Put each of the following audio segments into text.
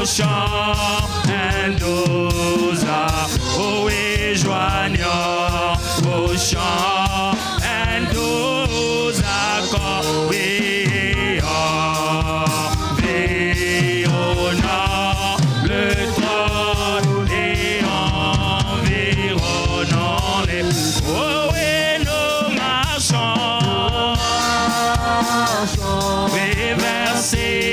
chants, et nous oui, joignons vos chants, et nous accords, oui, environnant le trône et environnant les oh oui, nous marchons, reversés.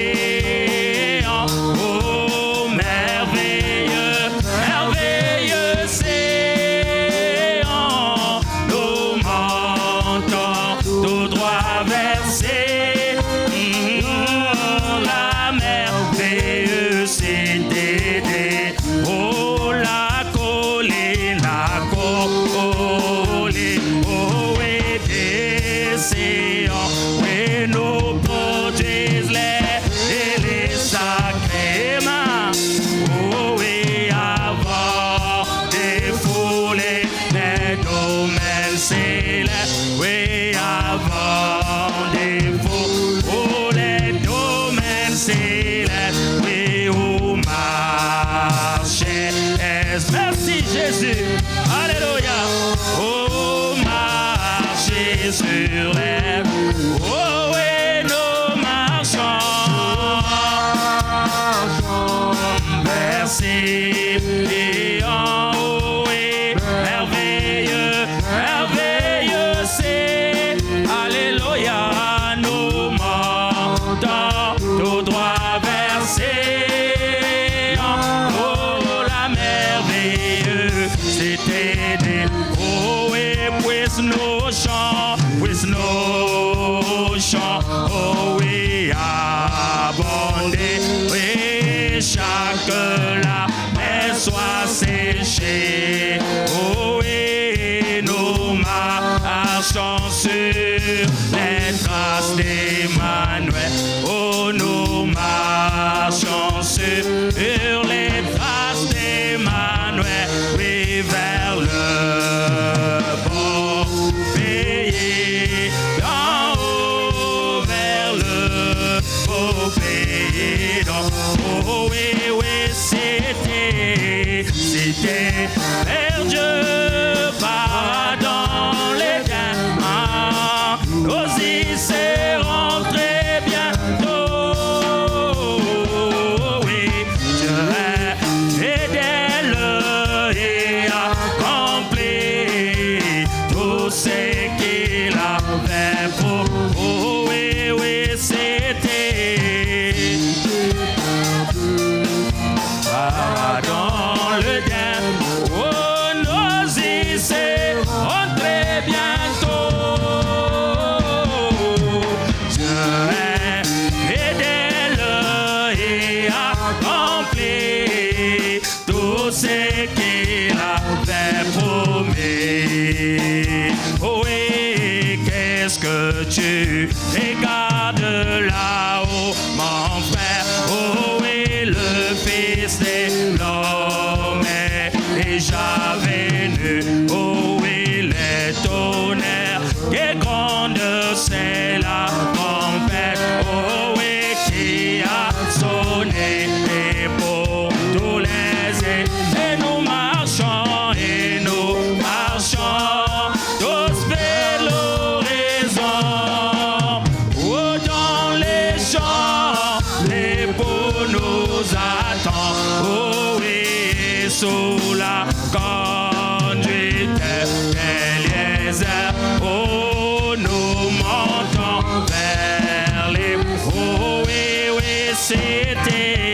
Merci Jésus, alléluia. Oh, marcher sur les oh oui, nous marchons. Merci. Et en haut, oui, merveilleux, merveilleux c'est. Alléluia, nous montons tout droit versé. Oh, et puisse nos chants, oh oui, abonder, oui, chaque larme soit séchée, oh oui, nous marchons sur les traces d'Emmanuel, oh, nous marchons sur les traces d'Emmanuel, oui, vers le bon pays, d'en haut vers le beau pays. Oh oui, oui, c'était vers Dieu, pas dans les gains, nous y serons très bientôt. Oui, Dieu est fidèle et accompli tout ce qu'il avait pour. Oh oui, oui, c'était pas dans le gain. Oh, nous y serons très bientôt. Dieu est fidèle et accompli tout ce qu'il avait promis. Oui, qu'est-ce que tu regardes là-haut, mon frère? Oh oui, le Fils de l'homme est déjà venu. Oh oui, les tonnerres, quelle grande c'est la tempête. Oh oui, qui a sonné et pour tous les et nous marchons tous vers l'horizon. Oh, dans les champs, les beaux nous attendent. Oh oui, sous la conduite d'Eliezer. Oh, nous montons vers les oh oui, oui, c'était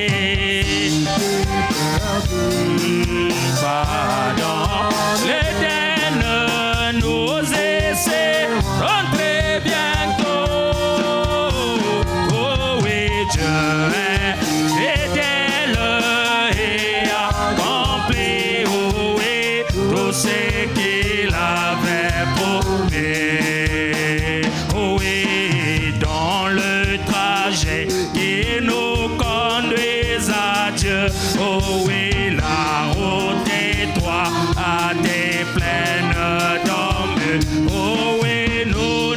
pas dans l'Éden, nous essaierons très bientôt. Oh oui, Dieu est fidèle et accompli, oh oui, tout ce qu'il avait promis. Oh oui, dans le trajet qui nous conduit à Dieu, oh oui, la route étroite à des plaines d'hommes. Oh oui, nous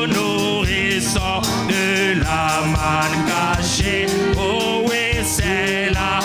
nourrissons de la manne cachée. Oh oui, c'est la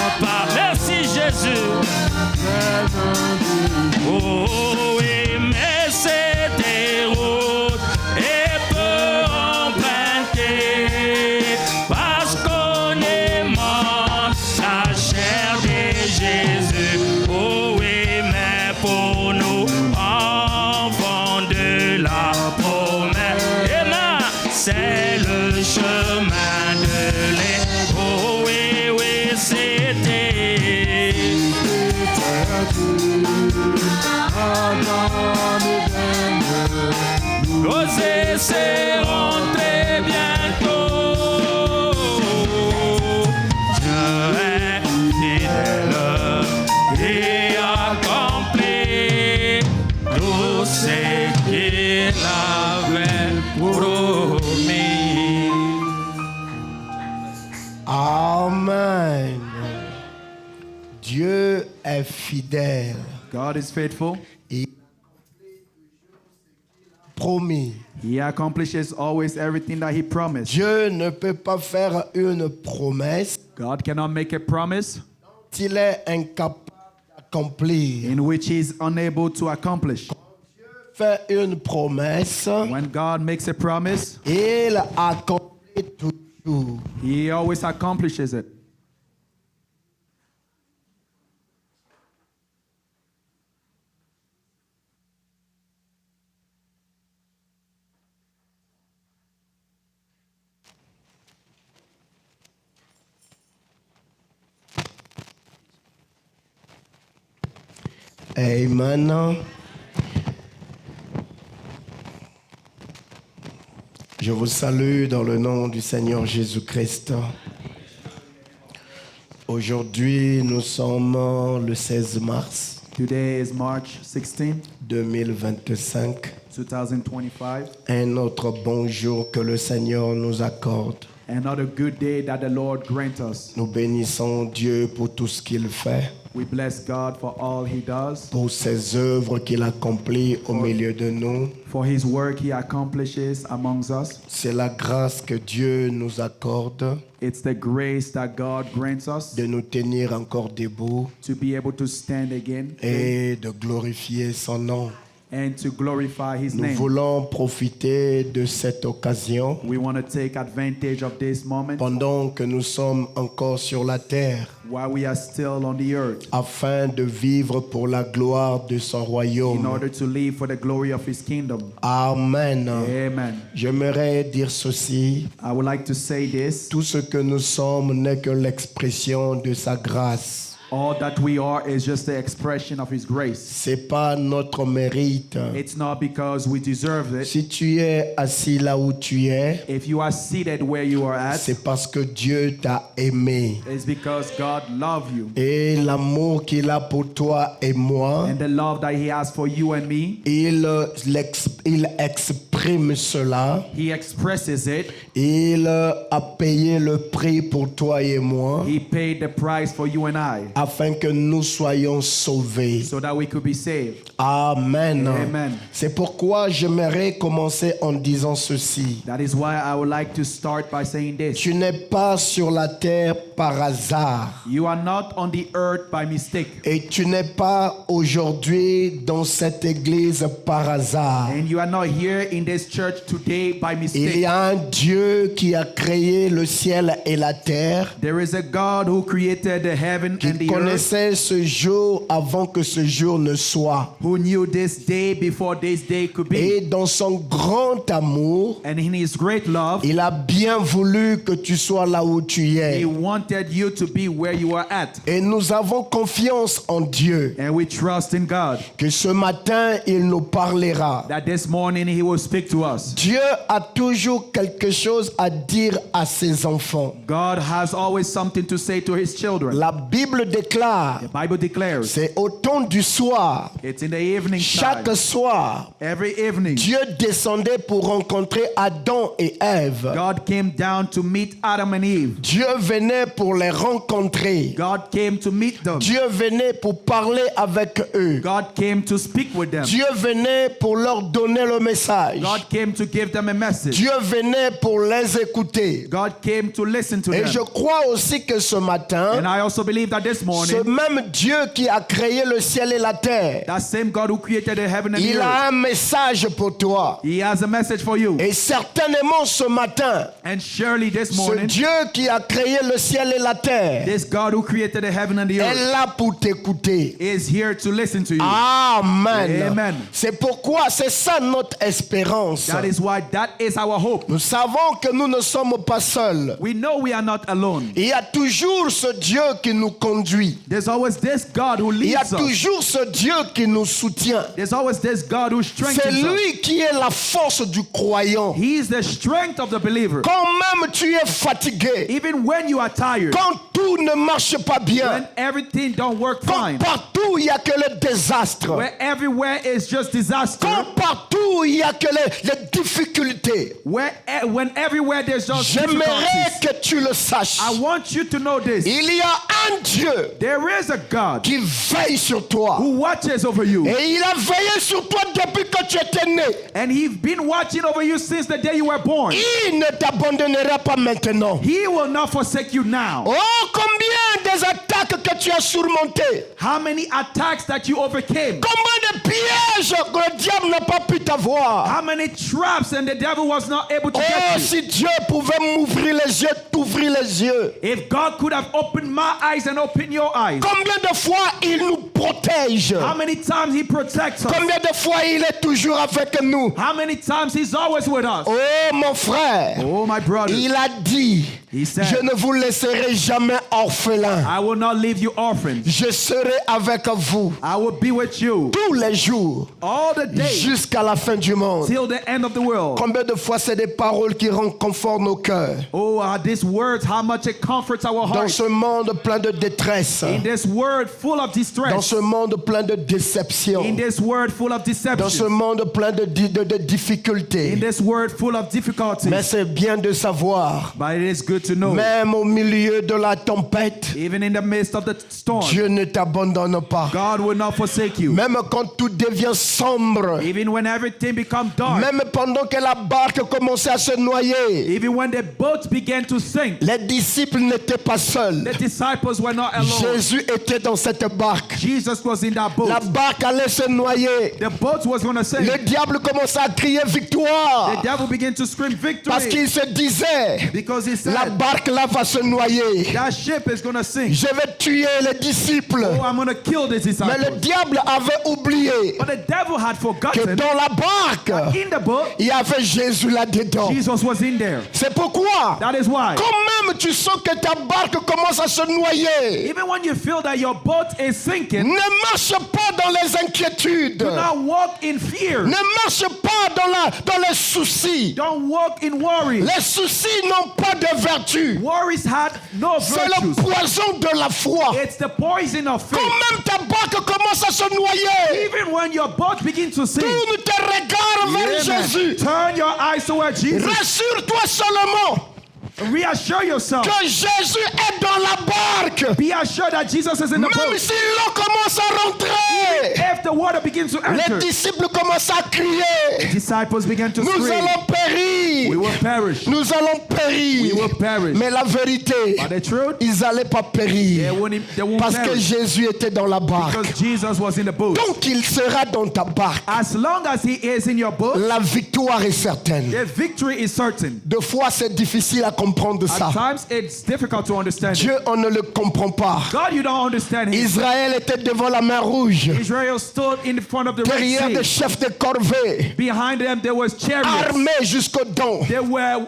Causer c'est rentrer bientôt. Dieu est fidèle et accomplit tout ce qu'il avait promis. Amen. Dieu est fidèle. God is faithful. Et promis. He accomplishes always everything that he promised. Dieu ne peut pas faire une promesse God cannot make a promise qu'il est incapable d'accomplir. in which he is unable to accomplish. Fait une promesse, When God makes a promise, il accomplit toujours. he always accomplishes it. Amen. Je vous salue dans le nom du Seigneur Jésus-Christ. Aujourd'hui, nous sommes le 16 mars Today is March 16, 2025. 2025. Un autre bon jour que le Seigneur nous accorde. Another good day that the Lord grant us. Nous bénissons Dieu pour tout ce qu'il fait, We bless God for all he does, pour ses œuvres qu'il accomplit au milieu de nous. for his work he accomplishes amongst us. C'est la grâce que Dieu nous accorde It's the grace that God grants us de nous tenir encore debout to be able to stand again et de glorifier son nom. and to glorify his Nous name. voulons profiter de cette occasion We want to take advantage of this moment pendant que nous sommes encore sur la terre while we are still on the earth afin de vivre pour la gloire de son in royaume. order to live for the glory of his kingdom. Amen. Amen. J'aimerais dire ceci. I would like to say this. Tout ce que nous sommes n'est que l'expression de sa grâce. All that we are is just the expression of his grace. C'est pas notre mérite. It's not because we deserve it. Si tu es assis là où tu es, If you are seated where you are at, c'est parce que Dieu t'a aimé. it's because God loved you. Et l'amour qu'il a pour toi et moi, And the love that he has for you and me, il exprime cela. he expresses it. Il a payé le prix pour toi et moi, He paid the price for you and I afin que nous soyons sauvés. so that we could be saved. Amen. Amen. C'est pourquoi j'aimerais commencer en disant ceci. That is why I would like to start by saying this. Tu n'es pas sur la terre par hasard. You are not on the earth by mistake. Et tu n'es pas aujourd'hui dans cette église par hasard. And you are not here in this church today by Il mistake. y a un Dieu qui a créé le ciel et la terre, There is a God who created the heaven qui and the earth, connaissait ce jour avant que ce jour ne soit. who knew this day before this day could be. Et dans son grand amour, And in his great love, il a bien voulu que tu sois là où tu he es. wanted you to be where you are at. Et nous avons confiance en Dieu And we trust in God que ce matin, il nous parlera. that this morning he will speak to us. Dieu a toujours quelque chose à dire à ses enfants. God has always something to say to his children. La Bible déclare, The Bible declares c'est au temps du soir, it's in the evening chaque time. soir, Every evening, Dieu descendait pour rencontrer Adam et Ève. God came down to meet Adam and Eve. Dieu venait pour les rencontrer. God came to meet them. Dieu venait pour parler avec eux. God came to speak with them. Dieu venait pour leur donner le message. God came to give them a message. Dieu venait pour les écouter. God came to listen to Et them. je crois aussi que ce matin, And I also believe that this ce morning, même Dieu qui a créé le ciel et la terre, that same God who created the heaven and the il earth, a un message pour toi. he has a message for you. Et certainement ce matin, And surely this ce morning, Dieu qui a créé le ciel ciel et la terre This God who created the heaven and the est earth là pour t'écouter. is here to listen to you. Amen. Amen. C'est pourquoi c'est ça notre espérance. That is why that is our hope. Nous savons que nous ne sommes pas seuls. We know we are not alone. Il y a toujours ce Dieu qui nous conduit. There's always this God who Il y a leads us. toujours ce Dieu qui nous soutient. There's always this God who C'est strengthens us. lui qui est la force du croyant. He is the strength of the believer. Quand même tu es fatigué, Even when you are tired, quand tout ne marche pas bien, when everything don't work quand fine, partout il n'y a que le désastre, where everywhere is just disaster, quand partout il n'y a que les difficultés, when everywhere there's just j'aimerais difficulties, que tu le saches. I want you to know this. Il y a un Dieu There is a God qui veille sur toi. who watches over you. Et il a veillé sur toi depuis que tu étais né. And he's been watching over you since the day you were born. Il ne t'abandonnera pas maintenant. He will not forsake you now. Oh, combien des attaques que tu as surmontées. How many attacks that you overcame? Combien de pièges que le diable n'a pas pu t'avoir. How many traps and the devil was not able to Oh, get you? si Dieu pouvait m'ouvrir les yeux, t'ouvrir les yeux. If God could have opened my eyes and opened your eyes, Combien de fois il nous protège. how many times he protects us? Combien de fois il est toujours avec nous. How many times he's always with us? Oh, mon frère. Oh, my brother. Il a dit, He said, je ne vous laisserai jamais orphelin. I will not leave you orphans. Je serai avec vous I will be with you tous les jours all the days jusqu'à la fin du monde. till the end of the world. Combien de fois c'est des paroles qui rendent confort nos cœurs Oh, these words, how much it comforts our dans hearts. ce monde plein de détresse, In this word full of dans distress. ce monde plein de déception, In this word full of dans ce deception. monde plein de In difficultés. this word full of difficulties. Mais c'est bien de savoir, But it is good to know, même au milieu de la tempête, even in the midst of the storm, Dieu ne t'abandonne pas. God will not forsake you. Même quand tout devient sombre, Even when everything becomes dark, même pendant que la barque commençait à se noyer, even when the boat began to sink, les disciples n'étaient pas seuls. the disciples were not alone. Jésus était dans cette barque. Jesus was in that boat. La barque allait se noyer. The boat was going to sink. Le diable commençait à crier The victoire devil began to scream parce victory qu'il se disait, because he la said, barque là va se noyer. that ship is going to sink. Je vais tuer les disciples. Oh, I'm going to kill the Mais le disciples. diable avait oublié But the devil had que forgotten dans la barque, in the boat, il y avait Jésus là-dedans. Jesus was in there. C'est pourquoi, That is why, quand même tu sens que ta barque commence à se noyer, even when you feel that your boat is sinking, ne marche pas dans les inquiétudes. do not walk in fear. Ne marche pas dans les soucis. Don't walk in worry. Les soucis n'ont pas de vertu. Worries had no C'est le virtues. poison de la foi. It's the poison of faith. Quand même ta barque commence à se noyer, Even when your boat begins to sink, tourne tes regards vers Amen. Jésus. Turn your eyes toward Jesus. Rassure-toi seulement Reassure yourself. que Jésus est dans la barque. Be assured that Jesus is in the Même boat. si l'eau commence à rentrer, If the water begins to les enter, disciples commencent à crier. disciples begin to Nous scream, allons périr. we will perish. Nous allons We périr. will perish. Mais la vérité, But the truth, ils n'allaient pas périr. they won't Parce que perish Jésus était dans la barque. because Jesus was in the boat. Donc il sera dans ta barque. As long as he is in your boat, La victoire est certaine. the victory is certain. Deux fois, c'est difficile à comprendre At ça. times, it's difficult to understand it. Dieu, on ne le comprend pas. God, you don't understand him. Israël était devant la mer rouge. Israel stood in front of the Derrière des Red Sea. chefs de corvée, Behind them, there was chariots. armés jusqu'aux dents. They were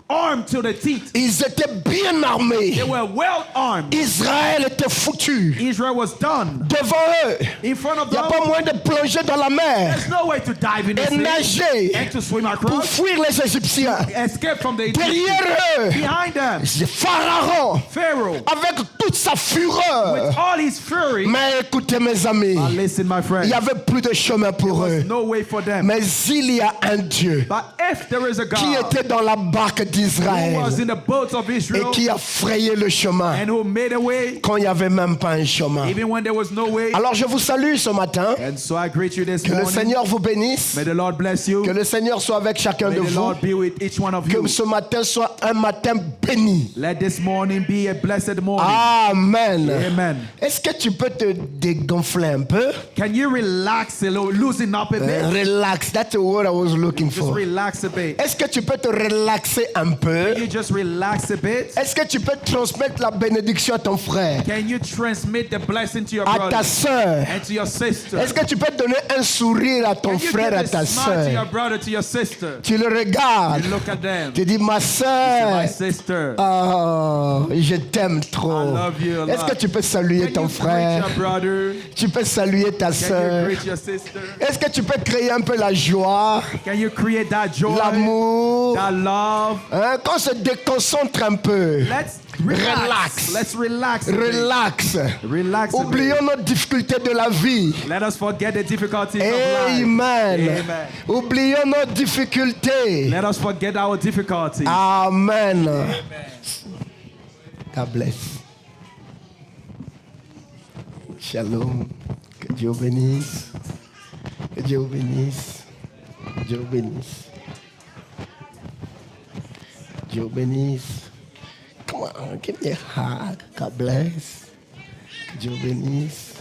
armed to the teeth. Ils étaient bien armés. They were well armed. Israël était foutu. Israel was done. Devant eux, In front of il n'y a them, pas moyen de plonger dans la mer there's no way to dive in the et sea nager and to swim pour across. fuir les Égyptiens. Escape from the Egyptians. Derrière eux, Behind them, Pharaon, Pharaoh, avec toute sa fureur. with all his fury. Mais écoutez mes amis, Listen, my il friend, n'y avait plus de chemin pour eux. no way for them. Mais il y a un Dieu But if there is a qui God était dans la barque who d'Israël was in the boats of et Israel qui a frayé le chemin and who made a way quand il n'y avait même pas un chemin. even when there was no way. Alors je vous salue ce matin. And so I greet you this Que le morning. Seigneur vous bénisse. May the Lord bless you. Que le Seigneur soit avec chacun May de the vous. Lord be with each one of you. Que ce matin soit un matin béni. Let this morning be a blessed morning. Amen. Amen. Est-ce que tu peux te dégonfler un peu? Can you relax a little, loosen up a bit? Relax. That's the word I was looking Just for. relax a bit. Est-ce que tu peux te relaxer un un peu? Can you just relax a bit? Est-ce que tu peux transmettre la bénédiction à ton frère, Can you transmit the blessing to your à ta brother sœur? and to your sister? Est-ce que tu peux donner un sourire à ton Can you frère, give à a ta smile to your sœur? brother, to your sister? Tu le regardes. You look at them. Tu dis, ma My sœur, sister. oh, je t'aime trop. I love you a Est-ce que lot. tu peux saluer Can ton you greet frère? your brother? Tu peux saluer ta Can you sœur? greet your sister? Est-ce que tu peux créer un peu la joie, Can you create that joy, l'amour? that love? Hein, qu'on se déconcentre un peu. Let's relax. Relax. Let's relax. a bit. Relax. Relax. a bit. Oublions nos difficultés de la vie. Let us forget the difficulties of life. Amen. Amen. Oublions nos difficultés. Let us forget our difficulties. Amen. God bless. Shalom. Que Dieu vous bénisse. Que Dieu vous bénisse. Que Dieu vous bénisse. Dieu vous bénisse. Come on, give me a hug. God bless. Que Dieu vous bénisse.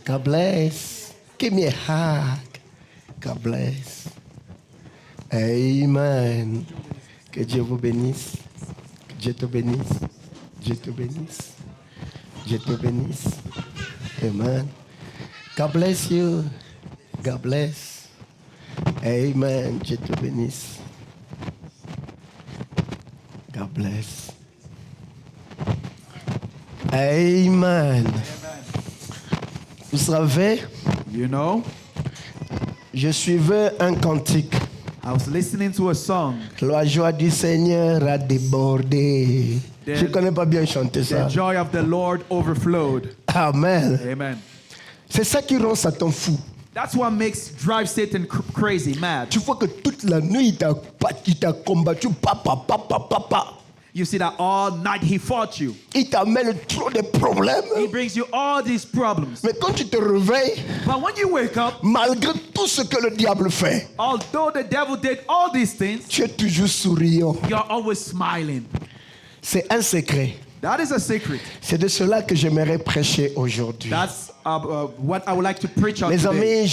God bless. Give me a hug. God bless. Amen. Que Dieu vous bénisse. Que Dieu te bénisse. Dieu te bénisse. Dieu te bénisse. Amen. God bless you. God bless. Amen. Dieu te bénisse. God bless. Amen. Vous savez, You know, je suivais un cantique. I was listening to a song. La joie du Seigneur a débordé. The- Je ne connais pas bien chanter ça. The joy of the Lord overflowed. Amen. Amen. C'est ça qui rend Satan fou. That's what drives Satan crazy, mad. Tu vois que toute la nuit, il t'a combattu. Papa. You see that all night he fought you. Il t'amène trop de problèmes. He brings you all these problems. Mais quand tu te réveilles, But when you wake up, malgré tout ce que le diable fait, although the devil did all these things, tu es toujours souriant. you're always smiling. C'est un secret. That is a secret. C'est de cela que j'aimerais prêcher aujourd'hui. That's what I would like to preach on Les today. amis,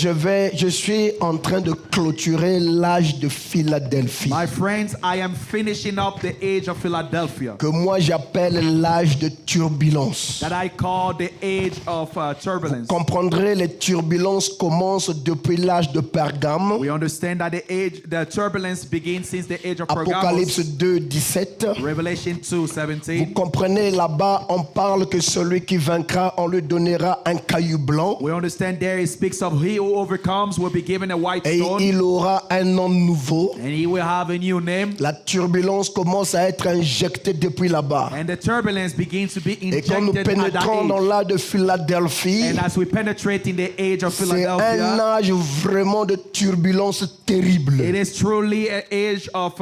je suis en train de clôturer l'âge de Philadelphie, My friends, I am finishing up the age of Philadelphia, que moi j'appelle l'âge de turbulence. that I call the age of turbulence. Comprendrez, les turbulences commencent depuis l'âge de Pergame. We understand that the turbulence begins since the age of Apocalypse Pergamos. 2, 17. Revelation Vous 2:17. comprenez, là-bas, on parle que celui qui vaincra, on lui donnera un caillou blanc We understand there it speaks of he who overcomes will be given a white et stone, il aura un nom nouveau. and he will have a new name. La turbulence commence à être injectée depuis là-bas. And the turbulence begins to be Et quand nous injected at pénétrons dans that age. l'âge de Philadelphie, And as we penetrate in the age of c'est un Philadelphia, âge vraiment de turbulence terrible. it is truly an age of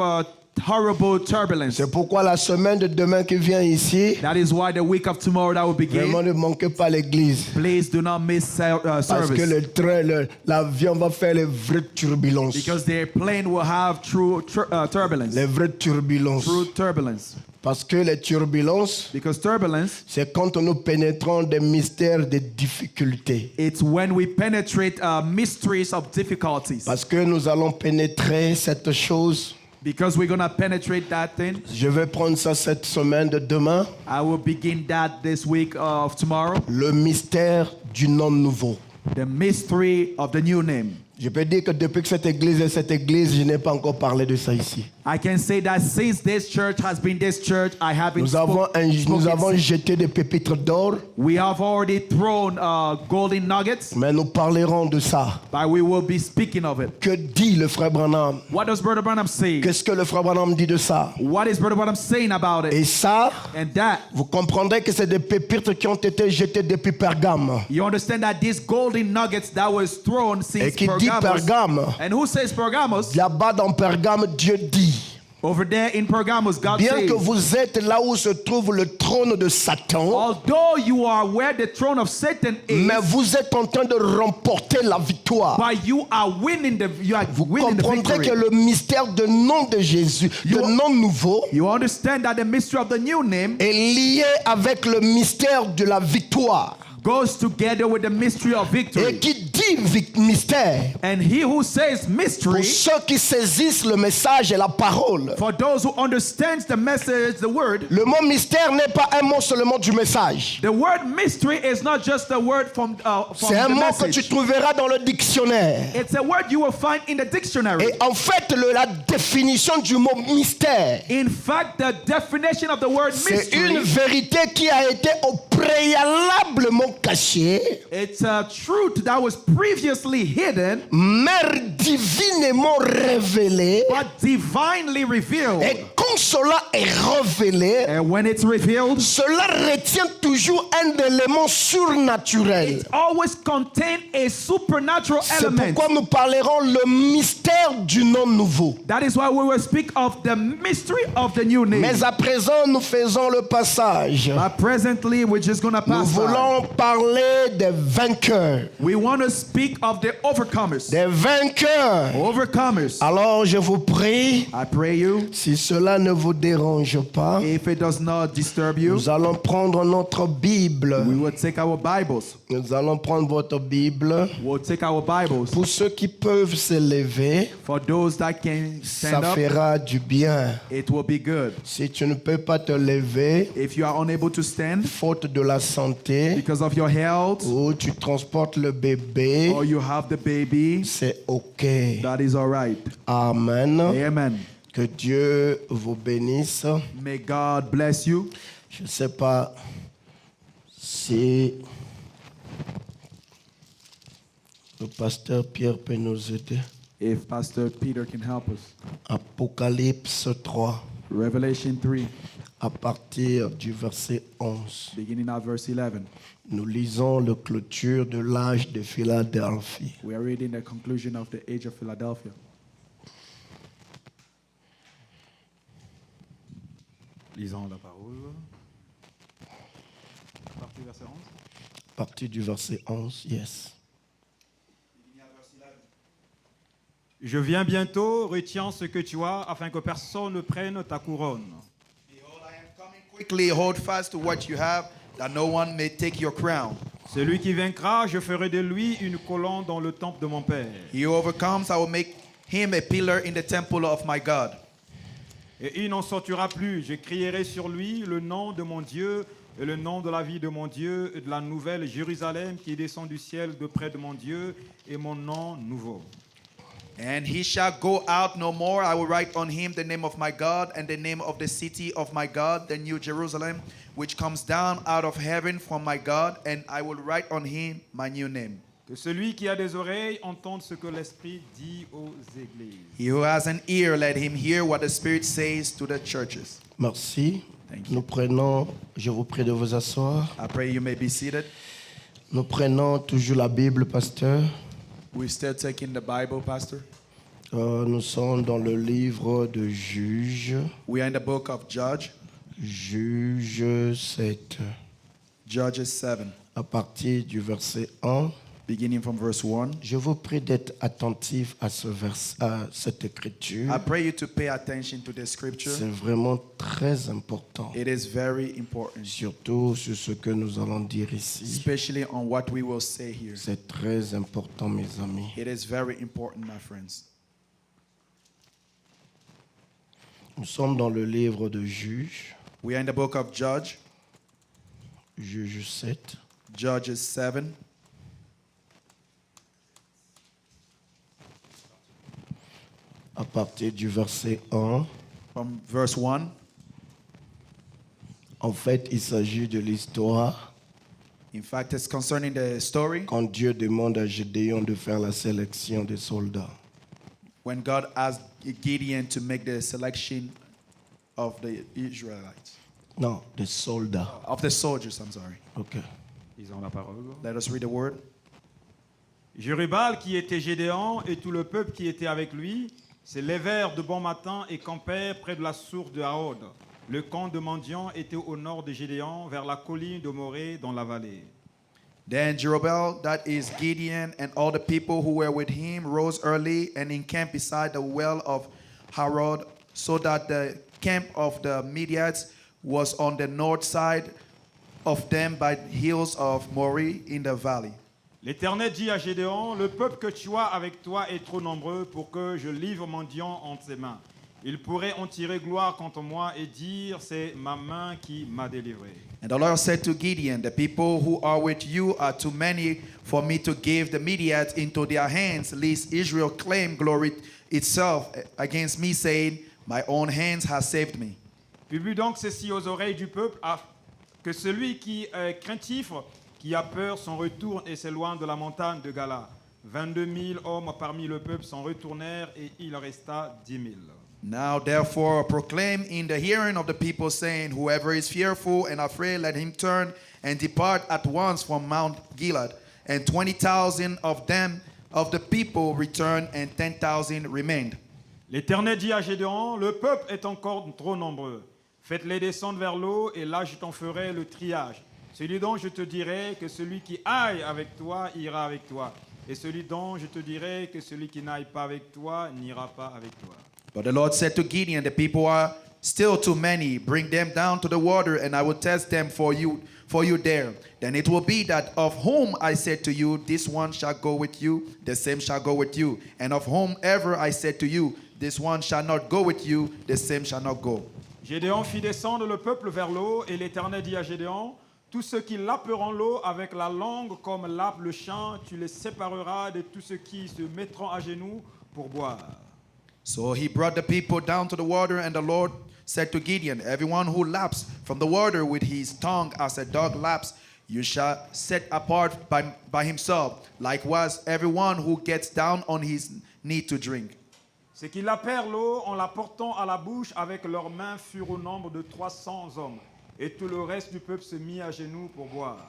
horrible turbulence. C'est pourquoi la semaine de demain qui vient ici, That is why the week of tomorrow that will vraiment begin, ne manquez pas l'église. please do not miss Parce que service. le train, l'avion va faire les vraies turbulences. Because their plane will have true turbulence. Les vraies turbulences. True turbulence. Parce que les turbulences, Because turbulence, c'est quand nous pénétrons des mystères, des difficultés. it's when we penetrate mysteries of difficulties. Parce que nous allons pénétrer cette chose. Because we're going to penetrate that thing. Je vais prendre ça cette semaine de demain. I will begin that this week of tomorrow. Le mystère du nom nouveau. The mystery of the new name. Je peux dire que depuis que cette église est cette église, je n'ai pas encore parlé de ça ici. I can say that since this church has been this church, I haven't Nous avons jeté des pépites d'or, We have already thrown golden nuggets, mais nous parlerons de ça. but we will be speaking of it. Que dit le frère Branham? What does Brother Branham say? Qu'est-ce que le frère Branham dit de ça? What is Brother Branham saying about Et it? ça, And that, vous comprendrez que c'est des pépites qui ont été jetées depuis Pergame. you understand that these golden nuggets that was thrown Et since qui dit Pergamos. Pergame? And who says Pergamos? Là-bas dans Pergame, Dieu dit, Over there in Pergamos, God bien que says, vous êtes là où se trouve le trône de Satan, although you are where the throne of Satan is, mais vous êtes en train de remporter la victoire. but you are winning the Comprendrez que victory. le mystère du nom de Jésus, le nom nouveau, You understand that the mystery of the new name est lié avec le mystère de la victoire. goes together with the mystery of Et victory. qui dit mystère, And he who says pour mystery, ceux qui saisissent le message et la parole, for those who understands the message, the word, le mot mystère n'est pas un mot seulement du message. the word mystery is not just a word from C'est un the mot que tu message. trouveras dans le dictionnaire. It's a word you will find in the dictionary. Et en fait, la définition du mot mystère, In fact, the definition of the word c'est une mystery, vérité qui a été au préalablement cachée, it's a truth that was previously hidden mais divinement révélée. but divinely revealed. Et quand cela est révélé, And when it's revealed, cela retient toujours un élément surnaturel. it always contains a supernatural C'est element. pourquoi nous parlerons le mystère du nom nouveau. That is why we will speak of the mystery of the new name. Mais à présent, nous faisons le passage. But presently, we're just going to Nous pass by. voulons parler des vainqueurs. We want to speak of the overcomers. Des vainqueurs. Overcomers. Alors, je vous prie, I pray you, si cela ne vous dérange pas, if it does not disturb you, nous allons prendre notre Bible. we will take our Bibles. Nous allons prendre votre Bible. We'll take our Bibles. Pour ceux qui peuvent se lever, For those that can ça stand up, fera du bien. it will be good. Si tu ne peux pas te lever, If you are unable to stand faute de la santé, because of your health, ou tu transportes le bébé, or you have the baby, c'est OK. that is all right. Amen. Amen. Que Dieu vous bénisse. May God bless you. Je ne sais pas si le pasteur Pierre peut nous aider. If Pastor Peter can help us. Apocalypse 3, Revelation 3, à partir du verset 11. beginning at verse 11. Nous lisons le clôture de l'âge de Philadelphie. We are reading the conclusion of the Age of Philadelphia. Lisons la parole. À partir du verset 11. À partir du verset 11, yes. Je viens bientôt, retiens ce que tu as, afin que personne ne prenne ta couronne. Behold, I am coming quickly. Hold fast to what you have, that no one may take your crown. Celui qui vaincra, je ferai de lui une colonne dans le temple de mon Père. He who overcomes, I will make him a pillar in the temple of my God. Et il n'en sortira plus. Je crierai sur lui le nom de mon Dieu et le nom de la vie de mon Dieu et de la nouvelle Jérusalem qui descend du ciel de près de mon Dieu et mon nom nouveau. And he shall go out no more. I will write on him the name of my God and the name of the city of my God, the new Jerusalem, which comes down out of heaven from my God, and I will write on him my new name. Que celui qui a des oreilles entende ce que l'Esprit dit aux églises. He who has an ear, let him hear what the Spirit says to the churches. Merci. Thank you. Nous prenons, je vous prie de vous asseoir. I pray you may be seated. Nous prenons toujours la Bible, pasteur. We're still taking the Bible, Pastor. Nous sommes dans le livre de Juges, We are in the book of Judges, Juges 7, Judges 7, à partir du verset 1. beginning from verse 1. Je vous prie d'être attentif à, à cette écriture. I pray you to pay attention to the scripture. C'est vraiment très important, It is very important, surtout sur ce que nous allons dire ici. especially on what we will say here. C'est très important, mes amis. It is very important, my friends. Nous sommes dans le livre de Juges, We are in the book of Judges, Juges 7, Judges 7, à partir du verset 1. from verse 1. En fait, il s'agit de l'histoire In fact, it's concerning the story quand Dieu demande à Gédéon de faire la sélection des soldats. when God asked Gideon to make the selection of the Israelites, Non, des soldats. of the soldiers, I'm sorry. Ok. Lisons la parole. Let us read the word. Jérubal, qui était Gédéon, et tout le peuple qui était avec lui, se levèrent de bon matin et campèrent près de la source de Haod. Le camp de mendiants était au nord de Gédéon, vers la colline de Morée, dans la vallée. Then Jerubbaal, that is Gideon, and all the people who were with him rose early and encamped beside the well of Harod, so that the camp of the Midianites was on the north side of them by the hills of Mori in the valley. L'Éternel dit à Gédéon, le peuple que tu as avec toi est trop nombreux pour que je livre mon Dieu entre ses mains. Il pourrait en tirer gloire contre moi et dire, c'est ma main qui m'a délivré. And the Lord said to Gideon, the people who are with you are too many for me to give the Midianites into their hands, lest Israel claim glory itself against me, saying, my own hands have saved me. Publie donc ceci aux oreilles du peuple, que celui qui est craintif, qui a peur, s'en retourne et s'éloigne de la montagne de Gala. 22 000 hommes parmi le peuple s'en retournèrent et il resta 10 000. Now therefore proclaim in the hearing of the people, saying, whoever is fearful and afraid, let him turn and depart at once from Mount Gilead. And 20,000 of them, of the people, returned, and 10,000 remained. L'Éternel dit à Gédéon, le peuple est encore trop nombreux. Faites-les descendre vers l'eau, et là je t'en ferai le triage. Celui dont je te dirai que celui qui aille avec toi ira avec toi. Et celui dont je te dirai que celui qui n'aille pas avec toi n'ira pas avec toi. But the Lord said to Gideon, the people are still too many. Bring them down to the water, and I will test them for you there. Then it will be that of whom I said to you, this one shall go with you, the same shall go with you. And of whomever I said to you, this one shall not go with you, the same shall not go. Gédéon fit descendre le peuple vers l'eau, et l'Éternel dit à Gédéon, tous ceux qui laperont l'eau avec la langue comme lappe le champ, tu les sépareras de tous ceux qui se mettront à genoux pour boire. So he brought the people down to the water, and the Lord said to Gideon, everyone who laps from the water with his tongue as a dog laps, you shall set apart by himself. Likewise, everyone who gets down on his knee to drink. Ceux qui lapèrent l'eau en la portant à la bouche avec leurs mains furent au nombre de 300 hommes, et tout le reste du peuple se mit à genoux pour boire.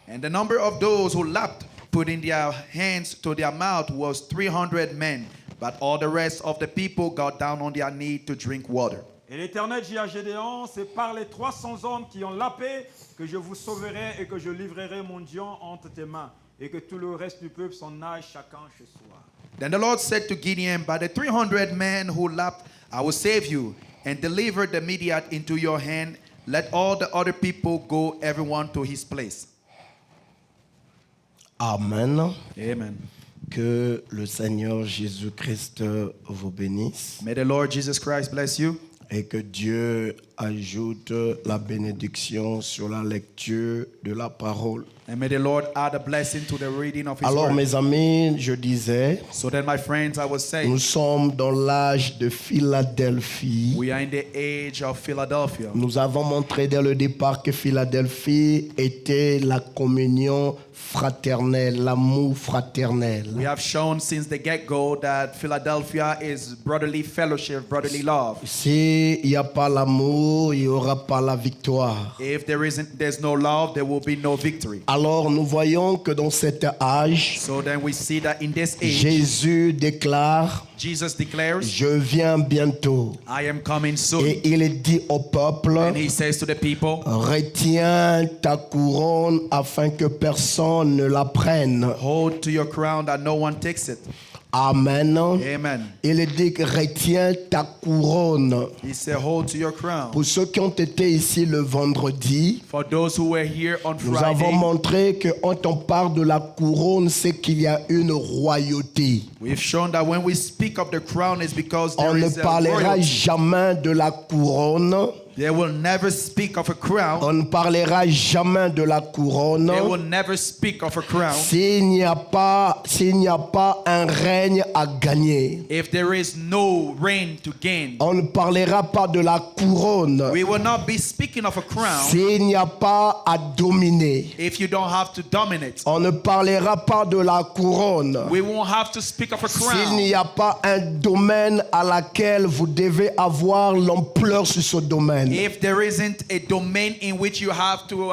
And the number of those who lapped, putting their hands to their mouth, was 300 men. But all the rest of the people got down on their knee to drink water. Et l'Éternel dit à Gédéon, c'est par les 300 hommes qui ont lapé que je vous sauverai et que je livrerai mon Dieu entre tes mains, et que tout le reste du peuple s'en aille chacun chez soi. Then the Lord said to Gideon, by the 300 men who lapped, I will save you, and deliver the Midianite into your hand. Let all the other people go, everyone to his place. Amen. Amen. Que le Seigneur Jésus-Christ vous bénisse May the Lord Jesus Christ bless you, et que Dieu ajoute la bénédiction sur la lecture de la parole. and may the Lord add a blessing to the reading of his Alors word. mes amis, je disais, So then, my friends, I was saying, nous sommes dans l'âge de Philadelphie. we are in the age of Philadelphia. Nous avons montré dès le départ que Philadelphie était la communion fraternelle, l'amour fraternel. We have shown since the get-go that Philadelphia is brotherly fellowship, brotherly love. S'il n'y a pas l'amour, il n'y aura pas la victoire. If there's no love, there will be no victory. Alors nous voyons que dans cet âge, So then we see that in this age, Jésus déclare, Jesus declares, je viens bientôt. I am coming soon. Et il dit au peuple, And he says to the people, retiens ta couronne afin que personne ne la prenne. hold to your crown that no one takes it. Amen. Amen. Il dit que retiens ta couronne. He said, hold to your crown. Pour ceux qui ont été ici le vendredi, For those who were here on nous avons Friday, montré que quand on parle de la couronne, c'est qu'il y a une royauté. we've shown that when we speak of the crown, it's because On there ne is a parlera royalty. jamais de la couronne. They will never speak of a crown. On ne parlera jamais de la couronne. They will never speak of a crown S'il n'y a pas un règne à gagner. if there is no reign to gain. On ne parlera pas de la couronne. We will not be speaking of a crown S'il n'y a pas à dominer. if you don't have to dominate. On ne parlera pas de la couronne. We won't have to speak of a S'il crown n'y a pas un domaine à laquelle vous devez avoir l'ampleur sur ce domaine. if there isn't a domain in which you have to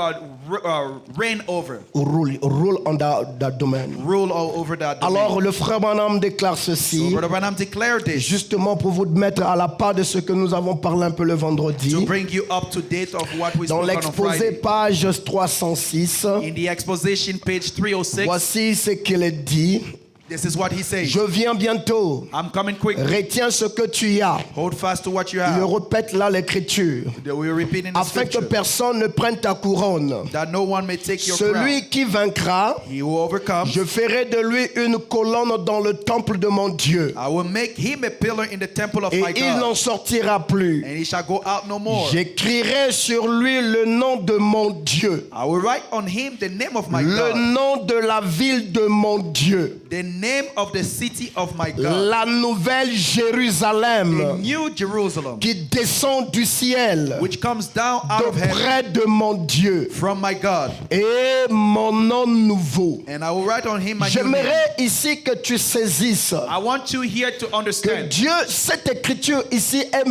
reign over, Rule on that domain. rule all over that domain. Alors le frère Branham déclare So ceci, Brother Branham declared this justement pour vous mettre à la part de ce que nous avons parlé un peu le vendredi. to bring you up to date of what we Dans spoke on l'exposé Friday. page 306, In the exposition, page 306, voici ce qu'il dit. This is what he says. Je viens bientôt. I'm coming quick. Retiens ce que tu as. Hold fast to what you Il have. répète là l'écriture. We repeat in the Afin que scripture. personne ne prenne ta couronne. That no one may take your crown. Celui qui vaincra, He who overcomes, je ferai de lui une colonne dans le temple de mon Dieu. I will make him a pillar in the temple of Et my il God. n'en sortira plus. And he shall go out no more. J'écrirai sur lui le nom de mon Dieu. I will write on him the name of my Le God. nom de la ville de mon Dieu. The name of the city of my God. La nouvelle The Jérusalem new Jerusalem, qui descend du ciel which comes down out of heaven auprès de mon Dieu. from my God. Et mon nom nouveau. And I will write on him my new name. J'aimerais ici que tu saisisses I want you here to que understand. Dieu, cette écriture ici est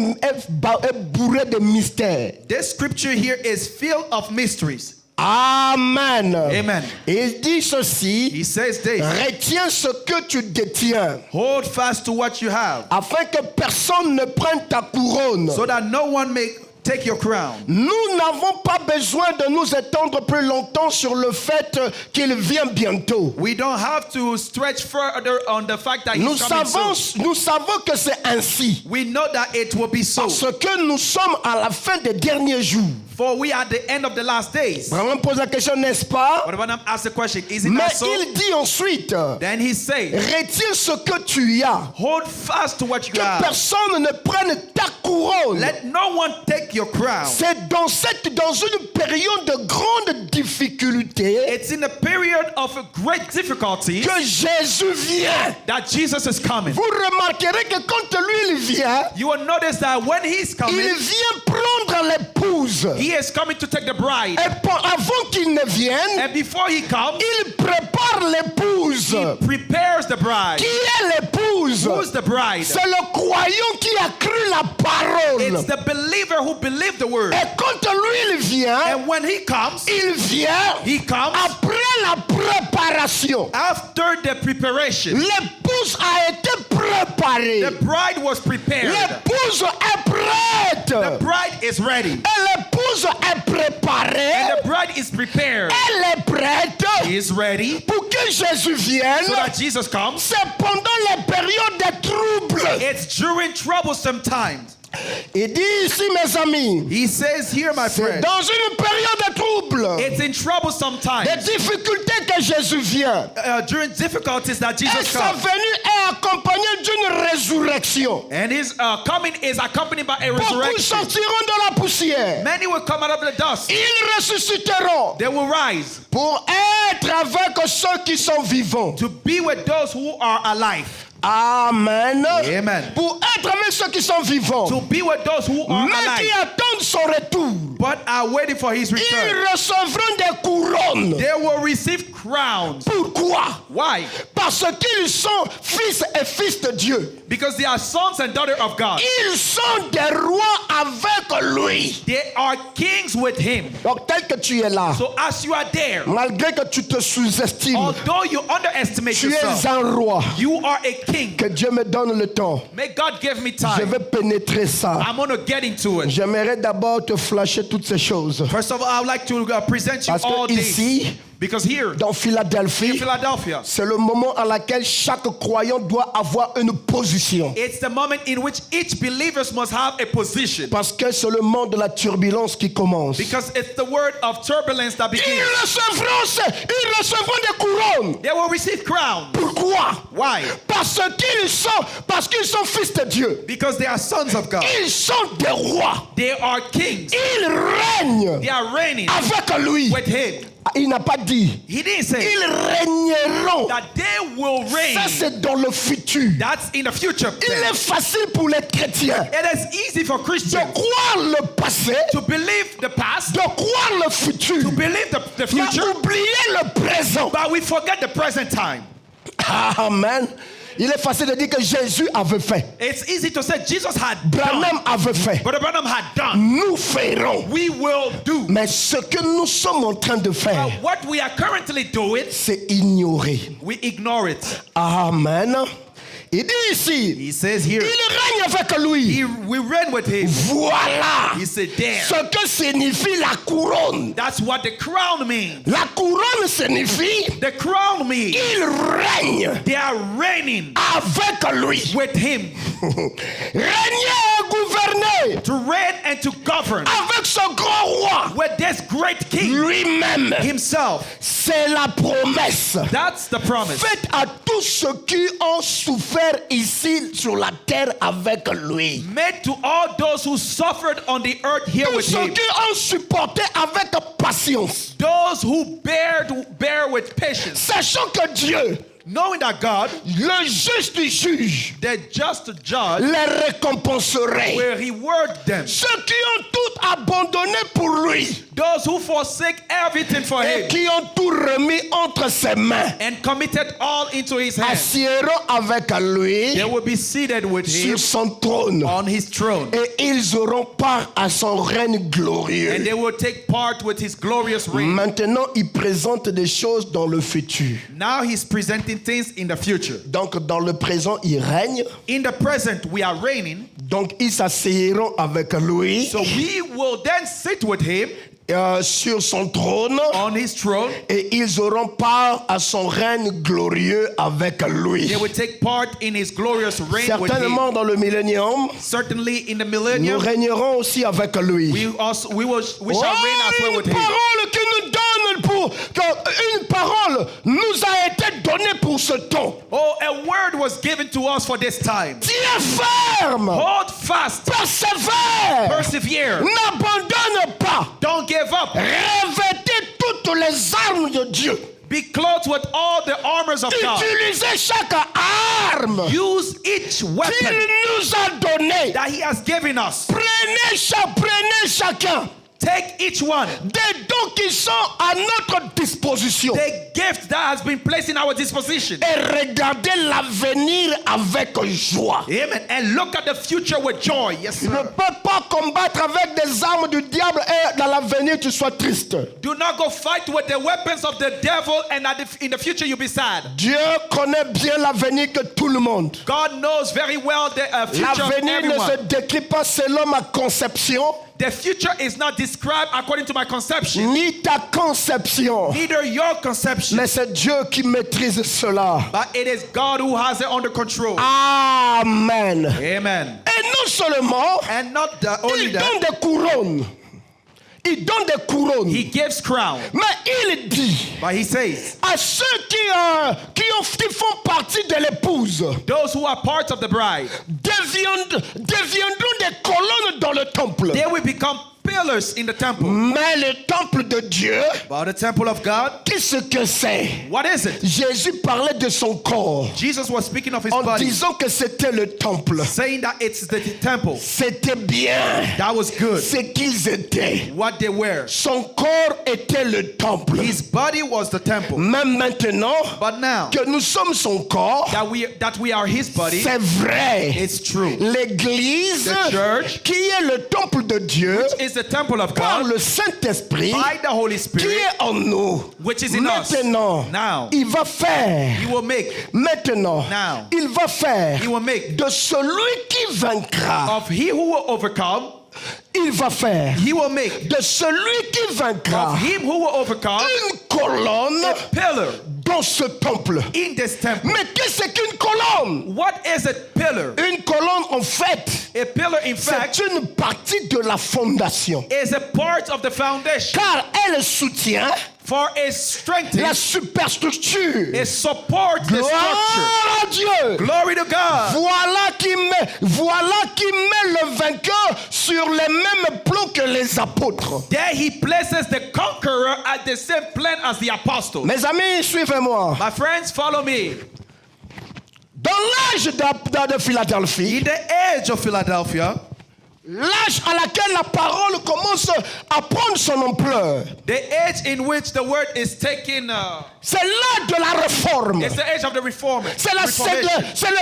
bourrée de mystères. This scripture here is filled of mysteries. Amen. Amen. Il dit ceci, He says this. retiens ce que tu détiens, Hold fast to what you have, afin que personne ne prenne ta couronne. so that no one may take your crown. Nous n'avons pas besoin de nous étendre plus longtemps sur le fait qu'il vient bientôt. We don't have to stretch further on the fact that Nous he's coming savons, soon. nous savons que c'est ainsi. We know that it will be so. Parce que nous sommes à la fin des derniers jours. For we are at the end of the last days. Vraiment pose la question, n'est-ce pas? But when I'm asked the question, is it Mais not so? il dit ensuite, Then he says, retiens ce que tu as. hold fast to what you Que have. personne ne prenne ta couronne. Let no one take your crown. C'est dans une période de grande difficulté It's in a period of great difficulty que Jésus vient. that Jesus is coming. Vous remarquerez que quand lui il vient, You will notice that when he's il coming, vient prendre l'épouse. he is coming to take the bride. Et avant qu'il ne vienne, And before he comes, il prépare l'épouse. he prepares the bride. Qui est l'épouse? Who's the bride? C'est le croyant qui a cru la parole. It's the believer who believed the word. Et quand lui il vient, And when he comes, he comes après la préparation. after the preparation, L'épouse a été préparée. the bride was prepared. L'épouse est prête. The bride is ready. Et l'épouse est préparée. And the bride is prepared. Elle est prête He is ready pour que Jésus vienne. so that Jesus comes. C'est pendant les périodes de troubles. It's during troublesome times. Il dit ici, mes amis, He says here, my c'est friend, dans une période de troubles, it's in troublesome des times, difficultés que Jésus vient. during difficulties that Et Jesus sa comes. venue est accompagnée d'une résurrection. And his coming is accompanied by a Beaucoup resurrection. sortiront de la poussière. Many will come out of the dust. Ils ressusciteront They will rise pour être avec ceux qui sont vivants. to be with those who are alive. Amen. Amen. Pour être avec ceux qui sont vivants. To be with those who are Mais qui alive, attendent son retour. but are waiting for his Ils return. recevront des couronnes. They will receive crowns. Pourquoi? Why? Parce qu'ils sont fils et fils de Dieu. Because they are sons and daughters of God. Ils sont des rois avec lui. They are kings with him. Donc tel que tu es là, So as you are there, malgré que tu te sous-estimes, although you underestimate tu es yourself, un roi. you are a king. Que Dieu me donne le temps. May God give me Je time. vais pénétrer ça. I'm going to get into it. J'aimerais d'abord te flasher toutes ces choses. First of all, I would like to present you Parce all que these. ici, Because here, dans in Philadelphie, Philadelphia, c'est le moment à laquelle chaque croyant doit avoir une position. it's the moment in which each believer must have a position. Parce que c'est le moment de la turbulence qui commence. Because it's the word of turbulence that Ils begins. recevront des couronnes. They will receive crowns. Pourquoi? Why? Parce qu'ils sont fils de Dieu. Because they are sons of God. Ils sont des rois. They are kings. Ils règnent They are reigning avec lui. with him. Il n'a pas dit. He didn't say Ils régneront. that they will reign. Ça, c'est dans le futur. That's in the future. Il then. est facile pour les chrétiens It is easy for de Christians croire le passé, to believe the past, de croire le futur, to believe the mais future, oublier le présent. but we forget the present time. Amen. Il est facile de dire que Jésus avait fait. It's easy to say Jesus had Branham done, avait fait. but Branham had done. Nous ferons. We will do. Mais ce que nous sommes en train de faire, But what we are currently doing, c'est ignorer. we ignore it. Amen. Il dit ici, He says here, il règne avec lui. we reign with him. Voilà He said, there. ce que signifie la couronne. That's what the crown means. La couronne signifie The crown means il règne they are reigning avec lui. with him. Régner et gouverner To reign and to govern avec ce grand roi with this great king lui-même. himself. C'est la promesse That's the promise. faite à tous ceux qui ont souffert ici sur la terre avec lui. Made to all those who suffered on the earth here Tous with ceux him. qui ont supporté avec patience. Those who bear with patience. Sachant que Dieu, Knowing that God, le juste juge, the just judge, les récompenserait. will reward them. Ceux qui ont tout abandonné pour lui Those who forsake everything for et him qui ont tout remis entre ses mains and committed all into his hands, assiéront avec lui they will be seated with him sur son trône on his throne. et ils auront part à son règne And glorieux. they will take part with his glorious reign. Maintenant, il présente des choses dans le futur. Now he's presenting things in the future. Donc, dans le présent, il règne. In the present, we are reigning. Donc, ils s'assiéront avec lui So we will then sit with him sur son trône on his throne. et ils auront part à son règne glorieux avec lui. They will take part in his glorious reign with him. Certainement, dans le millénium, Certainly in the nous millennium, régnerons aussi avec lui. we shall reign as well Une with him. parole qui nous donne une parole nous a été donnée pour ce temps. Oh, a word was given to us for this time. Tiens ferme, Hold fast, persévère, persevere, n'abandonne pas, don't give up. revêtez toutes les armes de Dieu. Be clothed with all the armors of God. Utilisez chaque arme Use each qu'il weapon nous a donnée. that he has given us. Prenez chacun Take each one. des dons qui sont à notre disposition The gift that has been placed in our disposition. et regardez l'avenir avec joie. Amen. And look at the future with joy. Yes, Tu ne sir. peux pas combattre avec des armes du diable et dans l'avenir tu sois triste. Do not go fight with the weapons of the devil and in the future you'll be sad. Dieu connaît bien l'avenir que tout le monde. God knows very well the future of L'avenir ne se everyone. décrit pas selon ma conception, The future is not described according to my conception, ni ta conception. neither your conception, Mais c'est Dieu qui maîtrise cela. but it is God who has it under control. Amen. Amen. Et non seulement, And not only il that, donne des couronnes. Il donne des couronnes. he gives crown. Mais il dit But he says, à ceux qui font partie de l'épouse, those who are part of the bride, deviendront des colonnes dans le temple. they will become pillars in the temple. Mais le temple de Dieu, But the temple of God, qu'est-ce que c'est? what is it? Jésus parlait de son corps Jesus was speaking of his en body, disant que c'était le temple. saying that it's the temple. C'était bien That was good. ce qu'ils étaient. What they were. Son corps était le temple. His body was the temple. Même maintenant But now que nous sommes son corps, that we are his body, c'est vrai. it's true. L'église, The church, qui est le temple de Dieu, is the temple of par God le Saint-Esprit, by the Holy qui Spirit, est en nous. which is in us. Maintenant, Now, il va faire. he will make, Maintenant, Now, il va faire he will make de celui qui vaincra. of he who will overcome, Il va faire he will make de celui qui vaincra of him who will overcome une colonne a pillar dans ce temple. in this temple. Mais qu'est-ce qu'une colonne? What is a pillar? Une colonne, en fait, A pillar, in fact, c'est une partie de la fondation. is a part of the foundation, Car elle soutient for it strengthens, la superstructure. it supports the Gloire structure. à Dieu. Glory to God. Voilà qui met le vainqueur sur les mêmes plans que les apôtres. There he places the conqueror at the same plane as the apostle. Mes amis, suivez-moi. My friends, follow me. Dans l'âge de Philadelphie, In the age of Philadelphia, L'âge à laquelle la parole commence à prendre son ampleur. The age in which the word is taking, C'est l'âge de la réforme. it's the age of the reform. C'est le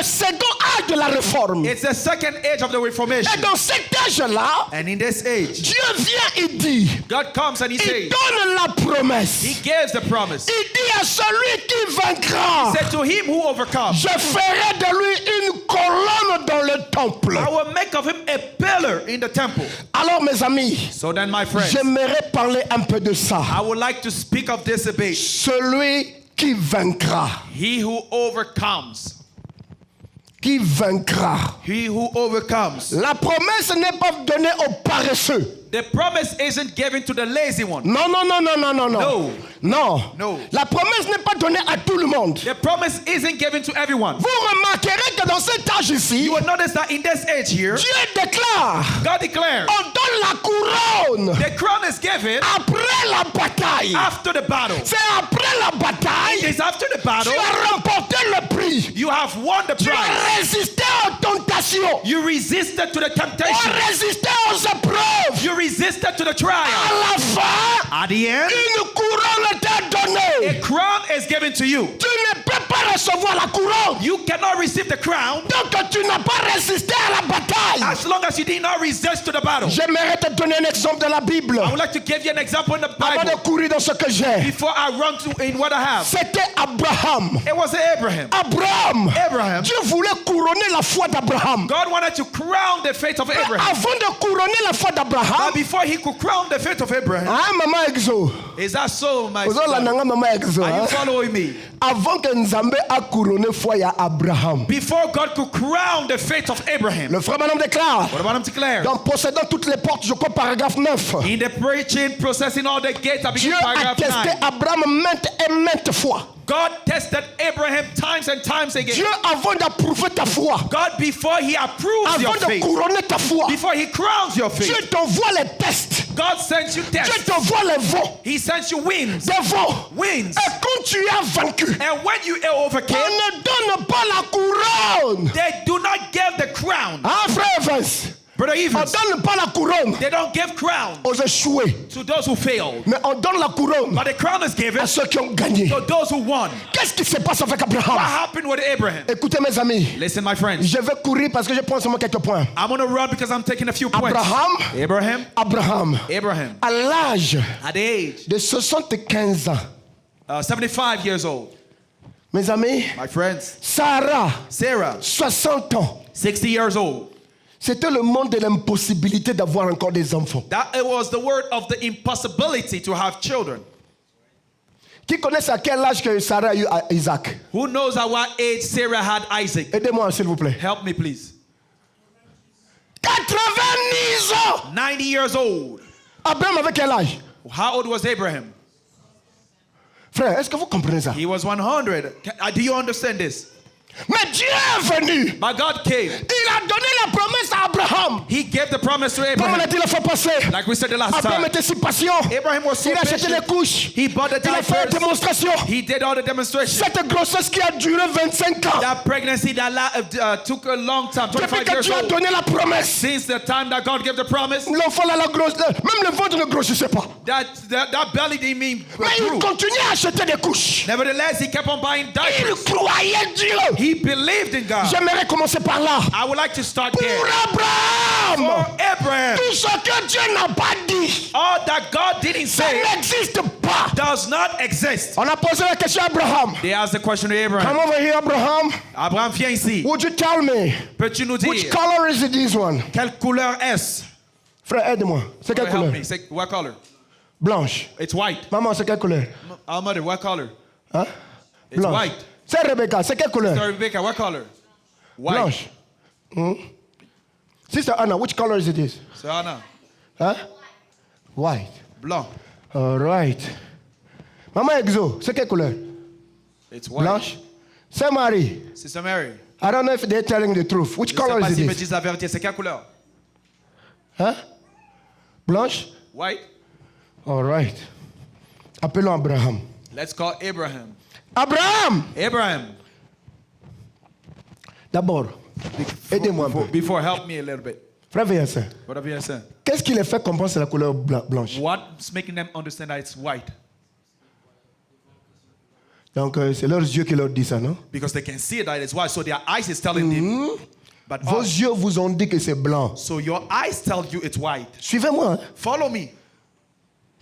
second âge de la réforme. It's the second age of the reformation. Et dans cet âge-là, And in this age, Dieu vient et dit, God comes and He il says, donne la promesse. He gives the promise. Il dit à celui qui vaincra, He said to him who overcomes, je ferai de lui une colonne dans le temple. I will make of him a pillar in the temple. Alors mes amis, So then, my friends, j'aimerais parler un peu de ça. I would like to speak of this a bit. Celui qui vaincra. He who overcomes. Qui vaincra. He who overcomes. La promesse n'est pas donnée aux paresseux. The promise isn't given to the lazy one. Non, non, non, non, non, non, non. No. Non. No. La promesse n'est pas donnée à tout le monde. The promise isn't given to everyone. Vous remarquerez que dans cet âge ici, You will notice that in this age here, Dieu déclare, God declares, on donne la couronne the crown is given après la bataille. after the battle. C'est après la bataille, It's after the battle, tu as remporté le prix. you have won the Tu prize. as résisté aux tentations. You resisted to the Tu as temptation. résisté aux épreuves. You resisted to the À trial. la fin, At the end, une couronne t'est donnée. a crown is given to you. Tu ne peux pas recevoir la couronne. You cannot receive the crown Donc tu n'as pas résisté à la bataille. as long as you did not resist to the battle. J'aimerais te donner un exemple de la Bible. I would like to give you an example in the Avant de Bible courir dans ce que j'ai. before I run to in what I have. C'était Abraham. It was Abraham. Abraham. Dieu voulait couronner la foi d'Abraham. God wanted to crown the faith of Abraham. Avant de couronner la foi d'Abraham, But before he could crown the faith of Abraham, hein, maman Exo. is that so, my Ozola son? nanga maman Exo. Are you hein? following me? Avant que Nzambe a couronné foi ya Abraham. Before God could crown the faith of Abraham, Le frère Madame déclare. what about him declare? Donc possédant toutes les portes, je crois paragraphe 9. In the preaching, processing all the gates, I begin Dieu a paragraph testé 9. Abraham maintes et maintes fois. God tested Abraham times and times again. Dieu avant d'approuver ta foi, God, before he approves your avant de faith, couronner ta foi, before he crowns your Dieu faith, t'envoie les tests. God sends you Dieu tests. t'envoie les vents. He sends you winds. Des vents. Winds. Et quand tu as vaincu, And when you on overcame, ne donne pas la couronne. they do not give the crown. Hein, frère Evans? Brother On Evans, ne donne pas la couronne they don't give crown aux échoués, to those who failed. mais on donne la couronne But the crown is given à ceux qui ont gagné. to those who won. Qu'est-ce qui se passe avec What Abraham? happened with Abraham? Écoutez mes amis, Listen, my friends. je vais courir parce que je prends seulement quelques points. I'm going to run because I'm taking a few points. Abraham, Abraham, à l'âge at the age de 75 ans, 75 years old. mes amis, My friends, Sarah, Sarah, 60 ans. 60 years old. C'était le monde de l'impossibilité d'avoir encore des enfants. That it was the word of the impossibility to have children. Qui connaît à quel âge que Sarah a eu Isaac? Who knows at what age Sarah had Isaac? Aidez-moi s'il vous plaît. Help me, please. 90 ans. 90 years old. Abraham avait quel âge? How old was Abraham? Frère, est-ce que vous comprenez ça? He was 100. Do you understand this? Mais Dieu est venu. But God came. Il a donné la promesse à Abraham. He gave the promise to Comme on a Abraham. dit la fois passée. Like we said the last Abraham time. était si patient. Abraham was so Il a acheté les patient. couches. He bought the Il a fait une diapers. démonstration. He did all the demonstrations. Cette grossesse qui a duré 25 ans. That pregnancy that took a long time, Depuis 25 que years Dieu a old. donné la promesse. Since the time that God gave the promise, L'enfant là, même le ventre ne grossissait pas. that belly didn't mean Mais il grew. continuait à acheter des couches. Nevertheless, he kept on buying Il diapers. croyait Dieu. He believed in God. J'aimerais commencer par là. I would like to start Pour there. Abraham, For Abraham, tout ce que Dieu n'a pas dit, all that God didn't ça say n'existe pas. does not exist. On a posé la question à Abraham. They asked the question to Abraham. Come over here, Abraham. Abraham, viens ici. Would you tell me Peux-tu nous which dire color is this one? quelle couleur est-ce? Frère, aide-moi. C'est quelle Help couleur? me. Say, what color? Blanche. It's white. Maman, c'est quelle couleur? Our mother, what color? Hein? It's Blanche. white. C'est Rebecca, c'est quelle couleur? So Rebecca, what color? White. Blanche. Sister Anna, which color is it? So Anna, Huh? White. blanc. All right. Maman Exo, c'est quelle couleur? It's white. Blanche. C'est Marie. Sister Mary. I don't know if they're telling the truth. Which Je sais color pas is s'ils me it? disent la vérité. C'est quelle couleur? Hein? Blanche? White. All right. Appelons Abraham. Let's call Abraham. Abraham! Abraham. D'abord, aidez-moi un peu. Before, help me a little bit. Frère et sœur, Whatever you're saying. qu'est-ce qui les fait comprendre c'est la couleur blanche? What's making them understand that it's white? Donc, c'est leurs yeux qui leur disent ça, non? Because they can see that it's white, so their eyes is telling them. But Vos us, yeux vous ont dit que c'est blanc. so your eyes tell you it's white. Suivez-moi. Hein? Follow me.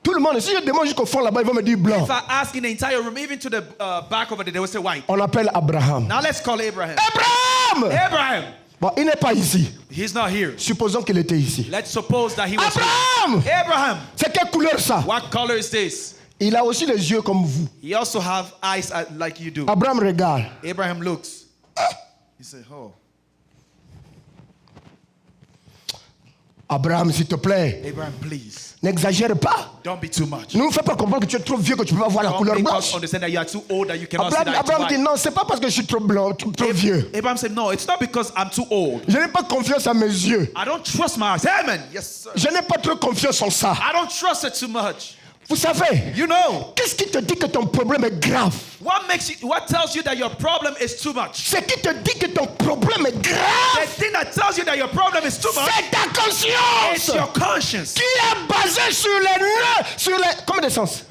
Tout le monde, si je demande jusqu'au fond là-bas, ils vont me dire blanc. If I ask in the entire room, even to the back over there, they will say white. On appelle Abraham. Now let's call Abraham. Abraham! Abraham. Bon, il n'est pas ici. He's not here. Supposons qu'il était ici. Let's suppose that he was Abraham! here. Abraham. C'est quelle couleur ça? What color is this? Il a aussi les yeux comme vous. He also have eyes like you do. Abraham regarde. Abraham looks. He said, oh. Abraham, s'il te plaît, Abraham, please. n'exagère pas. Don't be too much. Ne nous fais pas comprendre que tu es trop vieux que tu peux pas voir la Don't couleur make us blanche. understand that you are too old that you cannot see that it's Abraham dit white. non, c'est pas parce que je suis trop blanc, trop vieux. Abraham said, no, it's not because I'm too old. Je n'ai pas confiance à mes yeux. I don't trust my eyes. Amen. Yes, sir. Je n'ai pas trop confiance en ça. I don't trust it too much. Vous savez, You know, qu'est-ce qui te dit que ton problème est grave? what tells you that your problem is too much? Ce qui te dit que ton problème est The grave, thing that tells you that your problem is too much c'est ta is conscience your conscience, qui est basée sur les nœuds, sur les... Combien de sens?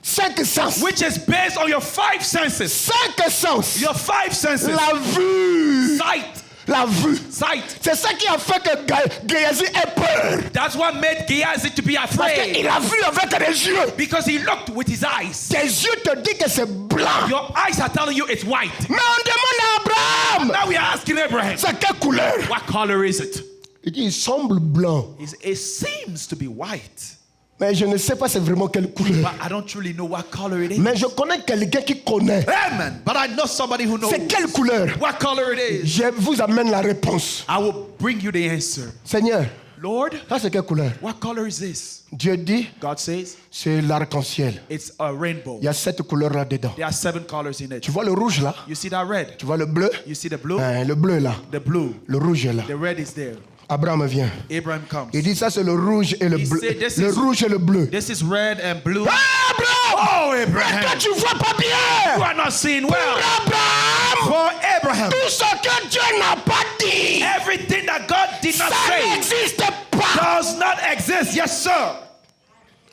5 sens. which is based on your 5 senses. 5 sens. Your 5 senses. La vue. Sight. La vue. Sight. C'est ça qui a fait que Géasi ait peur. That's what made Gehazi to be Parce afraid. qu'il a vu avec les yeux. Because he looked with his eyes. Tes yeux te disent que c'est blanc. Your eyes are telling you it's white. Mais on demande à Abraham, Now we are asking Abraham, c'est quelle couleur? what color is it? Il dit, il semble blanc. It seems to be white. Mais je ne sais pas c'est vraiment quelle couleur. But I don't truly know what color it is. Mais je connais quelqu'un qui connaît. Amen. But I know somebody who knows. C'est quelle couleur? What color it is. Je vous amène la réponse. I will bring you the answer. Seigneur, Lord, ça c'est quelle couleur? what color is this? Dieu dit, God says c'est l'arc-en-ciel. it's a rainbow. Il y a 7 couleurs là-dedans. There are 7 colors in it. Tu vois le rouge là? You see that red? Tu vois le bleu? You see the blue? Le bleu là. The blue. Le rouge est là. The red is there. Abraham vient. Abraham comes. Il dit ça c'est le rouge et le He bleu. said, this Le is- rouge et le bleu. This is red and blue. Ah, Abraham! Oh, Mais Abraham. toi tu vois pas You bien. are not seeing well. Abraham! For Abraham, Tout ce que Dieu n'a pas dit, everything that God did not ça say n'existe pas. does not exist. Yes, sir.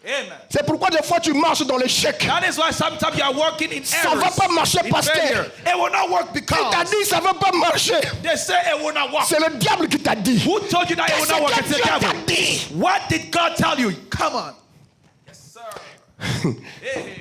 Amen. C'est pourquoi des fois tu marches dans l'échec. That is why sometimes you are working in Ça errors. va pas marcher in parce que failure. It will not work il t'a because dit ça va pas marcher. they say it will not work. C'est le diable qui t'a dit. Who told you that it will Qu'est-ce not work? que It's the Dieu t'a devil. dit? What did God tell you? Come on. Yes, sir.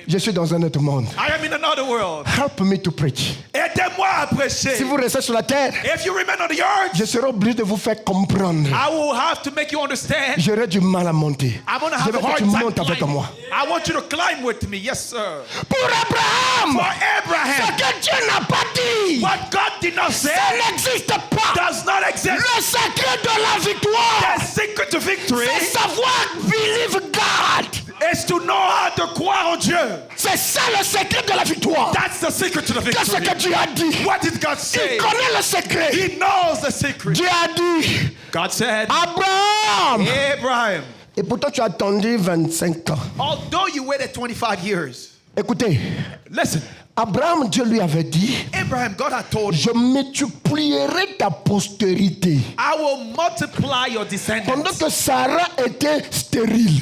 Je suis dans un autre monde. I am in another world. Help me to preach. Aidez-moi à prêcher. Si vous restez sur la terre, If you remain on the earth, je serai obligé de vous faire comprendre. I will have to make you understand. J'aurai du mal à monter. I'm going to Je have veux a que hard tu time montes avec climbing. moi. I want you to climb with me. Yes, sir. Pour Abraham, For ce Abraham, que Dieu n'a pas dit, what God did not say ça n'existe pas. does not exist. Le secret de la victoire, The secret to victory c'est savoir believe God. is to know how to croire en Dieu. C'est ça le secret de la victoire. That's the secret to the Qu'est-ce que victory. Dieu a dit? What did God Il say? connaît le secret. He knows the secret. Dieu a dit, God said, Abraham. Abraham, Et pourtant tu as attendu 25 ans. although you waited 25 years, Écoutez, listen, Abraham, Dieu lui avait dit, Abraham, God had told you, je multiplierai ta postérité. I will multiply your Pendant descendants. que Sarah était stérile,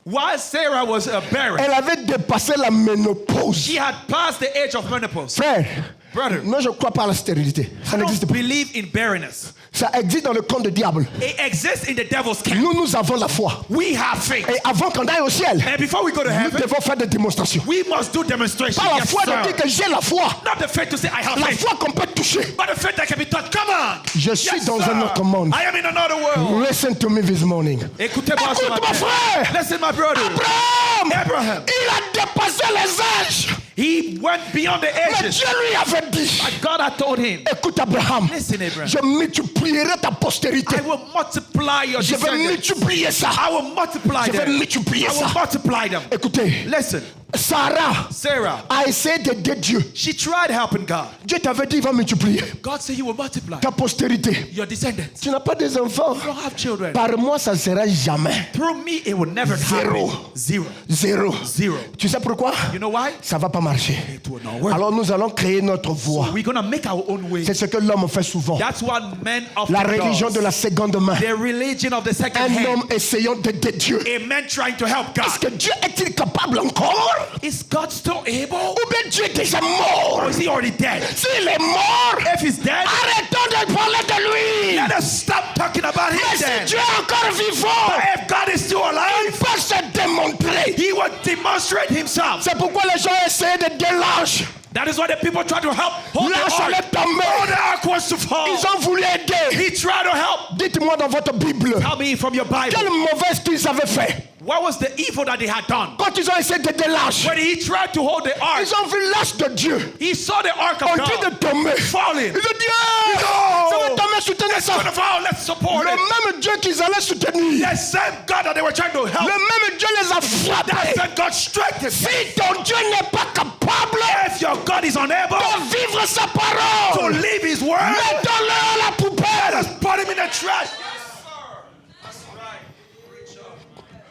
While Sarah was barren, elle avait dépassé la ménopause. she had passed the age of menopause. Frère, Brother, moi je ne crois pas à la stérilité. Ça I n'existe don't pas. believe in barrenness. Ça existe dans le camp du diable. It exists in the devil's camp. Nous avons la foi. We have faith. Et avant qu'on aille au ciel, And before we go to nous heaven, devons faire des démonstrations. we must do demonstration. Pas la Yes, foi de sir. dire que j'ai la foi. Not the faith to say I have La faith, foi qu'on peut toucher. but the faith that can be touched. Come on. Je suis Yes, dans sir. un autre monde. I am in another world. Listen to me this morning. Écoutez-moi ce Écoute matin. mon frère. Listen, my brother. Abraham, Abraham, il a dépassé les âges. he went beyond the Mais ages. Dieu lui avait dit, But God had told him, écoute Abraham, listen, Abraham, je multiplierai ta postérité. I will multiply your Je vais descendants. multiplier ça. I will multiply Je vais them. multiplier I will ça. multiply them. Écoutez, Listen, Sarah Sarah, a essayé d'aider Dieu. she tried helping God. Dieu t'avait dit, il va multiplier God said he will multiply ta postérité. your descendants. Tu n'as pas des enfants. You don't have children. Par moi, ça ne sera jamais. Through me, it will never Zéro. happen. Zero. Zéro. Zero. Tu sais pourquoi? You know why? Ça ne va pas marcher. It will not work. Alors nous allons créer notre voie. We're going to make our own way. C'est ce que l'homme fait souvent. That's what men of La religion de la seconde main. the religion of the second Un hand. homme essayant d'aider Dieu. A man trying to help Est-ce God. que Dieu est-il capable encore? Is God still able? Ou bien Dieu est déjà mort? Or is he already dead? S'il est mort, If he's dead, arrêtons de parler de lui. let us stop talking about him Mais si then. Dieu est encore vivant, But if God is still il alive, peut se démontrer. he will demonstrate himself. C'est pourquoi les gens essaient de délancer. That is why the people try to help hold the Lâche ark. le tomber. Oh, the ark wants to fall. Ils ont voulu aider. He tried to help. Dites-moi dans votre Bible, Tell me from your Bible, quelle mauvaise qu'ils avaient fait what was the evil that they had done? quand ils ont essayé de délancer. When he tried to hold the ark, Ils ont vu l'âge de Dieu. he saw the ark On of dit de God tomber. falling. Ils ont dit, ah, No. ça va tomber, soutenez Let's ça. turn around, let's support Le it. même Dieu qu'ils allaient soutenir, The same God that they were trying to help, le même Dieu les a that frappés. same God strengthened. Si ton Dieu n'est pas capable If your God is unable de vivre sa to parole, leave his word, mettons-le à la let poubelle. us put him in the trash.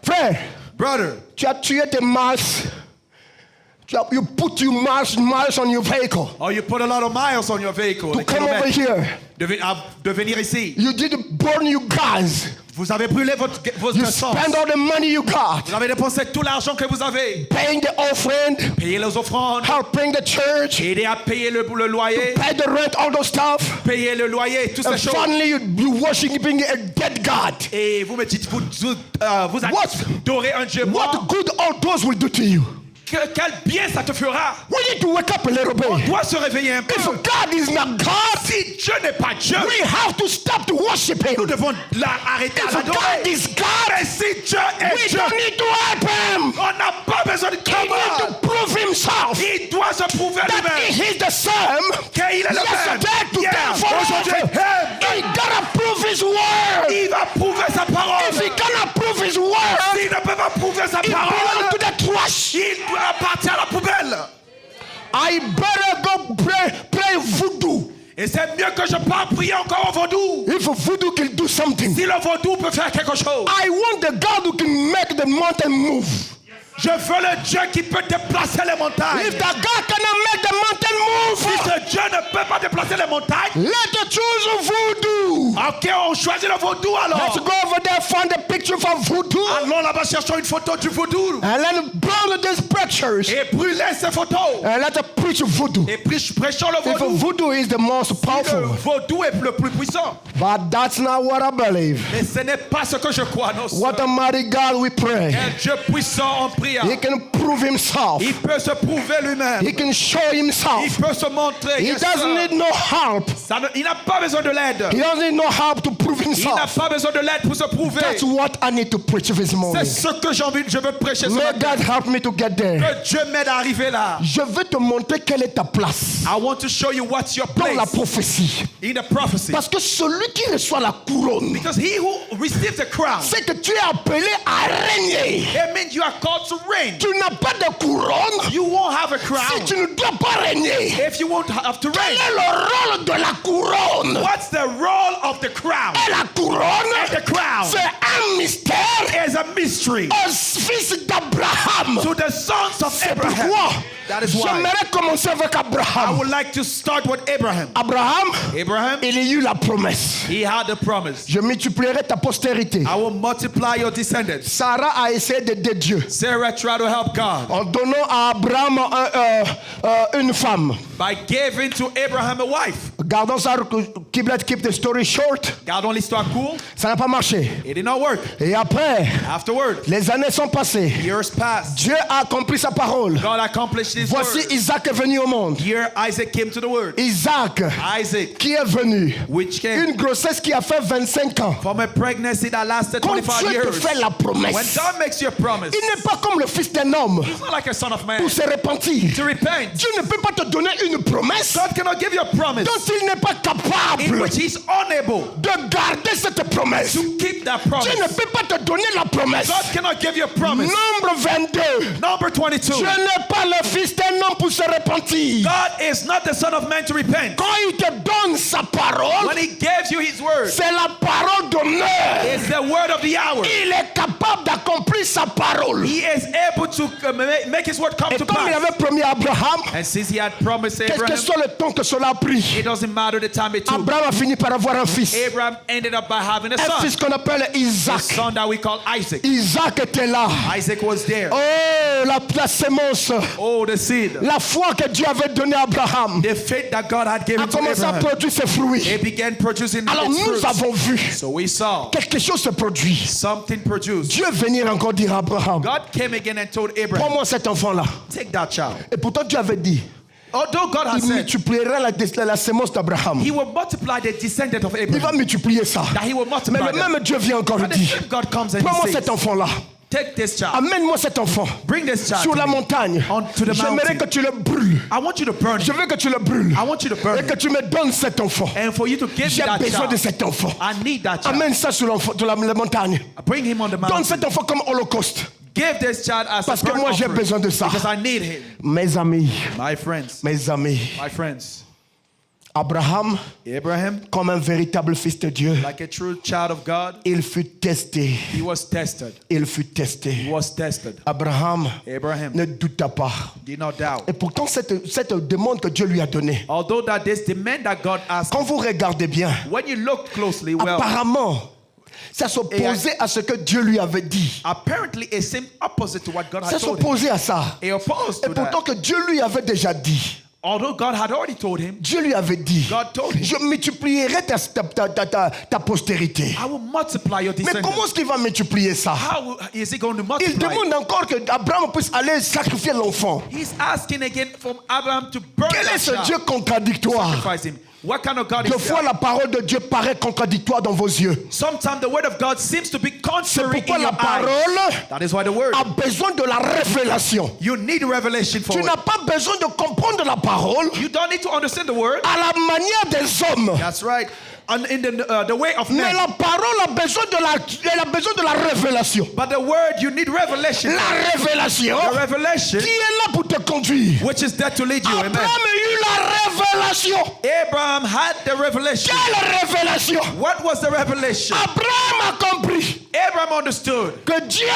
Frère, Brother, tu as tué des miles. You put your miles on your vehicle or you put a lot of miles on your vehicle. to the come over kilometer, here. de venir ici. You did burn your gas. Vous avez brûlé votre You essence. spend all the money you got. Vous avez dépensé tout l'argent que vous avez. Paying the offering, Payez les offrandes. helping the church, Aider à payer le loyer. pay the rent, all those stuff. Payer le loyer, toutes And ces choses. finally you worshiping a dead God. Et vous me dites, vous What? adorez un Dieu mort. What good all those will do to you? Quel bien ça te fera. We need to wake up a little On bit. doit se réveiller un peu. If God is not God, Si Dieu n'est pas Dieu, we have to stop to worship Him. nous devons arrêter à If God l'adorer. is God, Mais si Dieu est we Dieu, don't need to help Him. on n'a pas besoin de He combat. needs to prove Himself Il doit se prouver that lui-même. He is the same. Qu'il est le même. Yesterday, today, Hier, aujourd'hui, forever. He gotta prove His word. il va prouver sa parole. If He cannot prove His word, S'il ne peut pas prouver sa He belongs parole, to the trash. il doit appartenir à la poubelle. I better go play voodoo. Et c'est mieux que je parte prier encore au vaudou. If voodoo can do something, Si le vaudou peut faire quelque chose, I want the God who can make the mountain move. je veux le Dieu qui peut déplacer les montagnes. If that God cannot make the mountain Si move, ce Dieu ne peut pas déplacer les montagnes, let us choose voodoo. ok, on choisit le vaudou alors. Let's go over there, find a picture for voodoo, Allons là-bas, cherchons une photo du vaudou. and then burn these pictures, Et brûlez ces photos. and let's preach voodoo. Et prêchons le If vaudou. voodoo is the most Le powerful, vaudou est le plus puissant. but that's not what I believe. Mais ce n'est pas ce que je crois, non. What a mighty God we pray. Un Dieu puissant en prière. He can prove Himself. Il peut se prouver lui-même. He can show Il Himself. peut se montrer. He Yes, doesn't sir. need no help. Il n'a pas besoin de l'aide. He doesn't need no help to prove Il n'a Himself. pas besoin de l'aide pour se prouver. That's what I need to preach this C'est morning. ce que je veux prêcher ce May matin. God help me to get there. Que Dieu m'aide à arriver là. Je veux te montrer quelle est ta place I want to show you what's your dans la place prophétie. in the prophecy. Parce que celui qui reçoit la couronne, Because he who receives the crown, c'est que tu es appelé à régner. it means you are called to reign. Tu n'as pas de couronne You won't have a si crown tu ne dois pas régner. if you won't have to Quel reign. est le rôle de la couronne? What's the role of the crown? Et la couronne, And the crown c'est un mystère is a mystery aux fils d'Abraham. to the sons of C'est Abraham. pourquoi That is why j'aimerais commencer avec I Abraham. would like to start with Abraham. Abraham, Abraham, il a eu la promesse. he had the promise. Je multiplierai ta postérité. I will multiply your descendants. Sarah a essayé d'aider Dieu Sarah tried to help God en donnant à Abraham une femme. by giving to Abraham a wife. Gardons ça, let's keep the story short. Gardons l'histoire cool. Ça n'a pas marché. It did not work. Et après, Afterward, les années sont passées. years passed. Dieu a accompli sa parole. God accomplished his Voici word. Isaac est venu au monde. Here Isaac came to the word. Isaac Isaac, qui est venu. which came Une grossesse qui a fait 25 ans. from a pregnancy that lasted Quand 25 Dieu te years. fait la When promesse, God makes you a promise, il n'est pas comme le fils d'un homme he's not like a son of man pour se repentir. to repent. Dieu ne peut pas te donner une promesse God cannot give you a promise dont il il n'est pas in capable which he's unable de garder cette promesse. to keep that Dieu ne promise. peut pas te donner la promesse. God cannot give you a promise. Nombre 22. Number 22. Je n'ai pas le fils d'un homme pour se repentir. God is not the son of man to repent. Quand il te donne sa parole, When he gives you his word, c'est la parole d'honneur. it's the word of the hour. Il est capable d'accomplir sa parole. He is able to make his word come Et to comme il pass. avait promis à Abraham, And since he had promised quel que Abraham, soit le temps que cela a pris, it doesn't matter the time it took. Abraham a fini par avoir un fils. Abraham ended up by having a Un son. fils qu'on appelle A Isaac. son that we call Isaac. Isaac était là. Isaac was there. Oh, la sémence. Oh, the seed. La foi que Dieu avait donnée à Abraham The faith that God had a given to commencé à Abraham. produire ses fruits. It began producing Alors its nous fruits. avons vu So we saw quelque chose se produit. something produced. Dieu venir encore dire à Abraham, God came again and told Abraham, prends-moi cet enfant-là. take that child. Et pourtant Dieu avait dit, Although God had il said multipliera la sémence d'Abraham. he will multiply the descendant of Il va Abraham, multiplier ça. that he will Mais multiply le them. même Dieu vient encore et And the dit, same God comes and prends-moi he cet says, enfant-là. take this child, Amène-moi cet enfant bring this child sur to la me. montagne. Onto the J'aimerais mountain. que tu le brûles. I want you to burn Je him. veux que tu le brûles. I want you to burn Et que him. tu me donnes cet enfant. And for you to give me J'ai that besoin de child, cet enfant. I need that child. Amène ça sur la montagne. Bring him on the Donne mountain. cet enfant comme holocauste. Give this child as Parce a que burnt moi j'ai offering, besoin de ça. because I need him. Mes amis, My friends, mes amis. my friends. Abraham, Abraham, comme un véritable fils de Dieu, like a true child of God, il fut testé. he was tested. Il fut He testé. was tested. Abraham Abraham ne douta pas. did not doubt. Et pourtant, cette demande que Dieu lui a donnée, Although that this demand that God asked, quand vous regardez bien, when you look closely, well, apparemment, ça s'opposait à ce que Dieu lui avait dit. apparently it seemed opposite to what God Ça had told him. s'opposait à ça. He opposed Et to pourtant that. que Dieu lui avait déjà dit. Although God had already told him, Dieu lui avait dit, God told him, je multiplierai ta postérité. I will multiply your Mais descendants. comment est-ce qu'il va multiplier ça? How is he going to Il multiply? demande encore que Abraham puisse aller sacrifier l'enfant. He's asking again from Abraham to burn Quel that est ce child, Dieu contradictoire? sacrifice him. What kind of God Des is fois, that? la parole de Dieu paraît contradictoire dans vos yeux. Sometimes the word of God seems to be C'est contrary pourquoi in your la parole eyes. That is why the word. a besoin de la révélation. You need revelation for Tu it. n'as pas besoin de comprendre la parole You don't need to understand the word. à la manière des hommes. That's right. And in the way of Mais men. la parole a besoin de la révélation. But the word, you need revelation. La révélation The revelation, qui est là pour te conduire. which is there to lead you. Abraham Amen. a eu la révélation. Abraham had the revelation. Quelle révélation? What was the revelation? Abraham a compris Abraham understood que Dieu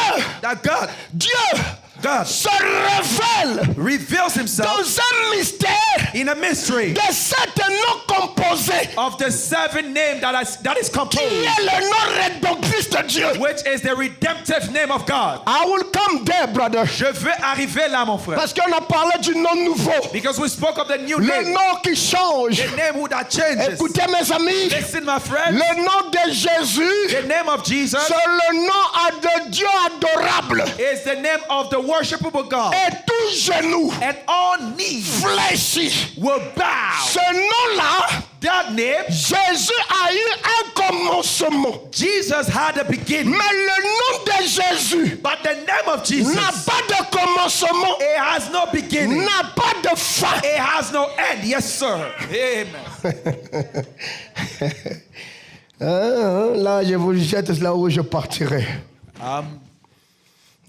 that God se révèle reveals himself dans un mystère in a mystery de sept noms composés of the seven names that is qui composed, est le nom rédemptrice de Dieu. which is the redemptive name of God. I will come there, brother. Je veux arriver là, mon frère. Parce qu'on a parlé du nom nouveau. Because we spoke of the new Le name, nom qui change. the name who that changes. Écoutez mes amis, Listen, my friend, le nom de Jésus, the name of Jesus c'est le nom de Dieu adorable. is the name of the worshipable God. Et tout genou And all knees fléchit. will bow. Ce nom-là, That name, Jésus a eu un commencement. Jesus had a beginning. Mais le nom de Jésus But the name of Jesus, n'a pas de commencement, it has no beginning. n'a pas de fin. It has no end. Yes, sir. Amen. Là, je vous jette là où je partirai.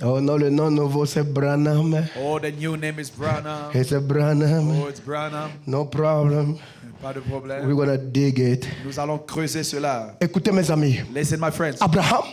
Oh non, le nom nouveau c'est Branham. Oh, the new name is Branham. It's a Branham. Oh, it's Branham. No problem. Pas de We're problème. gonna dig it. Nous allons creuser cela. Écoutez mes amis, Listen, my friends. Abraham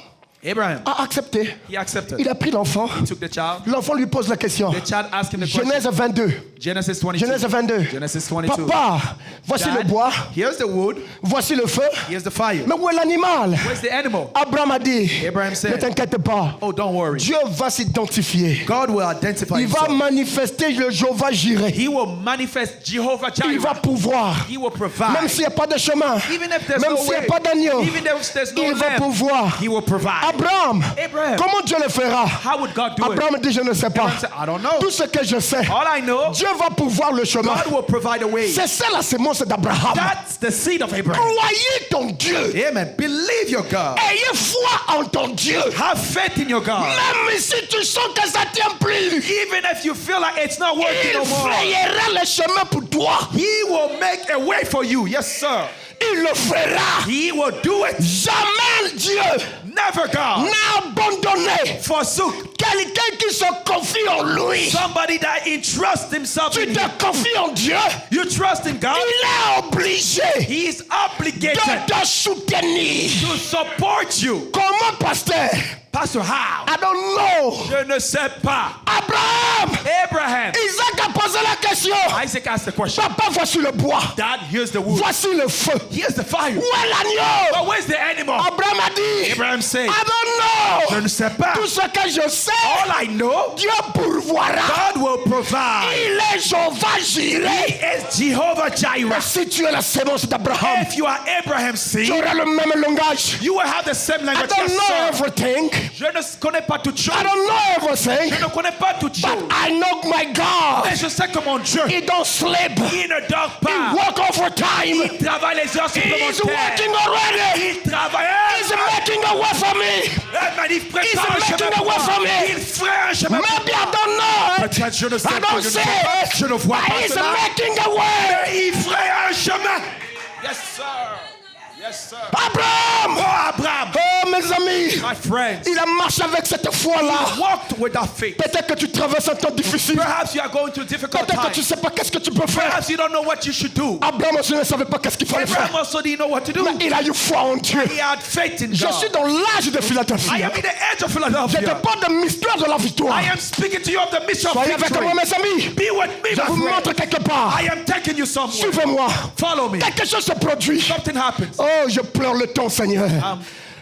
Abraham, a accepté. he accepted. Il a pris l'enfant. He took the child. L'enfant lui pose la question. The child asked him the question. Genèse 22. Genesis 22. Genèse 22. Genesis 22. Papa, voici le Dad, bois, here's the wood. voici le feu. Here's the fire. Mais où est l'animal? Where's the animal? Abraham a dit, Abraham ne said, t'inquiète pas. oh, don't worry. Dieu va s'identifier. God will identify Il va himself. manifester le Jéhovah Jireh. He will manifest Jehovah Il va Jireh. pouvoir. He will provide. Même s'il n'y a pas de chemin, Even if there's même no s'il n'y a way, pas d'agneau, even if there's no il va lamb, pouvoir. he will provide. Abraham, Abraham, comment Dieu le fera? how would God do Abraham dit, je ne sais it? pas. Abraham said, I don't know. Tout ce que je sais, All I know, Dieu va pourvoir le chemin. God will provide a way. C'est ça la sémence d'Abraham. That's the seed of Abraham. Croyez ton Dieu. Amen. Believe your God. Ayez foi en ton Dieu. Have faith in your God. Même si tu sens que ça ne tient plus, Even if you feel like it's not working il no more, frayera le chemin pour toi. He will make a way for you. Yes, sir. Il le fera. He will do it. Jamais Dieu Never God n'a abandonné forsook quelqu'un qui se confie en lui. somebody that entrusts himself Tu in te Him. confies en Dieu. You trust in God. Il est obligé He is obligated de te soutenir. to support you. Comment, pasteur? Pastor, how? I don't know. Je ne sais pas. Abraham, Abraham. Isaac a posé la question. Isaac asked the question. Papa, voici le bois. Dad, here's the wood. Voici le feu. Here's the fire. Où est l'agneau? But where's the animal? Abraham a dit, Abraham said, I don't je know. ne sais pas. Tout ce que je sais, All I know, Dieu pourvoira. God will provide. Il est Jéhovah Jireh. He is Jehovah Jireh. Si tu es la sémence d'Abraham, If you are Abraham's seed, tu auras le même langage. you will have the same I language. don't know Yes, sir. everything. Je ne connais pas toute chose. I don't know everything. Je ne connais pas toute But chose. I know my God. Mais je sais que mon Dieu, He don't sleep. il ne dort He pas. work overtime. Il travaille les heures He's supplémentaires. working already. Il travaille. He's making a way for me. Il prépare un He's chemin making a pour way moi. for me. Il ferait un chemin pour Maybe I don't know. Peut-être je ne sais I pas. don't Je ne see sais pas. it. Je ne vois But pas he's cela. making a way. Mais il ferait un chemin. Yes, sir. Yes, sir. Abraham. Oh, Abraham. Oh, mes amis. My friends. Il a marché avec cette foi-là. Walked with that faith. Peut-être que tu traverses un temps difficile. Perhaps you are going through difficult Peut-être que tu times. ne sais pas qu'est-ce que tu peux faire. Perhaps you don't know what you should do. Abraham aussi ne savait pas qu'est-ce qu'il fallait Abraham faire. also didn't know what to do. Mais il a eu foi en Dieu. He had faith in Je God. suis dans l'âge de I Philadelphie. am in the edge of Je te Philadelphia. parle de mystère de la victoire. I am speaking to you of the mission of Soyez avec victory. moi, mes amis. Be with me, Je vous my montre friend. quelque part. I am taking you somewhere. Suivez-moi. Follow me. Quelque chose se produit. Something happens. Oh, je pleure le temps, Seigneur.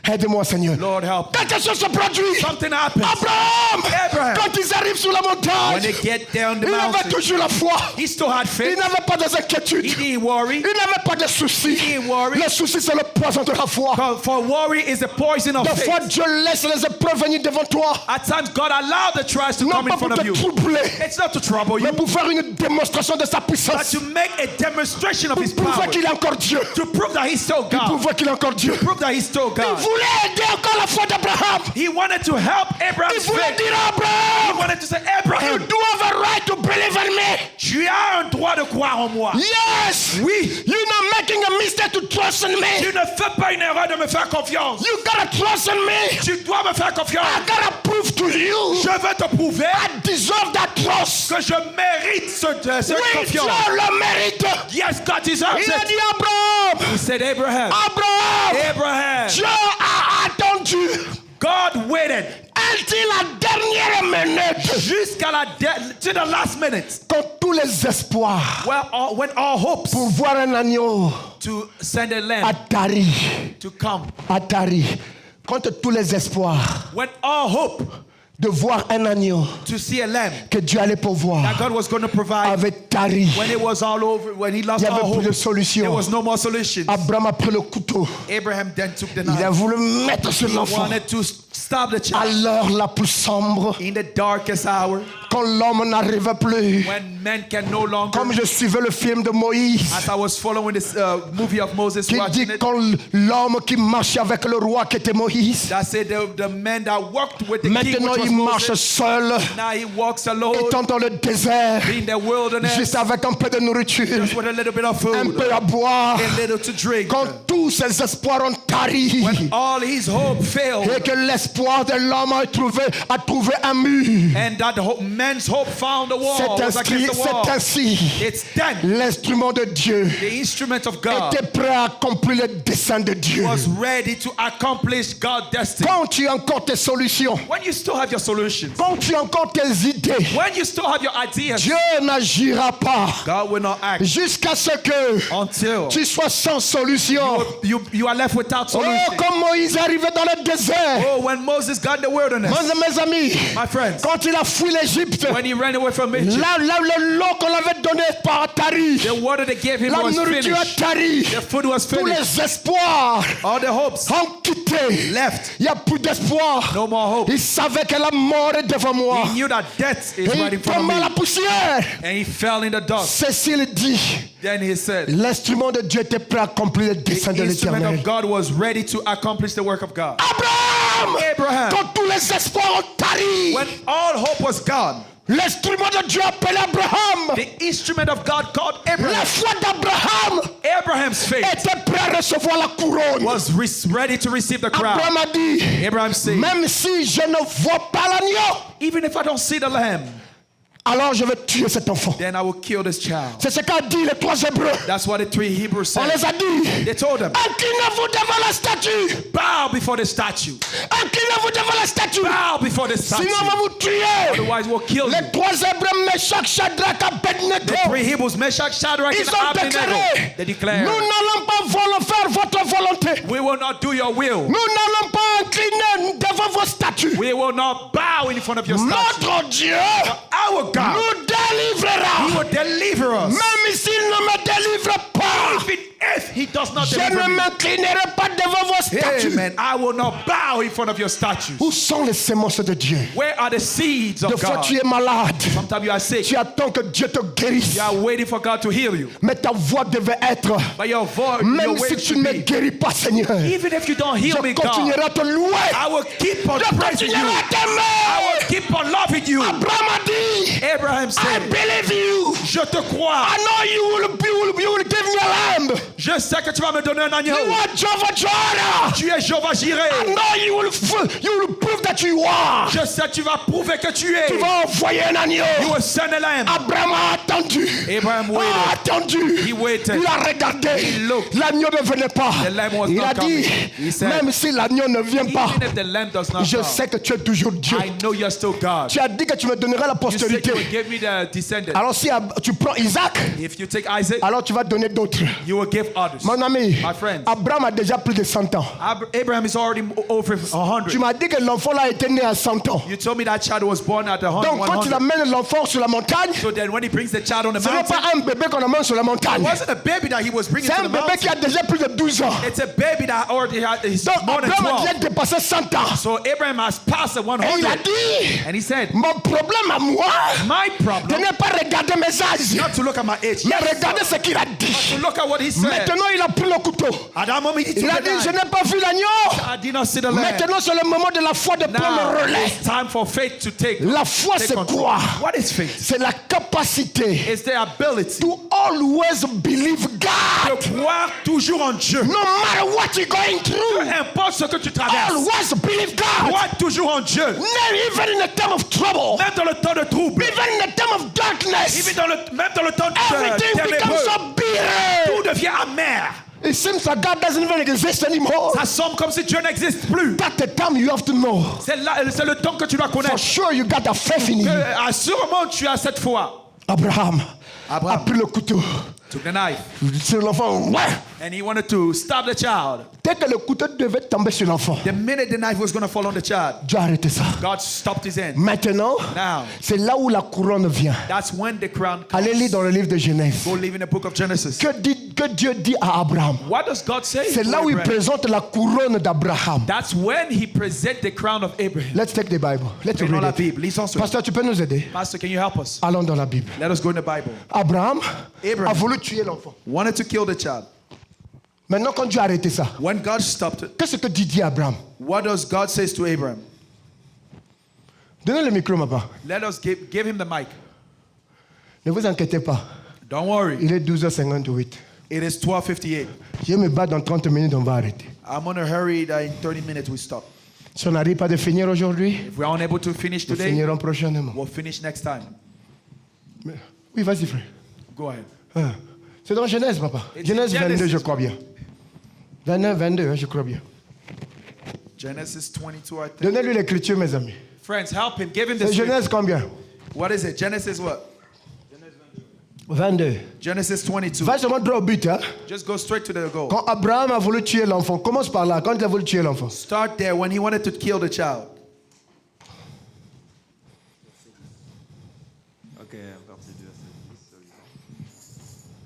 Aide-moi, Seigneur. Lord help. Quelque chose se produit. Something happens. Abraham, quand ils arrivent sur la When montagne, they get down the il avait mountain, toujours la foi. he still had Il faith. n'avait pas des He inquiétudes. didn't worry. Il n'avait pas de soucis. He didn't worry. Le souci, c'est le poison de la foi. For worry is the poison of Des fois, faith. Dieu laisse les épreuves venir devant toi. At times, God allowed the trials to Non come pas in pour front of te you. troubler, It's not to trouble mais you, pour faire une démonstration de sa but puissance. to make a demonstration of His Pour power. prouver qu'il est encore Dieu. To prove that He's still Pour God. prouver qu'il est encore Dieu. Prove that He's still Il God. voulait aider encore la foi d'Abraham. He wanted to help Il Abraham's voulait faith. dire à He Abraham, wanted to say, you Abraham, do have a right to believe in me. tu as un droit de croire en moi. Yes. Oui. You're not making a mistake to trust in me. Tu ne fais pas une erreur de me faire confiance. You gotta trust in me. Tu dois me faire confiance. I gotta prove to you Je veux te prouver I deserve that trust. que je mérite cette Oui, Dieu confiance. le mérite. Yes, God deserves Il a it. dit à Abraham, He said, Abraham, Abraham, Dieu a attendu God waited until la dernière minute jusqu'à to the last minute quand tous les espoirs when all hopes pour voir un agneau to send a a lamb tari, to come, quand tous les espoirs when all hope de voir un agneau to see a lamb que Dieu allait pourvoir that God was going to provide, avait tari, when it was all over, when he lost il n'y all avait plus de hope, solution. there was no more solutions. Abraham a pris le couteau, Abraham then took the il a knife. voulu mettre sur He l'enfant wanted to stop the à child l'heure la plus sombre, in the darkest hour quand l'homme n'arrivait plus. when men can no longer. Comme je suivais le film de Moïse, As I was following this movie of Moses, qui dit watching it, quand l'homme qui marchait avec le roi qui était Moïse, that said the man that walked with the king, maintenant which was il marche Moses, seul, now he walks alone étant dans le désert, in the wilderness, juste avec un peu de nourriture, just with a little bit of un food, peu à boire. a little to drink. Quand tous ses espoirs ont tari When all his hope failed, et que l'espoir de l'homme a trouvé un mur, and that man's hope found a wall, was against the wall. c'est ainsi. It's then L'instrument de Dieu the instrument of God était prêt à accomplir le dessein de Dieu. was ready to accomplish God's destiny. Quand tu as encore tes solutions, When you still have your solutions, quand tu as encore tes idées, when you still have your ideas, Dieu n'agira pas God will not act jusqu'à ce que until tu sois sans solution. you are left without Oh, solution. comme Moïse arrivait dans le désert, Oh, when Moses got in the wilderness, Mes amis, my friends, quand il a fui l'Égypte, when he ran away from Egypt, là, l'eau qu'on avait donnée par tari, the water they gave him la was nourriture finished. tari, The food was tous finished. les espoirs All the hopes ont quitté. left. Il n'y a plus d'espoir. No more hope. Il savait que la mort est devant moi. He knew that death is Et right il in front of tomba à la me. poussière. And he fell in the dust. Cécile dit, Then he said, l'instrument de Dieu était prêt à accomplir le dessein the de instrument l'Éternel. of God was ready to accomplish the work of God. Abraham, Abraham, quand tous les espoirs ont tari, when all hope was gone, l'instrument de Dieu appelé Abraham. the instrument of God called La Abraham, foi d'Abraham Abraham's faith était prêt à recevoir la couronne. was ready to receive the crown. Abraham a dit, Abraham said, même si je ne vois pas l'agneau, even if I don't see the lamb, alors je vais tuer cet enfant. then I will kill this child. C'est ce qu'a dit les trois Hébreux. That's what the three Hebrews On said. les a dit, They told them, inclinez-vous devant la statue. bow before the statue. Inclinez-vous devant la statue. Bow before the statue. Sinon on va vous tuer. Otherwise we'll kill you. Les trois Hébreux, Meshach, Shadrach, The Abednego, three Hebrews, Meshach, Shadrach, ils and ont Abednego, déclaré, they nous declared, n'allons pas faire votre volonté. we will not do your will. Nous n'allons pas incliner devant vos statues. We will not bow in front of your statue. Notre Dieu Our God, nous délivrera. He will deliver us. Même s'il ne me délivre pas, Even if He does not je deliver ne me. m'inclinerai pas devant vos statues. Amen. I will not bow in front of your statues. Où sont les semences de Dieu? Where are the seeds Des of fois God? tu es malade. Sometimes you are sick. Tu attends que Dieu te guérisse. You are waiting for God to heal you. Mais ta voix devait être, But your voice, même your si way tu ne me should be, guéris pas, Seigneur, even if you don't je heal me, God, continuerai à te louer. I will keep on Je praising you. continuerai à I t'aimer. will keep on loving you. Abraham a dit, Abraham I said, believe you. je te crois. I know you will give me a lamb. Je sais que tu vas me donner un agneau. You are Jehovah Jireh. Tu es Jéhovah I Jireh. know you will prove that you are. Je sais que tu vas prouver que tu es. Tu vas envoyer un agneau. You will send a lamb. Abraham a attendu. Abraham A waited. attendu. He waited. Il a regardé. He looked. L'agneau ne venait pas. The lamb was Il not a dit, coming. He said, même si l'agneau ne vient pas, even if the lamb does not je come, sais que tu es toujours Dieu. I know you're still God. Tu as dit que tu me donneras la You said postérité. you will give me the descendant. Alors si tu prends Isaac, If you take Isaac, alors tu vas donner d'autres. you will give others. Mon ami, My friends. Abraham a déjà plus de 100 ans. Abraham is already over Tu 100. m'as dit que l'enfant là était né à 100 ans. You told me that child was born at Donc quand il 100. amène l'enfant sur la montagne, So then when he brings the child on the ce n'est mountain, pas un bébé qu'on amène sur la it montagne. wasn't a baby that he was bringing C'est to un the bébé qui mountain. a déjà plus de 12 ans. It's a baby that already had is Donc more than Abraham a 12. déjà dépassé 100 ans. So Abraham has passed the Et il a 100. dit, And he said, mon problème à moi, my de problem ne pas regarder mes âges, not to look at my age. mais Yes, regarder ce qu'il a dit. to look at what he said. Maintenant il a pris le couteau. At that moment he Il took a the dit, je knife. n'ai pas vu l'agneau. I did not see the lamb. Maintenant c'est le moment de la foi de prendre Now le relais. it's time for faith to take. La foi take c'est control. quoi? What is faith? C'est la capacité It's the ability to always believe God. de croire toujours en Dieu. No matter what you're going Peu through, importe ce que tu traverses, always believe God. crois toujours en Dieu. Even in the time of trouble, Même dans le temps de trouble, even in the time of darkness, même dans le temps de everything becomes ténébreux, so bitter. tout devient amer. It seems that God doesn't even exist anymore. Ça semble comme si Dieu n'existe plus. That's the time you have to know. C'est le temps que tu dois For connaître. sure you got that faith in you. Sûrement tu as cette foi. Abraham a Abraham pris le couteau took the knife sur l'enfant. Ouais. and he wanted to stab the child. Dès que le couteau devait tomber sur l'enfant, The minute the knife was going to fall on the child, Dieu a arrêté ça. God stopped his hand. Maintenant, Now, c'est là où la couronne vient. that's when the crown comes. Allez lire dans le livre de Genèse. Go live in the book of Genesis. Que Dieu dit à Abraham? What does God say? C'est to là où il Abraham? présente la couronne d'Abraham. That's when he presents the crown of Abraham. Let's take the Bible. Let's Prenons la read it. Bible. Lisons cela. Pasteur, tu peux nous aider? Pastor, can you help us? Allons dans la Bible. Let us go in the Bible. Abraham Abraham. a voulu tuer l'enfant. Wanted to kill the child. Maintenant, quand Dieu a arrêté ça, When God stopped it, qu'est-ce que Dieu dit à Abraham? what does God say to Abraham? Donnez le micro, ma part. Let us give him the mic. Ne vous inquiétez pas. Don't worry. Il est 12h58. It is 12:58. Je me bats dans 30 minutes, on va arrêter. I'm going to hurry that in 30 minutes we stop. Si on n'arrive pas de finir aujourd'hui, If we are unable to finish nous today, finirons prochainement. we'll finish next time. Oui, vas-y, frère. Go ahead. Ah. C'est dans Genèse, papa. It's Genèse in 22, Genesis. je crois bien. 29, 22, hein, je crois bien. Genesis 22, I think. Donnez-lui l'écriture, mes amis. Friends, help him. Give him the C'est scripture. Genèse combien? What is it? Genesis what? 22. Genesis 22. Va seulement droit au but. Hein? Just go straight to the goal. Quand Abraham a voulu tuer l'enfant, commence par là. Quand il a voulu tuer l'enfant. Start there when he wanted to kill the child.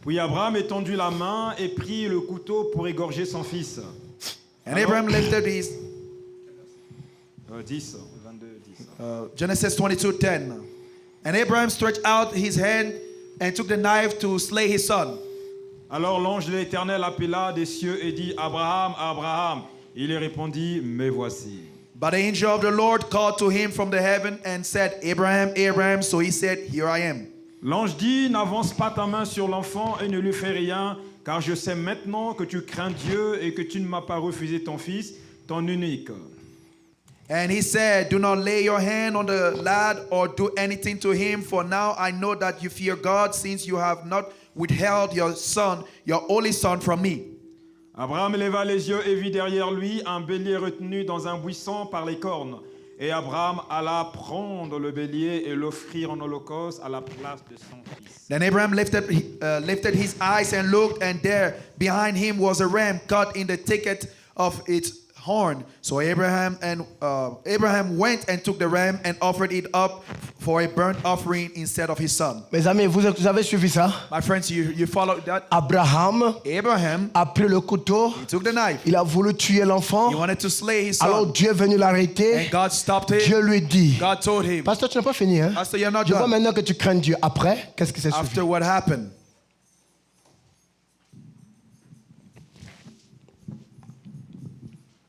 Puis Abraham étendit la main et prit le couteau pour égorger son fils. And Abraham lifted his 10, 22, 10. Genesis 22:10. And Abraham stretched out his hand and took the knife to slay his son. Alors l'ange de l'Éternel appela des cieux et dit, Abraham, Abraham. Il lui répondit, me voici. But the angel of the Lord called to him from the heaven and said, Abraham, Abraham. So he said, Here I am. L'ange dit, n'avance pas ta main sur l'enfant et ne lui fais rien, car je sais maintenant que tu crains Dieu et que tu ne m'as pas refusé ton fils, ton unique. And he said, Do not lay your hand on the lad or do anything to him, for now I know that you fear God, since you have not withheld your son, your only son, from me. Abraham leva les yeux et vit derrière lui un bélier retenu dans un buisson par les cornes. Et Abraham alla prendre le bélier et l'offrir en holocauste à la place de son fils. Then Abraham lifted his eyes and looked, and there behind him was a ram caught in the thicket of its horn. So Abraham went and took the ram and offered it up for a burnt offering instead of his son. Mes amis, vous avez suivi ça? My friends, you followed that? Abraham Abraham, a pris le couteau. he took the knife. Il a voulu tuer l'enfant. He wanted to slay his Alors son. Dieu est venu l'arrêter. And God stopped it. Dieu lui dit, God told him, Pasteur, tu n'as pas fini. Hein? Pastor, you're not Je vois done. maintenant que tu crains Dieu. Après, qu'est-ce qui s'est suivi? After what happened?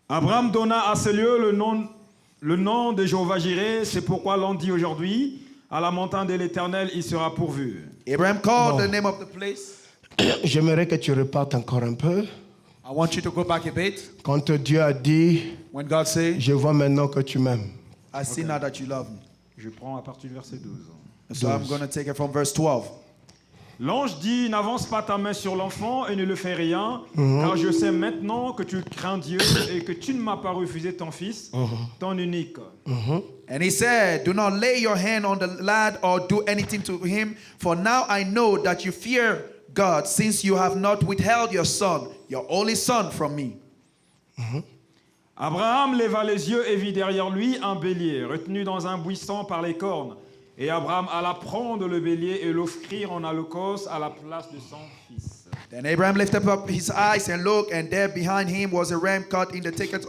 Abraham donna à ce lieu le nom de Jéhovah Jireh, c'est pourquoi l'on dit aujourd'hui, à la montagne de l'Éternel, il sera pourvu. Abraham called the name of the place. J'aimerais que tu repartes encore un peu. I want you to go back a bit. Quand Dieu a dit, When God said, je vois maintenant que tu m'aimes. I see now that you love me. Je prends à partir du verset 12. So I'm going to take it from verse 12. L'ange dit, n'avance pas ta main sur l'enfant et ne le fais rien, car je sais maintenant que tu crains Dieu et que tu ne m'as pas refusé ton fils, ton unique. And he said, Do not lay your hand on the lad or do anything to him, for now I know that you fear God, since you have not withheld your son, your only son, from me. Abraham leva les yeux et vit derrière lui un bélier, retenu dans un buisson par les cornes. Et Abraham alla prendre le bélier et l'offrir en holocauste à la place de son fils. Then Abraham lifted up his eyes and looked, and there behind him was a ram caught in the thicket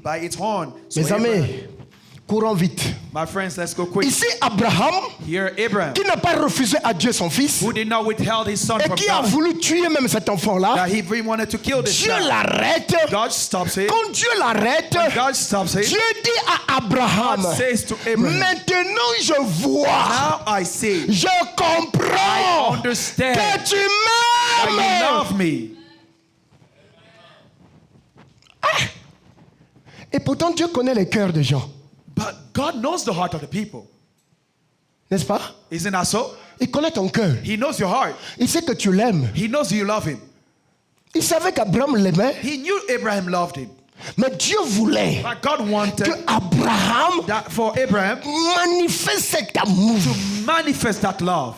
by its horn. So Mes Abraham- amis, courons vite. my friends, let's go quick. Ici, Abraham, Here, Abraham, qui n'a pas refusé à Dieu son fils, who did not withheld his son et from qui a God, voulu tuer même cet enfant-là, that he really wanted to kill this Dieu child. l'arrête. God stops it. Quand Dieu l'arrête, God stops it. Dieu dit à Abraham, God says to Abraham, maintenant je vois, Now I see je comprends I understand que tu that you m'aimes. love me. Et pourtant Dieu connaît les cœurs des gens, But God knows the heart of the people. n'est-ce pas? Isn't that so? Il connaît ton cœur. He knows your heart. Il sait que tu l'aimes. He knows you love him. Il savait qu'Abraham l'aimait, He knew Abraham loved him. mais Dieu voulait But God wanted que Abraham that for Abraham manifeste cet amour. to manifest that love.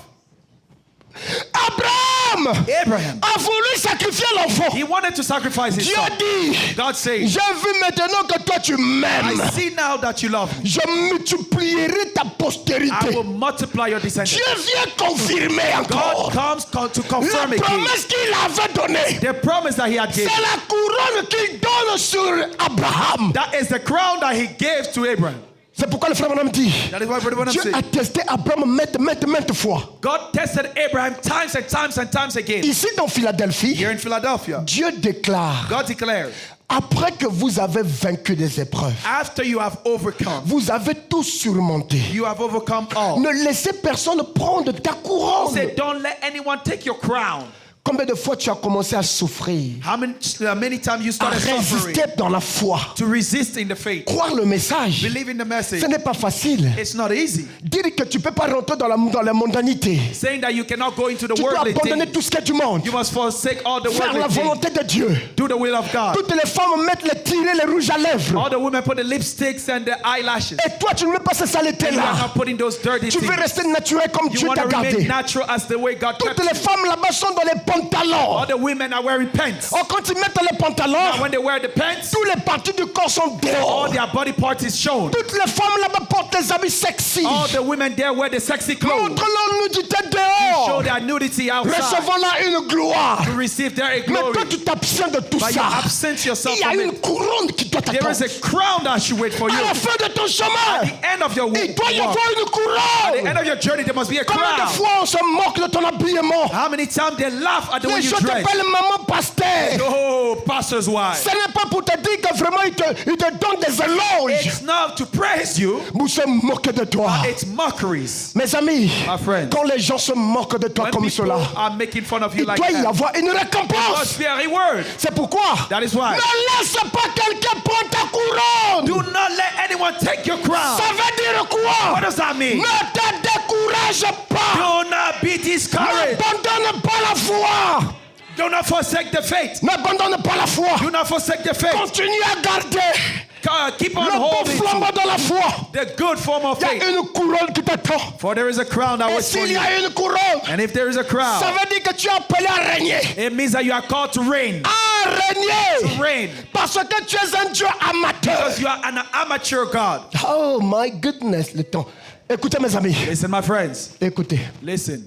Abraham Abraham, a voulu sacrifier l'enfant. he wanted to sacrifice his Dieu son. dit, God says, j'ai vu maintenant que toi tu m'aimes. I see now that you love me. Je multiplierai ta I postérité. will multiply your descendants. Dieu vient confirmer encore God comes to la confirm again promesse qu'il avait donnée. the promise that he had given. C'est la couronne qu'il donne sur Abraham. That is the crown that he gave to Abraham. C'est pourquoi le frère Branham dit, That is why Brother Branham Dieu said, a testé Abraham maintes fois. God tested Abraham times and times and times again. Ici dans Philadelphie, Here in Philadelphia, Dieu déclare, God declared, après que vous avez vaincu des épreuves, after you have overcome, vous avez tout surmonté. you have overcome all. Ne laissez personne prendre ta He couronne. said, don't let anyone take your crown. Combien de fois tu as commencé à souffrir, How many times you à started résister suffering dans la foi, to resist in the faith? croire le message? Believe in the message. Ce n'est pas facile. It's not easy. Dire que tu ne peux pas rentrer dans la mondanité. Saying that you cannot go into the Tu dois worldly abandonner things. tout ce qui est du monde. You must forsake all the Faire la worldly things. volonté de Dieu. Do the will of God. Toutes les femmes mettent les tirés, les rouges à lèvres. All the women put the lipsticks and the eyelashes. Et toi, tu ne veux pas cette saleté And you are là. not putting those dirty Tu veux things. rester naturel comme You Dieu want t'a to remain gardé. natural as the way God Toutes kept les you. femmes là-bas sont dans les pantalons. All the women are wearing pants. Oh, quand ils mettent les pantalons, Now when they wear the pants, tous les parties du corps sont dehors. all their body parts is shown. Toutes les femmes là-bas portent les habits sexy. All the women there wear the sexy clothes. Montre-leur nudité Show dehors. their nudity outside. Recevons-là une gloire. To receive their Mais glory. toi, tu t'abstiens de tout But you ça. absent yourself Il y a from une it. couronne qui doit There is t'attendre. a crown that should wait for you. À la fin de ton chemin, The end of your il doit y walk. avoir une At the couronne. end of your journey, there must be a Combien de crown. fois on se moque de ton habillement? How many times they laugh at the way Les you gens dress? t'appellent maman pasteur. Oh, pastor's wife. Ce n'est pas pour te dire que vraiment il te donne des éloges. It's not to praise you. Vous se moquez de toi. It's mockeries. Mes amis, My friend. quand les gens se moquent de toi When comme people cela, are making fun of you il like doit y that, avoir une there récompense. must be a reward. C'est pourquoi That is why. ne laisse pas quelqu'un prendre ta couronne. Do not let anyone take your crown. Ça veut dire What quoi? does that mean? Ne te décourage pas. Do not be discouraged. N'abandonne pas la foi. Do not forsake the faith. N'abandonne pas la foi. Do not forsake the faith. Continue à garder Keep on le bon holding flambeau to de la foi. the good form of Il y faith. a une couronne qui t'attend. For there is a crown that Et waits for s'il y you. a une couronne, And if there is a ça crown, veut dire que tu es appelé à régner. it means that you are called to reign. À régner. Reign. Parce que tu es un Dieu amateur. Because you are an amateur God. Oh my goodness, le temps. Écoutez mes amis, Listen, my friends. écoutez. Listen.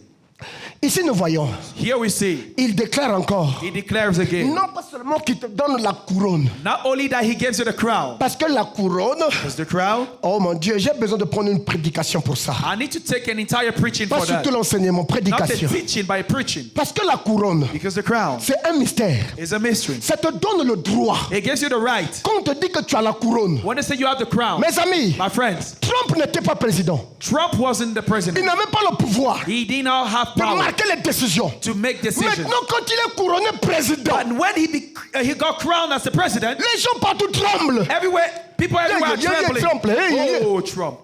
Ici nous voyons, Here we see. il déclare encore, He declares again. non pas seulement qu'il te donne la couronne, Not only that he gives you the crown. parce que la couronne, Because the crown, oh mon Dieu, j'ai besoin de prendre une prédication pour ça. I need to take an entire preaching Pas for that. surtout l'enseignement, Not the prédication. teaching, by preaching. Parce que la couronne, Because the crown c'est un mystère. is a mystery. Ça te donne le droit. It gives you the right. Quand on te dit que tu as la couronne, When they say you have the crown, mes amis, my friends, Trump n'était pas président. Trump wasn't the Il president. n'avait pas le pouvoir He did not have de power marquer les décisions. to make decisions. Maintenant, quand il est couronné président, And when he got crowned as the president, les gens partout tremblent. everywhere, people everywhere are Yeah, trembling. Trump, hey. Oh, Trump.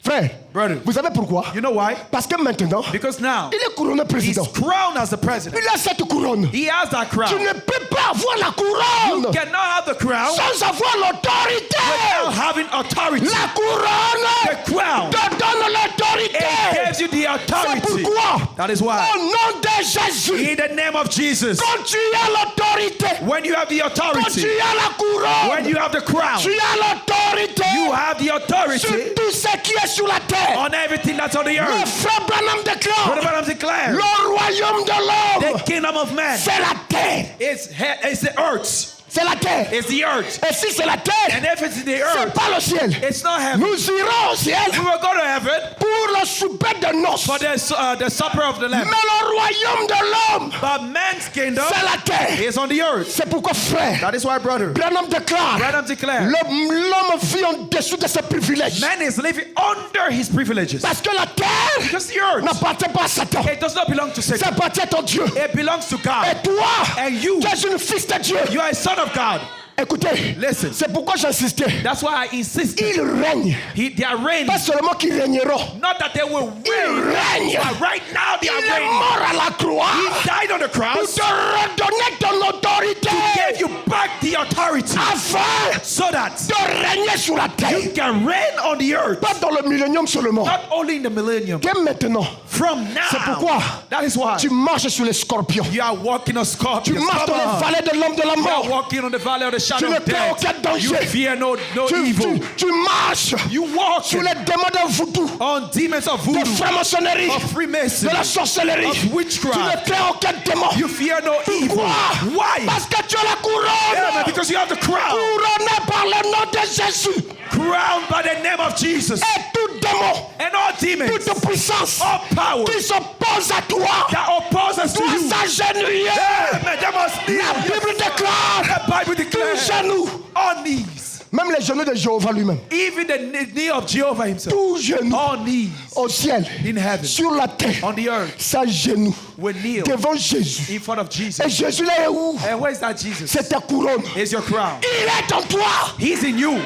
Frère, Brother. vous savez pourquoi? You know why? Parce que maintenant, Because now, il est couronné he's président. crowned as the president. Il a cette couronne. He has that Tu crown. ne peux pas avoir la couronne Cannot have the crown sans avoir l'autorité. without having authority. La couronne The crown, te donne l'autorité. it gives you the C'est authority. pourquoi, That is why, au nom de Jésus, in the name of Jesus, quand tu as l'autorité, when you have the quand tu authority, as la couronne, when you have the crown, tu as l'autorité you have the sur authority tout ce qui est sur la terre. on everything that's on the Le earth. frère Branham What déclare, about declare? le royaume de l'homme, The kingdom of man c'est la terre. is the earth. C'est la terre. It's the earth. Et si c'est la terre, And if it's the c'est earth, pas le ciel. it's not heaven. Nous irons au ciel We will go to heaven pour le souper de noces. for the supper of the Mais Lamb. le royaume de l'homme, But man's kingdom c'est la terre. is on the earth. C'est pourquoi, frère, That is why, brother, Branham déclare, Branham declared, l'homme vit en dessous de ses privilèges. man is living under his privileges. Parce que la terre Because the earth, n'appartient pas à Satan. it does not belong to Ça Satan. appartient à ton Dieu. It belongs to Et God. toi, And you, tu es une fils de Dieu. you are a son of God. Écoutez, Listen. c'est pourquoi j'insistais. That's why I insisted. Ils règnent. They are reigning. Pas seulement qu'ils régneront. Not that they will Ils reign. règnent. But right now they Il are est reigning. mort à la croix He died on the pour cross. te redonner ton autorité Gave you back the authority afin so that de régner sur la terre. you can reign on the earth. Pas dans le millénium seulement. Not only in the millennium. Dès maintenant, From c'est now. pourquoi That is why tu marches sur les scorpions. you are walking on Tu scorpions. marches dans Come les on. vallées de l'homme de la You are mort. walking on the valley of the Tu shadow ne of crains death. aucun You danger. fear no Tu evil. marches You walk sur les démons de voodoo, on demons of de voodoo, franc-maçonnerie, of Freemason, de la sorcellerie. of Tu ne witchcraft. crains aucun démon. You fear no evil. Pourquoi? Why? Parce que tu as la Yeah, man, couronne. because you have the crown. Couronné par le nom de Jésus. Crowned by the name of Jesus. Et tout démon, And all demons, toute puissance all power qui s'oppose à toi that opposes to doit you. s'agenouiller. Yeah, man, they must kneel. La Bible déclare The Bible tout declares genou on knees Même les genoux de Jéhovah lui-même. Even the knee of Jehovah himself. Tout genou All knees au ciel, in heaven, sur la terre, on the earth, sa genou will kneel devant Jésus. in front of Jesus. Et Jésus là est où? And where is that Jesus? C'est ta couronne. Is your crown. Il est en toi. He's in you.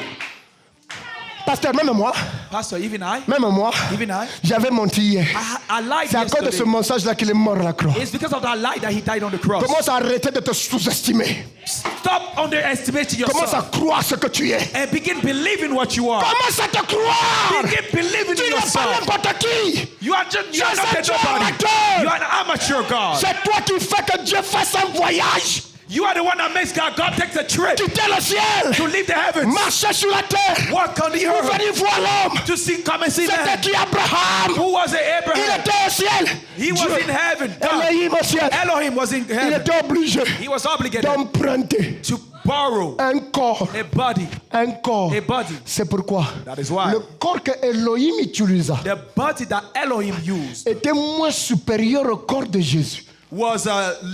Pasteur, même moi, Pastor, even I, même j'avais menti hier. I lied C'est à cause de ce yesterday. mensonge-là qu'il est mort à la croix. It's because of that lie that he died on the cross. Commence à arrêter de te sous-estimer. Stop underestimating Commence yourself à croire ce que tu es. and begin believing what you are. Commence à te croire. Begin believing Tu in n'es pas yourself. n'importe qui. You are not C'est a Dieu nobody. amateur. You are an amateur God. C'est toi qui fais que Dieu fasse un voyage. You are the one that makes God takes a trip Quitter le ciel. to leave the heavens, Marcher sur la terre. walk on the Pour earth, venir voir l'homme. to see, come and see C'était man. qui Abraham? Who was it? Il Abraham. était au ciel. He was Dieu. in heaven. God. Elohim au ciel. Elohim was in Il heaven. était obligé He was obligated d'emprunter to borrow un corps. a body. Un corps. A body. C'est pourquoi That is why le corps que Elohim utilisa the body that Elohim used était moins supérieur au corps de Jésus. was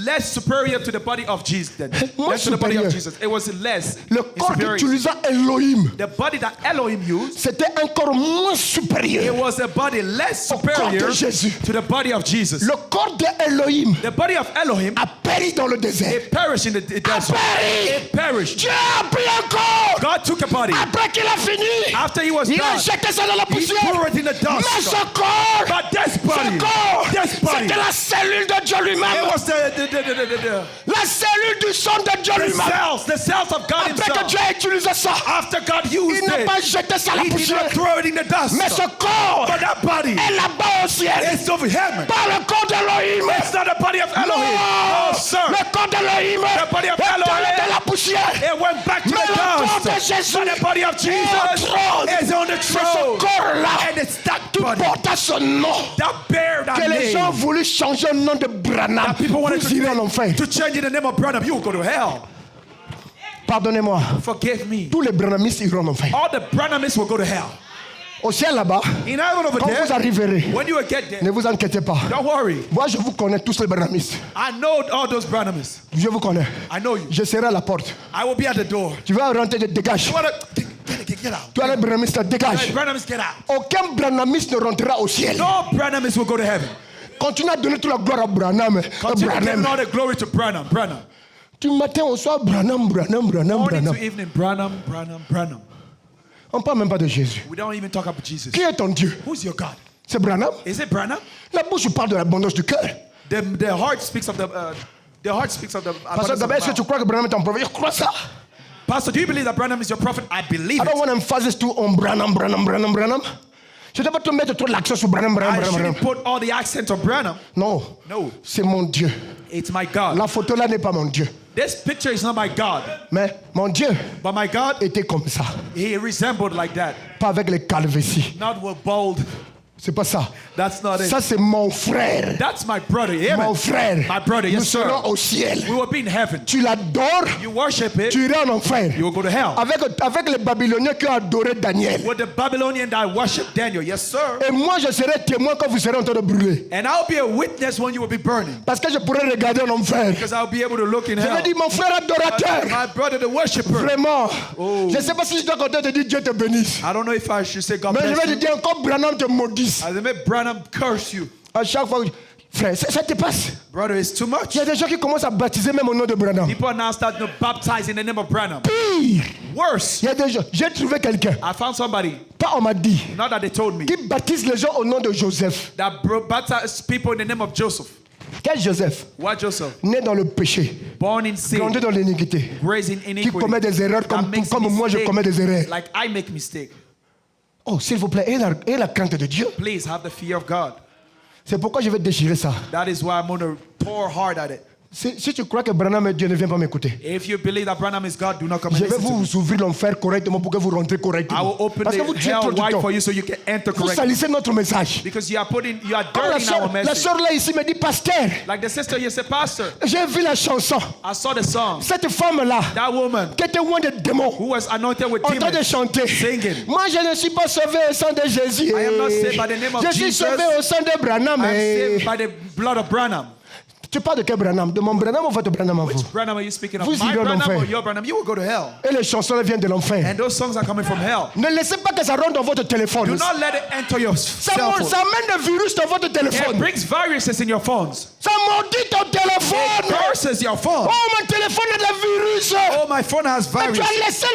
less superior to the body of Jesus. More Less to the body of superior. Jesus. It was less. Le corps superior. qu'utilisa Elohim, The body that Elohim used, c'était un corps moins it supérieur was a body less au corps superior de Jésus. to the body of Jesus. Le corps de Elohim The body of Elohim, a péri dans le désert. it perished in the desert. péri. It perished. Dieu a pris un corps. God took a body. Après qu'il a fini, After he was il a done, jeté ça dans la he poussière. threw it in the Mais dust. ce corps, But this body, ce corps, this body, c'était la cellule de Dieu it lui-même. was La cellule du sang de Dieu lui-même. the cells of God Après que himself. Dieu a utilisé ça, After God used il n'a it, pas jeté ça à la he did poussière. not throw it in the dust. Mais ce corps But that body est là-bas au ciel. is of heaven. Pas le corps d'Elohim. It's not the body of Elohim. Non, No, sir. le corps d'Elohim The body of est allé Elohim. dans la poussière. It went back to Mais the le corps de dust. Jésus But the body of est au Jesus trône. is on the C'est ce throne. corps-là And it's that qui body portait ce nom that bear that que les gens ont name. voulu changer le nom de Branham. That people wanted Vous irez en enfer. to change in the name of Branham. You will go to hell. Pardonnez-moi. Forgive me. Tous les Branhamistes iront en enfer. All the Branhamists will go to hell. Au ciel là-bas, In heaven over quand vous there, arriverez, when you will get there, ne vous inquiétez pas. don't worry. Moi, je vous connais tous les Branhamistes. I know all those Branhamists. Je vous connais. I know you. Je serai à la porte. I will be at the door. Tu vas rentrer, dégage. You wanna get out. Toi, les Branhamistes, dégage. Hey, Branhamists, get out. Aucun Branhamiste ne rentrera au ciel. No Branhamists will go to heaven. Continue à donner toute la gloire à Branham. Continue giving Branham. all the glory to Branham. Branham. Du matin au soir, Branham. Morning to evening, Branham. On ne parle même pas de Jésus. We don't even talk about Jesus. Qui est ton Dieu? Who's your God? C'est Branham. Is it Branham? La bouche parle de l'abondance du cœur. The heart speaks of the Pasteur, d'abord, est-ce que tu crois que Branham est ton prophète? Je crois ça. Pastor, do you believe that Branham is your prophet? I believe I don't it. want emphasis too on Branham. Je ne dois pas te mettre trop l'accent sur Branham. I shouldn't put all the accent on Branham. Non. No, C'est mon Dieu. it's my God. La photo là n'est pas mon Dieu. This picture is not my God, Mais mon Dieu but my God, était comme ça. he resembled like that. Pas avec les calvéties. Not with bold. C'est pas ça. That's not it. Ça, c'est mon frère. That's my brother. Amen. Mon frère. My brother, Nous yes, sir. serons au ciel. We will be in heaven. Tu l'adores, You worship it, tu iras en enfer. you will go to hell. Avec les Babyloniens qui ont adoré Daniel. With the Babylonian that worship Daniel, yes, sir. Et moi, je serai témoin quand vous serez en train de brûler. And I'll be a witness when you will be burning, Parce que je pourrai regarder en enfer. because I'll be able to look in Je vais hell. dire, mon frère adorateur. My brother, the worshiper. Vraiment. Je ne sais pas si je dois compter te dire Dieu te bénisse. I don't know if I should say God Mais je bless vais te you. dire encore Branham te maudisse. As I make Branham curse you. À chaque fois, frère, ça te passe. Brother, it's too much. Il y a des gens qui commencent à baptiser même au nom de Branham. People are now starting to baptize in the name of Branham. Pire. Worse, Il y a des gens. J'ai trouvé quelqu'un. I found somebody, Pas on m'a dit. not that they told me, Qui baptise les gens au nom de Joseph. that baptized people in the name of Joseph. Quel Joseph? What Joseph? Né dans le péché. Born in sin, Grandi dans l'iniquité. raised in Qui iniquity, commet des erreurs that makes comme moi je mistake, commets des erreurs. like I make mistake. Oh, s'il vous plaît, et la crainte de Dieu. Please have the fear of God. C'est pourquoi je vais déchirer ça. That is why I'm going to pour hard at it. Si tu crois que Branham est Dieu, ne viens pas m'écouter. If you believe that Branham is God, do not come Je and vais listen to me. vous ouvrir l'enfer correctement pour que vous rentrez I correctement. will open Parce que vous the tuez hell trop du wide temps. for you so you can enter Vous correctly. salissez notre message. Because you are Comme la dirtying our sœur message. là ici me dit, pasteur, Like the sister here said, Pastor, j'ai vu la chanson. I saw the song. Cette femme-là, That woman qui était loin des démons, who was anointed with en train de demons, chanter. singing. Moi, je ne suis pas sauvé au sang de Jésus. I am not saved by the name of Je suis Jesus. sauvé au sang de Branham. I'm saved by the blood of Branham. Tu parles de quel Branham? De mon Branham ou votre Branham en vous? Which Branham are you speaking of? Vous My irez en Branham enfer. or your Branham? You will go to hell. Et les chansons elles viennent de l'enfer. And those songs are coming from hell. Ne laissez pas que ça rentre dans votre téléphone. Do not let it enter your Ça cell phone. amène des virus dans votre It téléphone. brings viruses in your phones. Ça maudit ton It téléphone. curses your phone. Oh, mon téléphone a des virus. Oh, my phone has Mais tu virus. as laissé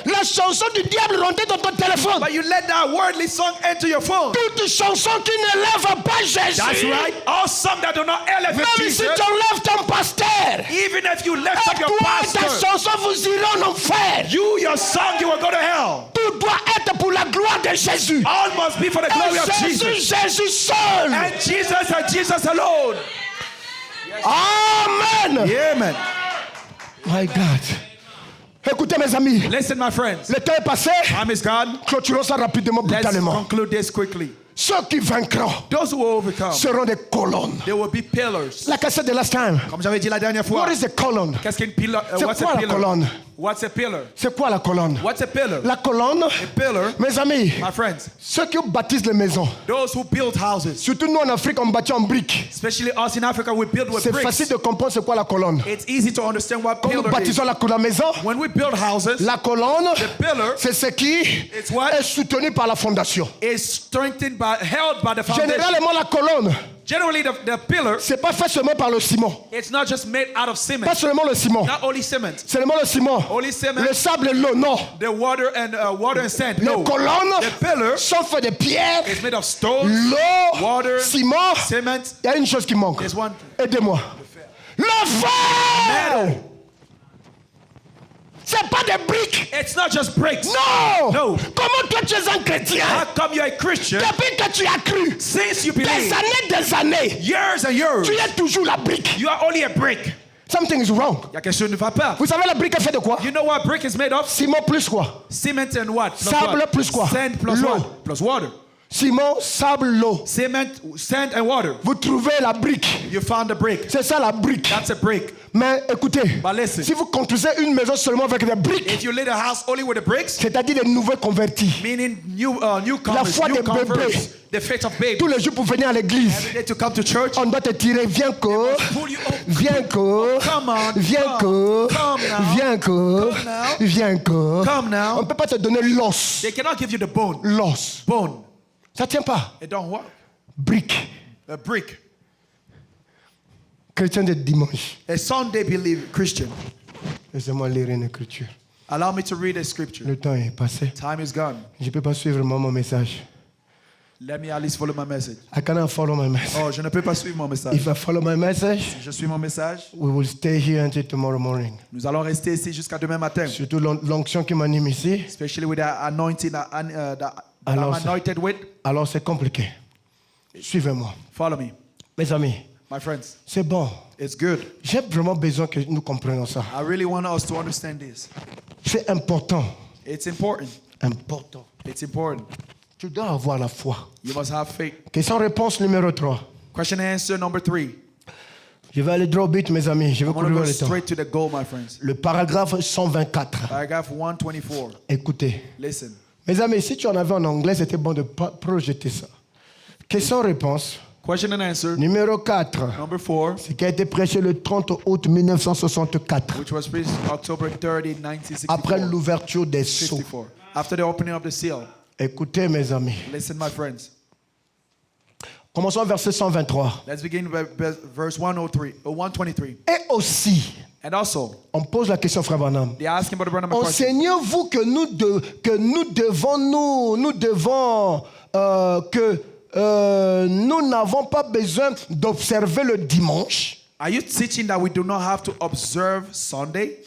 la chanson du diable rentrer dans ton téléphone. But you let that worldly song enter your phone. Toute chanson qui n'élève pas Jésus. That's right. All songs that do not elevate Même si Jesus. tu enlèves ton pasteur. Even if you lift up Et your toi et ta pastor, chanson, vous irez en enfer. your song, you will go to hell. Tout doit être pour la gloire de Jésus. All must be for the glory of Et Jésus, Jesus. Jésus seul. And Jesus alone. Amen. Yeah, man. My God. Écoutez mes amis. Listen, my friends. Le temps est passé. Time is gone. Clôturons ça rapidement, Let's brutalement. conclude this quickly. Ceux qui vaincront Those who will overcome, seront des colonnes. they will be pillars. Like I said the last time. Comme j'avais dit la dernière fois. What is a column? Qu'est-ce qu'une pillar? C'est What's quoi a la pillar? colonne? What's a pillar? C'est quoi la colonne? What's a pillar? La colonne, A pillar, mes amis, my friends, ceux qui bâtissent les maisons, those who build houses, surtout nous en Afrique, on bâtit en briques. especially us in Africa, we build with C'est bricks. facile de comprendre c'est quoi la colonne. It's easy to understand what Quand nous pillar is. bâtissons la maison, When we build houses, la colonne, the pillar c'est ce qui It's what? est soutenu par la fondation. is strengthened by, held by the foundation. Généralement, la colonne, Generally, the pillar, c'est pas fait seulement par le ciment. it's not just made out of cement. Pas seulement le ciment. Not only cement. Seulement le ciment. Only cement. Le sable et l'eau, non. The water and sand. Les No. colonnes The pillar sont faites de pierres, is made of stones, l'eau, water, ciment. cement. Il y a une chose qui manque. There's one. Aidez-moi. Le fer! Metal. C'est pas des briques. It's not just bricks. Non! No. Comment toi tu es un chrétien? How come you're a Christian? Depuis que tu as cru, Since you des believe, années, years and years, tu es toujours la brique. you are only a brick. Something is wrong. Il y a quelque chose qui ne va pas. Vous savez la brique est faite de quoi? You know what brick is made of? Ciment plus quoi? Cement and what? Plus Sable what? plus quoi? Sand plus L'eau. what? Plus water. Ciment, sable, l'eau. Cement, sand and water. Vous trouvez la brique. You found the brick. C'est ça la brique. That's a brick. Mais écoutez, But listen. si vous construisez une maison seulement avec des briques, If you lit a house only with the bricks, c'est-à-dire des nouveaux convertis, meaning La newcomers, foi des newcomers, bébés. the faith of babies. tous les jours pour venir à l'église, Every day to come to church, on doit te tirer. Viens que, pull you up. viens que, Come on, viens come, que, come now, viens que, come now, viens que. come now. On ne peut pas te donner l'os. They cannot give you the bone. L'os. Bone. Ça tient pas. It don't work. Brique. A brick. Chrétien de dimanche. A Sunday believe Christian. Laissez-moi lire une écriture. Allow me to read a scripture. Le temps est passé. Time is gone. Je ne peux pas suivre mon message. Let me at least follow my message. I cannot follow my message. Oh, je ne peux pas suivre mon message. If I follow my message, Je suis mon message. we will stay here until tomorrow morning. Nous allons rester ici jusqu'à demain matin. Surtout l'onction qui m'anime ici. Especially with the anointing that I'm Alors, anointed with. Alors c'est compliqué. Suivez-moi. Follow me. Mes amis, My friends, c'est bon. it's good. J'ai vraiment besoin que nous comprenions ça. I really want us to understand this. C'est important. It's important. Important. It's important. Tu dois avoir la foi. You must have faith. Question-réponse numéro 3. Question and answer number 3. Je vais aller droit au but, mes amis. Je vais I'm going to courir go le temps. straight to the goal, my friends. Le paragraphe 124. Paragraph 124. Écoutez. Listen. Mes amis, si tu en avais en anglais, c'était bon de projeter ça. Question-réponse. Question and answer Numéro 4. number 4, Ce qui a été prêché le 30 août 1964. which was preached October 30, 1964. Après l'ouverture des sceaux. 64. After the opening of the seal. Écoutez, mes amis. Listen, my friends. Commençons au verset 123. Let's begin with verse 103, 123. Et aussi, And also, on pose la question, frère Branham. they ask him about the Branham question. Enseignez-vous que nous n'avons pas besoin d'observer le dimanche Are you teaching that we do not have to observe Sunday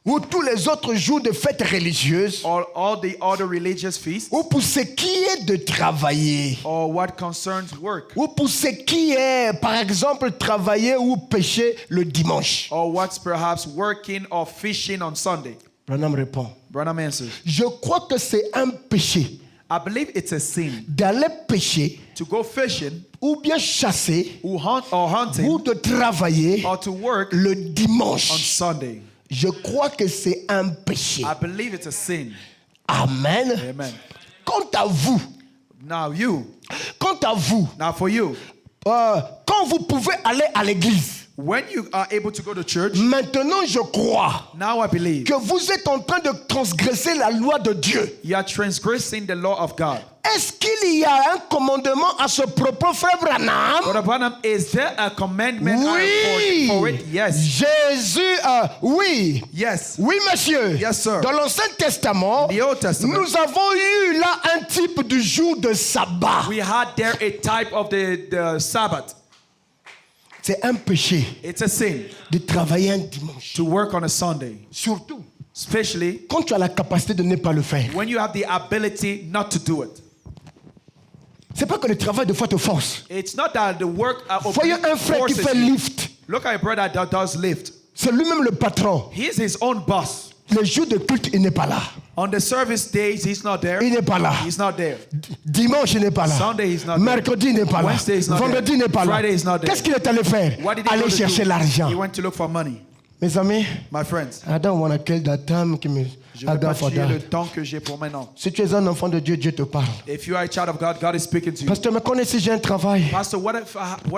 ou tous les autres jours de fêtes religieuses or all the other religious feasts ou pour ce qui est de travailler or what concerns work ou pour ce qui est, par exemple, travailler ou pêcher le dimanche? or what's perhaps working or fishing on Sunday? Branham répond. Branham answers, Je crois que c'est un péché I believe it's a sin d'aller pêcher to go fishing ou bien chasser or hunting ou de travailler or to work le on dimanche. Sunday. Je crois que c'est un péché. I believe it's a sin. Amen. Amen. Quant à vous, Now quant à vous, now for you, quand vous pouvez aller à l'église, When you are able to go to church, maintenant je crois now I believe que vous êtes en train de transgresser la loi de Dieu. you are transgressing the law of God. Est-ce qu'il y a un commandement à ce propos, frère Branham? Brother Branham, is there a commandment Oui. for it? Yes. Jésus, oui. Yes. Oui, monsieur. Yes, sir. Dans l'Ancien Testament, The Old Testament, nous avons eu là un type du jour de sabbat. we had there a type of the Sabbath. C'est un péché It's a sin de travailler un dimanche. to work on a Sunday, Surtout especially quand tu as la capacité de ne pas le faire. when you have the ability not to do it. C'est pas que le travail de foi te force. It's not that the work Voyez un frère qui forces fait you. lift. Look at a brother that does lift. C'est lui-même le patron. He's his own boss. Les jours de culte, il n'est pas là. On the service days, he's not there. Il n'est pas là. He's not there. Dimanche, il n'est pas là. Sunday, he's not there. Mercredi, il n'est pas là. Wednesday, he's not Vendredi, there. il n'est pas là. Friday, he's not there. Qu'est-ce qu'il est allé faire? What did he go Aller to chercher do? l'argent. He went to look for money. Mes amis, My friends, I don't want to kill that time qui me je ne vais pas tuer le temps que j'ai pour maintenant. Si tu es un enfant de Dieu, Dieu te parle. If you are a child of God, God is speaking to you. Pasteur, mais connais si j'ai un travail. Pastor, what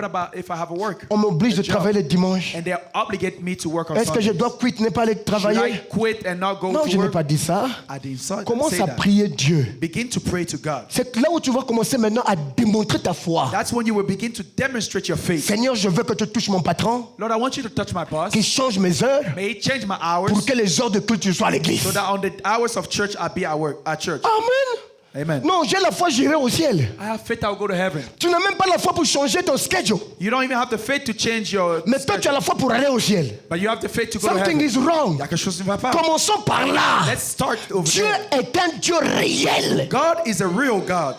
about if I have a work? On m'oblige de A job. travailler le dimanche. And they obligate me to work on Est-ce que je Sunday. dois quitter, ne pas aller Should I travailler? quit and not go Non, to je n'ai work? pas dit ça. I didn't say Commence à that. prier Dieu. Begin to pray to God. C'est là où tu vas commencer maintenant à démontrer ta foi. That's when you will begin to demonstrate your faith. Seigneur, je veux que tu touches mon patron, Lord, I want you to touch my boss. qu'il change mes heures May he change my hours pour que les heures de culte soient à l'église. so that on the hours of church I be at church. Amen. Amen. Non, j'ai la foi, j'irai au ciel. I have faith I will go to heaven. Tu n'as même pas la foi pour changer ton schedule. You don't even have the faith to change your Mais toi, tu as la foi pour aller au ciel. but you have the faith to go to Something heaven. is wrong. Il y a quelque chose qui ne va pas. Commençons par là. Let's start over Dieu there. est un Dieu réel. God is a real God.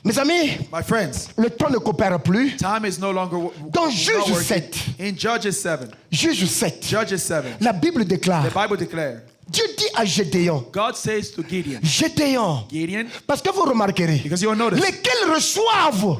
Mes amis, My friends, le temps ne coopère plus. time is no longer Dans not Juge working. 7, In Judges 7, Juge 7, Judges 7, la Bible déclare, the Bible declares, Dieu dit à Gédéon, God says to Gideon, Gédéon, Gideon, parce que vous remarquerez, because you will notice, lesquels reçoivent,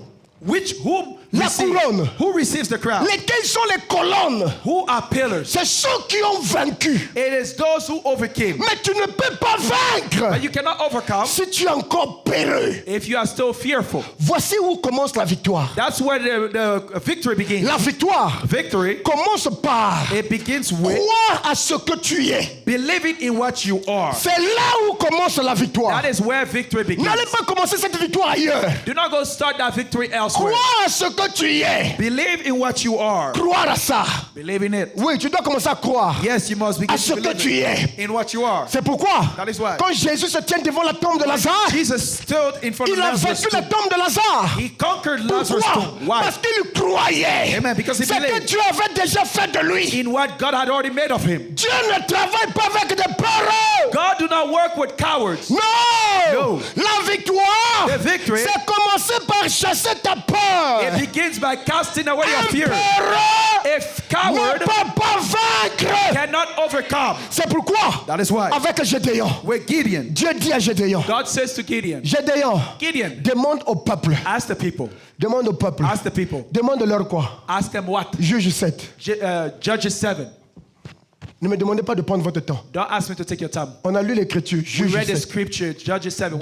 whom La couronne. who receives the crown? lesquels sont les colonnes, Who are pillars? c'est ceux qui ont vaincu. It is those who overcame. Mais tu ne peux pas vaincre But you cannot overcome si tu es encore peureux. if you are still fearful. Voici où commence la victoire. That's where the victory begins. La victoire Victory, commence par it begins with croire à ce que tu es. believing in what you are. C'est là où commence la victoire. That is where victory begins. N'allez pas commencer cette victoire ailleurs. Do not go start that victory elsewhere. Croire à ce que tu es. Believe in what you are. Croire à ça. Believe in it. Oui, tu dois commencer à croire Yes, you must begin à ce to que believe tu es. in what you are. C'est pourquoi, That is why. quand Jésus se tient devant la tombe de Lazare, Jesus stood in front of il a Lazarus' vaincu la tomb. tombe de Lazare. He conquered Lazarus' Pourquoi? tomb. Why? Parce qu'il croyait. Amen. Because he C'est que believed Dieu avait déjà fait de lui. in what God had already made of him. Dieu ne travaille pas avec des peureux. God do not work with cowards. Non. No. La victoire, The victory, c'est commencer par chasser ta peur. it begins by casting away your Un fear. peureux If ne coward peut pas vaincre. cannot overcome. C'est pourquoi, That is why. avec Gédéon, With Gideon, Dieu dit à Gédéon, God says to Gideon, Gédéon, Gideon, demande au peuple, ask the people. demande au peuple, Ask the people. demande leur quoi? Ask them what? Juge 7. Judges 7. Ne me demandez pas de prendre votre temps. Don't ask me to take your time. On a lu l'écriture, We Juge read the 7. scripture, Judges 7.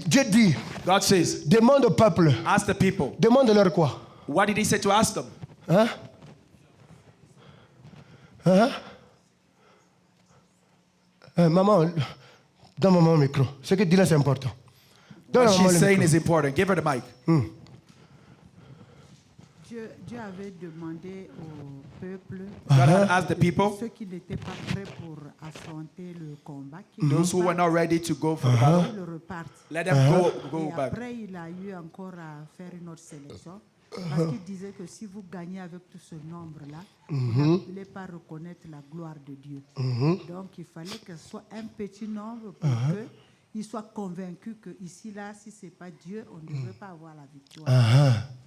Dieu dit, God says, demande au peuple, ask the people. demande leur quoi? What did he say to ask them? Hein? Hein? Maman, donne-moi mon micro. Ce que dit là, c'est important. What Donne-moi she's le saying micro. is important. Give her the mic. Dieu avait demandé au peuple, God had asked the people, ceux qui n'étaient pas prêts pour affronter le combat, those who were not ready to go for the battle, qu'ils repartent. let them go Et back. après, il a eu encore à faire une autre sélection. Parce qu'il disait que si vous gagnez avec tout ce nombre-là, vous n'allez pas reconnaître la gloire de Dieu. Donc, il fallait que ce soit un petit nombre pour qu'il soit convaincu que ici, là, si ce n'est pas Dieu, on ne devrait pas avoir la victoire.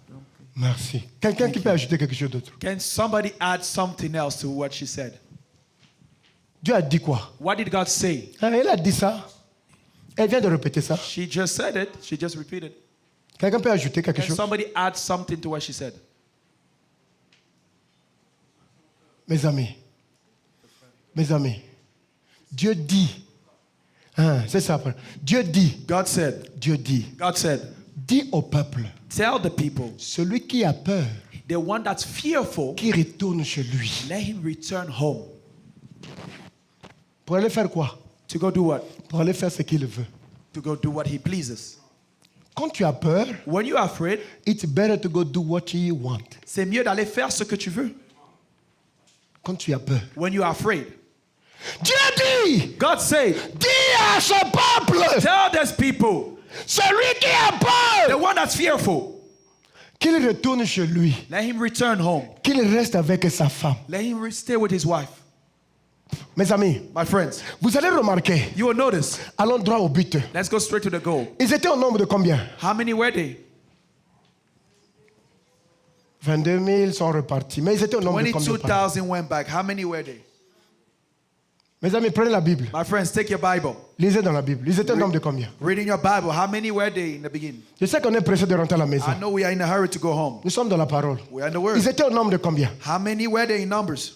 Donc, Merci. Quelqu'un qui peut ajouter quelque chose d'autre? Can somebody add something else to what she said? Dieu a dit quoi? What did God say? Ah, elle a dit ça. Elle vient de répéter ça. She just said it. She just repeated. Quelqu'un peut ajouter quelque Can chose? somebody add something to what she said? Mes amis, Dieu dit, c'est ça. Dieu dit, God said. Dieu dit, God said. Dis au peuple, Tell the people, celui qui a peur, the one that's fearful, qui retourne chez lui. let him return home. Pour aller faire quoi? To go do what? Pour aller faire ce qu'il veut. To go do what he pleases. Quand tu as peur, When you are afraid, it's better to go do what you want. c'est mieux d'aller faire ce que tu veux. Quand tu as peur. When you are afraid. Dieu dit, God said, dis à ce peuple, tell these people, celui qui a the peur, one that's fearful, qu'il retourne chez lui, let him return home. qu'il reste avec sa femme. Let him stay with his wife. Mes amis, My friends, vous allez remarquer, you will notice. allons droit au but. Let's go straight to the goal. Ils étaient au nombre de combien? How many were they? 22 000 sont repartis. Mais ils étaient au nombre de combien? 22,000 went back. How many were they? Mes amis, prenez la Bible. My friends, take your Bible. Lisez dans la Bible. Ils étaient au nombre de combien? Reading your Bible. How many were they in the beginning? Je sais qu'on est pressé de rentrer à la maison. I know we are in a hurry to go home. Nous sommes dans la parole. We are in the Word. Ils étaient au nombre de combien? How many were they in Numbers?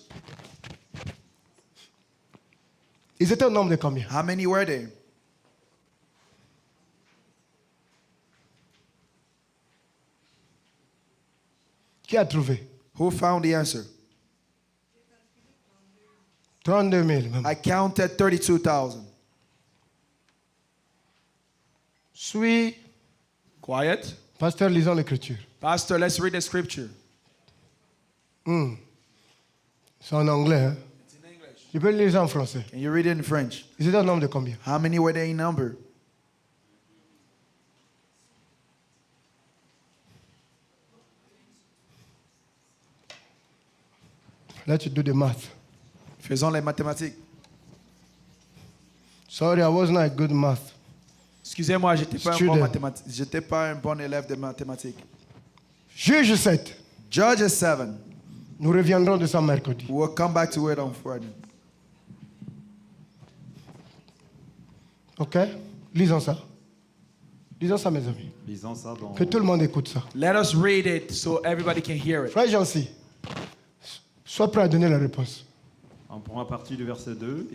Ils étaient au nombre de combien? How many were they? Qui a trouvé? Who found the answer? 32 000. Même. I counted 32,000. Suis. Quiet. Pasteur, lisons l'écriture. Pastor, let's read the scripture. C'est en anglais. Hein? Tu peux le lire en français. Can you read it in French? Ils étaient au nombre de combien? How many were they in number? Let's do the math. Faisons les mathématiques. Sorry, I was not a good math. Excusez-moi, j'étais pas un Student. bon mathématique. J'étais pas un bon élève de mathématiques. Juge 7. Judges 7. Nous reviendrons de ça mercredi. We'll come back to it on Friday. Ok? Lisons ça. Lisons ça, mes amis. Lisons ça dans Que tout le monde écoute ça. Let us read it so everybody can hear it. Frère Jancy, sois prêt à donner la réponse. On prend à partir du verset 2.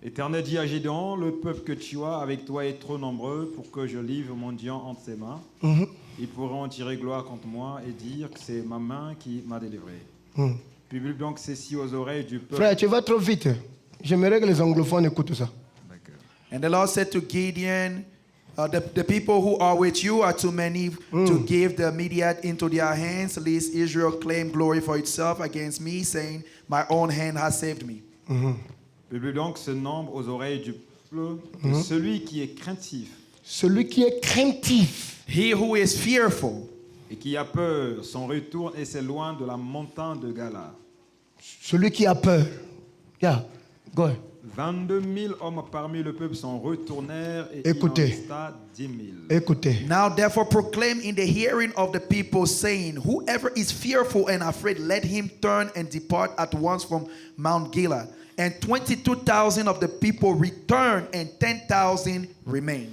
Éternel dit à Gédéon, le peuple que tu as avec toi est trop nombreux pour que je livre mon Dieu entre ses mains. Ils pourront en tirer gloire contre moi et dire que c'est ma main qui m'a délivré. Publie donc ceci aux oreilles du peuple. Frère, tu vas trop vite. J'aimerais que les anglophones écoutent ça. D'accord. And the Lord said to Gideon, the people who are with you are too many to give the Midian into their hands, lest Israel claim glory for itself against me, saying, my own hand has saved me. Publie donc ce nombre aux oreilles du peuple de celui qui est craintif Celui qui est craintif, He who is fearful et qui a peur s'en retourne et s'éloigne de la montagne de Gala. celui qui a peur. Yeah, go ahead. 22 000 hommes parmi le peuple s'en retournèrent et Écoutez. il en resta 10 000. Écoutez. Now therefore proclaim in the hearing of the people, saying, whoever is fearful and afraid, let him turn and depart at once from Mount Gilead. And 22,000 of the people returned, and 10,000 remained.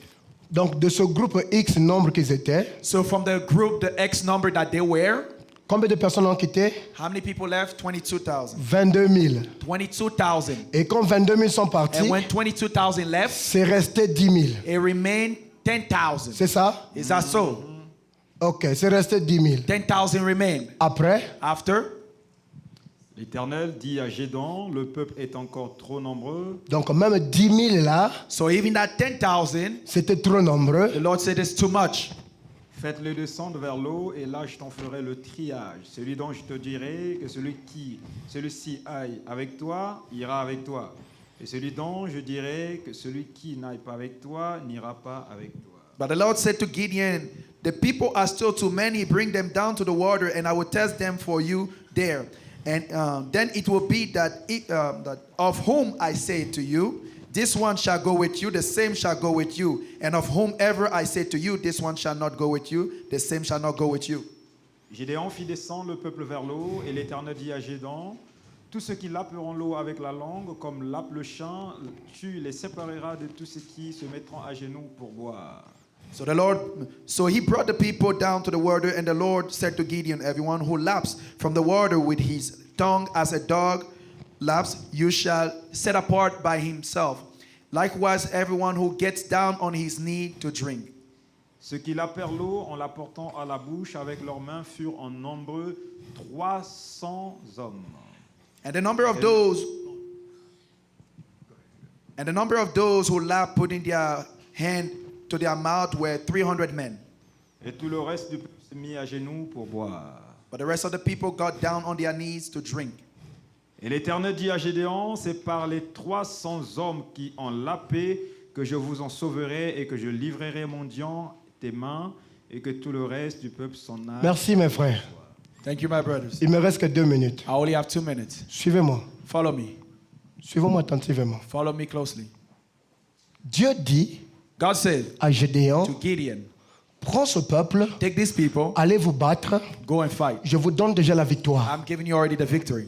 Donc, de ce groupe X nombre qu'ils étaient, So from the group, the X number that they were, combien de personnes ont quitté? how many people left? 22,000. 22 000. 22,000. Et quand 22 000 sont partis, And when 22,000 left, c'est resté 10 000. it remained 10,000. C'est ça? Is that so? Ok, c'est resté 10 000. 10,000 remained. Après, After, L'Éternel dit à Gédéon, le peuple est encore trop nombreux. donc même 10 000 là, so even that 10,000, c'était trop nombreux. the Lord said it's too much. Faites-le descendre vers l'eau et là je t'en ferai le triage. Celui dont je te dirai que celui-ci aille avec toi, ira avec toi. Et celui dont je dirai que celui qui n'aille pas avec toi, n'ira pas avec toi. But the Lord said to Gideon, the people are still too many, bring them down to the water, and I will test them for you there. And then it will be that of whom I say to you, this one shall go with you, the same shall go with you. And of whomever I say to you, this one shall not go with you, the same shall not go with you. Gédéon fit descendre le peuple vers l'eau et l'Éternel dit à Gédéon, tous ceux qui lapperont l'eau avec la langue, comme lappe le champ, tu les sépareras de tous ceux qui se mettront à genoux pour boire. So he brought the people down to the water, and the Lord said to Gideon, everyone who laps from the water with his tongue as a dog laps, you shall set apart by himself. Likewise, everyone who gets down on his knee to drink. Ceux qui lapèrent l'eau en la portant à la bouche avec leurs mains furent en nombre 300 hommes. And the number of those who lapped, putting their hand to their mouth, were 300 men. Et tout le reste du peuple se mit à genoux pour boire. But the rest of the people got down on their knees to drink. Et l'Éternel dit à Gédéon, c'est par les 300 hommes qui ont lapé que je vous en sauverai et que je livrerai mon diant tes mains et que tout le reste du peuple s'en aille. Merci mes frères. Thank you, my brothers. Il me reste que 2 minutes. I only have 2 minutes. Suivez-moi. Follow me. Suivez-moi attentivement. Follow me closely. Dieu dit God said à Gédéon, to Gideon, prends ce peuple, take these people, allez vous battre. go and fight. Je vous donne déjà la victoire. I'm giving you already the victory.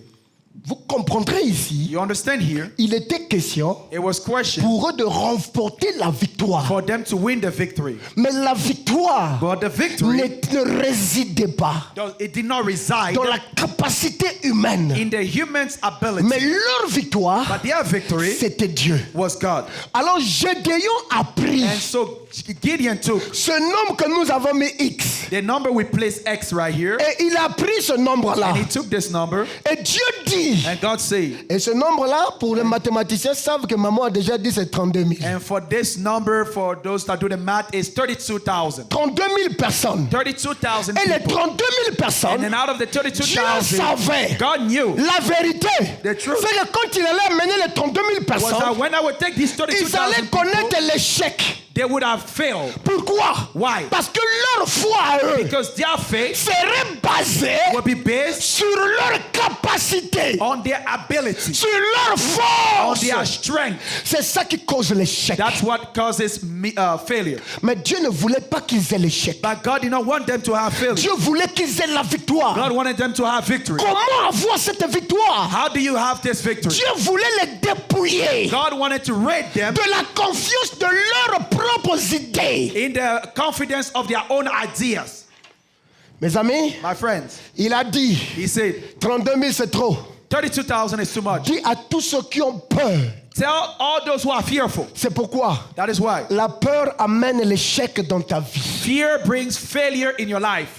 Vous comprendrez ici, You understand here? il était question It was questioned pour eux de remporter la victoire. for them to win the victory. Mais la victoire But the victory, ne résidait pas it did not reside dans la capacité humaine. in the human's ability. Mais leur victoire, But their victory c'était Dieu. was God. Alors Gédéon a pris And so Gideon took ce nombre que nous avons mis X. the number we place X right here, Et il a pris ce nombre-là. and he took this number, Et Dieu dit, and God said, et ce nombre-là, pour les mathématiciens, savent que maman a déjà dit c'est 32 000. and for this number, for those that do the math, is 32,000. 32 000 personnes. 32,000 Et les people. 32 000 And personnes, then out of the Dieu 32,000, savait. God knew La vérité, The truth. c'est que quand il allait amener les 32 000 was that personnes, when I would take these ils 32,000 allaient people, connaître l'échec. they would have failed. Pourquoi? Why? Parce que leur foi à eux Because their faith serait basée will be based sur leur capacité, on their ability, sur leur on force. their strength. C'est ça qui cause l'échec. That's what causes failure. Mais Dieu ne voulait pas qu'ils aient l'échec. But God did not want them to have failure. Dieu voulait qu'ils aient la victoire. God wanted them to have victory. Comment avoir cette victoire? How do you have this victory? Dieu voulait les dépouiller God wanted to rid them de la confiance de leurs propres idées. in the confidence of their own ideas. Mes amis, My friends, il a dit, he said, 32 000 c'est trop. 32,000 is too much. Dis à tous ceux qui ont peur. Tell all those who are fearful. C'est pourquoi That is why. la peur amène l'échec dans ta vie. Fear brings failure in your life.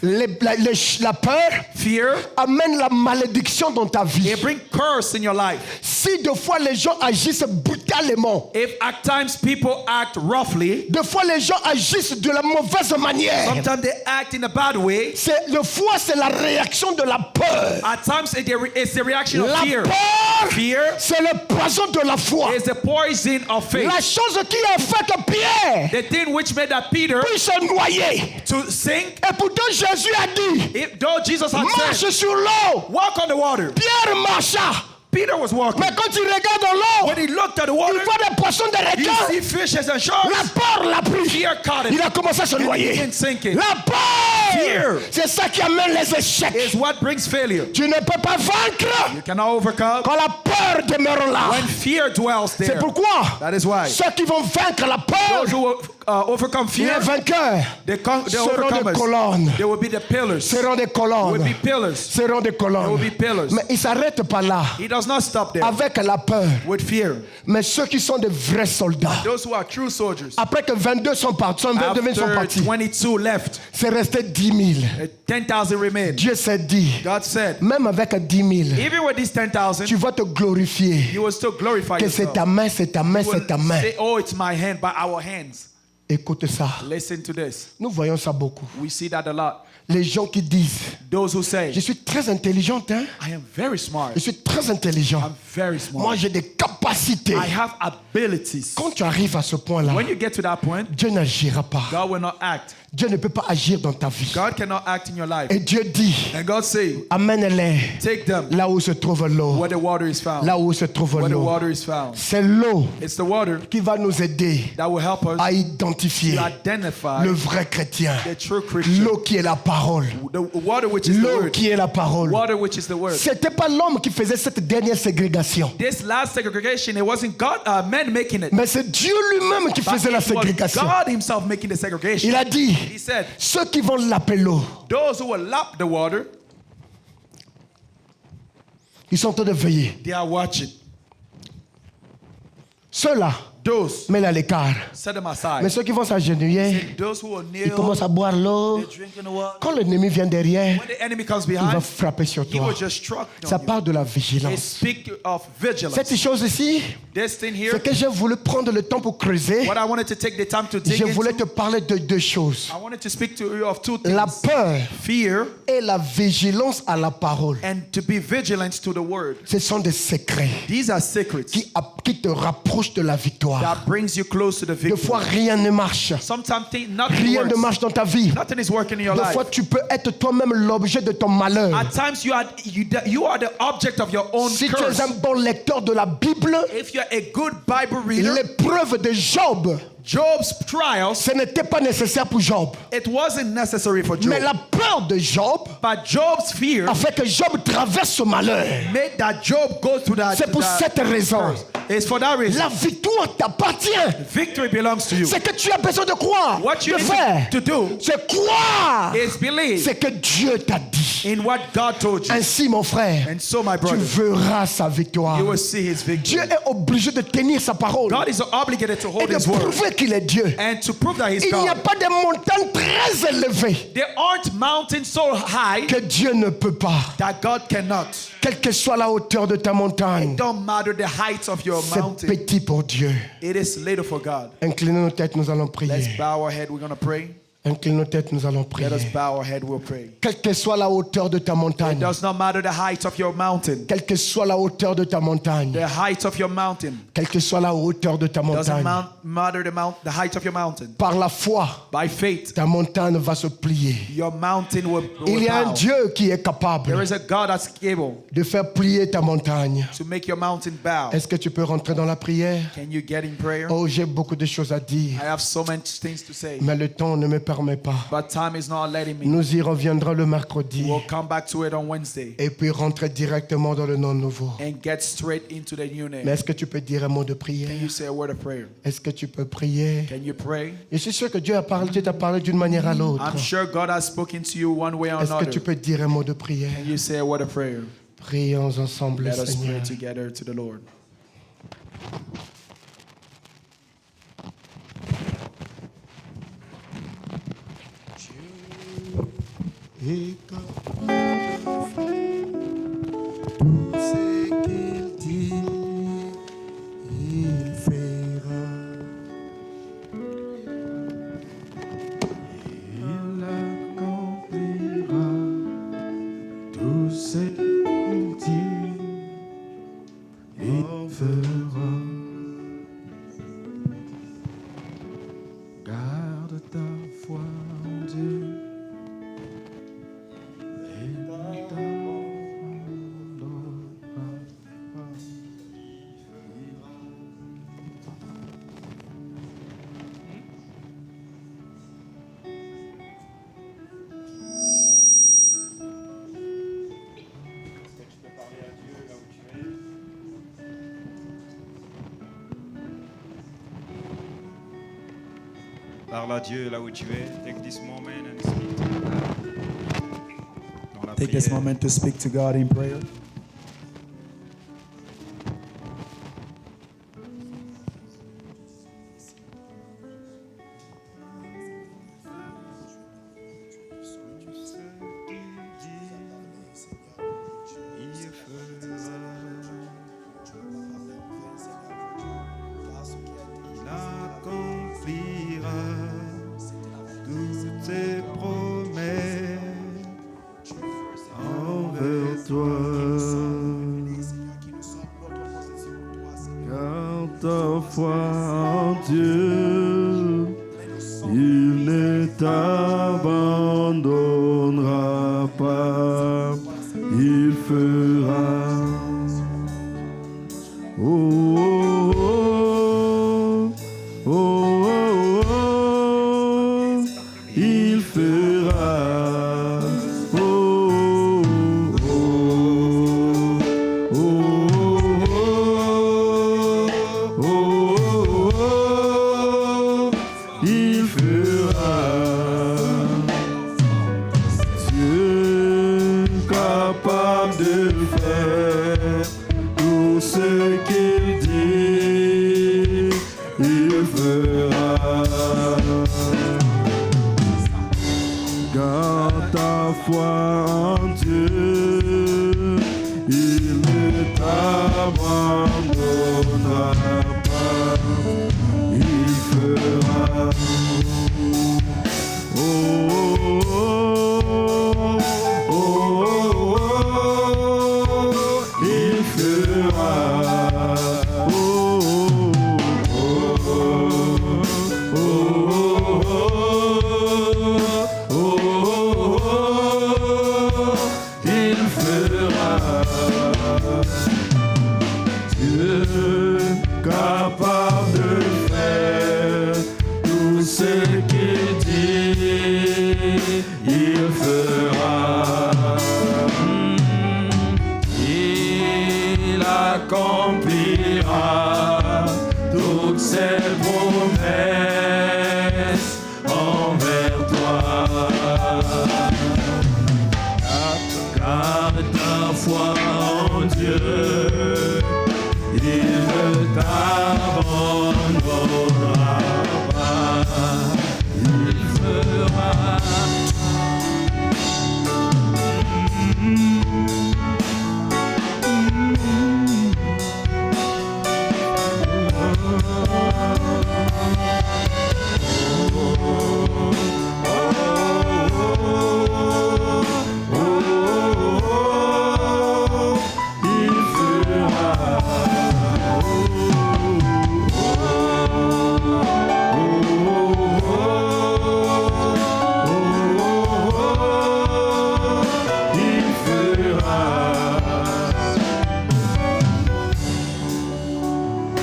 La peur Fear, amène la malédiction dans ta vie. it brings curse in your life. Si deux fois les gens agissent brutalement, If at times people act roughly, deux fois les gens agissent de la mauvaise manière, sometimes they act in a bad way. deux fois c'est la réaction de la peur. At times it's the reaction of La fear. peur, Fear c'est le poison de la foi. is the poison of faith. La chose qui a fait que Pierre The thing which made that Peter puisse se noyer. to sink, Et pourtant Jésus a dit, though Jesus had marche said, sur l'eau. walk on the water. Pierre marcha. Peter was walking. Mais quand il regarde dans l'eau, When he looked at the il water, voit des poissons, des he requins. see fishes and La sharks. peur l'a pris. Fear caught Il him. a commencé à se And he noyer. began sinking. La peur, Fear. c'est ça qui amène les échecs. Is what brings failure. Tu ne peux pas vaincre You cannot overcome quand la peur demeure là. when fear dwells C'est there. pourquoi That is why ceux qui vont vaincre la peur, those who overcome les fear, vainqueurs, the seront des overcomers, colonnes. they will be the pillars. Seront des colonnes. Will be pillars. Seront des They will colonnes. be pillars. Mais il ne s'arrête pas là He does not stop there avec la peur. with fear. Mais ceux qui sont des vrais soldats, Those who are true soldiers, après que 22 sont partis, 22 sont after partis, 22 left, c'est resté 10 000. 10,000 remained. Dieu s'est dit, God said, même avec 10 000, even with these 10,000, tu vas te glorifier. you will still glorify Que c'est yourself. ta main, c'est ta main, You will c'est ta main. say, oh, it's my hand, by our hands. Écoute ça. Listen to this. Nous voyons ça beaucoup. We see that a lot. Les gens qui disent, Those who say, je suis très intelligente, hein? I am very smart. Je suis très intelligent. I'm very smart. Moi, j'ai des capacités. I have abilities. Quand tu arrives à ce point-là, When you get to that point, Dieu n'agira pas. God will not act. Dieu ne peut pas agir dans ta vie. God cannot act in your life. Et Dieu dit, And God say, amène-les take them là où se trouve l'eau. where the water is found. Là où se trouve Where the l'eau. water is found. C'est l'eau It's the water qui va nous aider that will help us à identifier to identify le vrai chrétien. the true Christian. L'eau qui est la parole. The water which is the L'eau word. qui est la parole. Water which is the word. C'était pas l'homme qui faisait cette dernière ségrégation. This last segregation, it wasn't God, men making it. Mais c'est Dieu lui-même qui But faisait la it was ségrégation. God himself making the segregation. Il a dit, He said, ceux qui vont laper l'eau, those who will lap the water, ils sont en train de veiller. they are watching. Ceux-là Those, mets-les à l'écart. set them Mais aside. ceux qui vont s'agenouiller, Those who will ils kneel, commencent à boire l'eau. they drink in the water. Quand l'ennemi vient derrière, When the enemy comes il va behind, frapper sur he toi. will just struck Ça on you. part de la It vigilance. speak of vigilance. Cette chose ici, This thing here, c'est que j'ai voulu prendre le temps pour creuser. what I wanted to take the time to dig Je voulais into, te parler de deux choses. I wanted to speak to you of two La things. peur Fear et la vigilance à la parole. and to be vigilant to the word. Ce sont des secrets These are secrets qui te rapprochent de la victoire. that brings you close to the Des fois, victory. rien ne marche. Sometimes nothing Rien ne works. marche dans ta vie. Nothing is working in your Des life. fois, tu peux être toi-même l'objet de ton malheur. At times you are the object of your own Si tu curse. es un bon lecteur de la Bible, If you're a good Bible reader, l'épreuve de Job, Job's trials, ce n'était pas nécessaire pour Job. it wasn't necessary for Job. Mais la peur de Job But Job's fear a fait que Job traverse ce malheur. made that Job go through that. C'est pour cette raison. curse. It's for that reason. La victoire t'appartient. Victory belongs to you. C'est que tu as besoin de croire, What you de need faire. to do C'est croire. is believe C'est que Dieu t'a dit. in what God told you. Ainsi, mon frère, And so, my tu brother, verras sa victoire. you will see his Dieu victory. est obligé de tenir sa parole God is obligated to et hold de his word prouver qu'il est Dieu. and to prove that he's Il n'y a God. pas de montagne très élevée There aren't mountains so high que Dieu ne peut pas. that God cannot. Quelle que soit la hauteur de ta montagne, It don't matter the height of your c'est mountain. petit pour Dieu. It is little for God. Inclinons nos têtes, nous allons Let's prier. bow our head. We're going to pray. Inclinons nos têtes, nous allons Let us prier. bow our head. We'll pray. Quelle que soit la hauteur de ta It montagne, does not matter the height of your mountain. quelle que soit la hauteur de ta montagne, The height of your mountain quelle que soit la hauteur de ta doesn't montagne, matter the height of your mountain. par la foi, By faith, ta montagne va se plier. your mountain will Il y a un bow. Dieu qui est There capable is a God that's able de faire plier ta montagne. to make your mountain bow. Est-ce que tu peux rentrer dans la prière? Can you get in prayer? Oh, j'ai beaucoup de choses à dire, I have so many things to say, mais le temps ne me permet pas. but time is not letting me. Nous y reviendrons le mercredi We'll come back to it on Wednesday et puis rentrer directement dans le nom nouveau. and get straight into the new Mais name. est-ce que tu peux dire un mot de Can prière? you say a word of prayer? Est-ce que tu peux prier? Can you pray? Je suis sûr que Dieu t'a parlé d'une manière à l'autre. I'm sure God has spoken to you one way or Est-ce que another. tu peux dire un mot de prière? Can you say a word of prayer? Prions ensemble, Let us Seigneur. pray together to the Lord. Et tout ce qu'il dit, il fera. Il accomplira tout ce qu'il dit, il fera. Garde ta foi en Dieu. Et ne t'abandonne pas. Parle à Dieu là où tu es. Take this moment and speak to God. Dans la Take this prière. moment to speak to God in prayer. Il accomplira toutes tes promesses envers toi. Garde ta foi en Dieu, il ne t'abandonnera pas, il fera. Oh, oh, oh, oh, oh, il fera. Oh, oh, oh, oh, oh, oh, il fera. Dieu capable de faire tout ce qu'il dit, il fera. Il accomplira toutes ses promesses envers toi. Garde ta foi en Dieu, il ne t'abandonnera pas, il fera.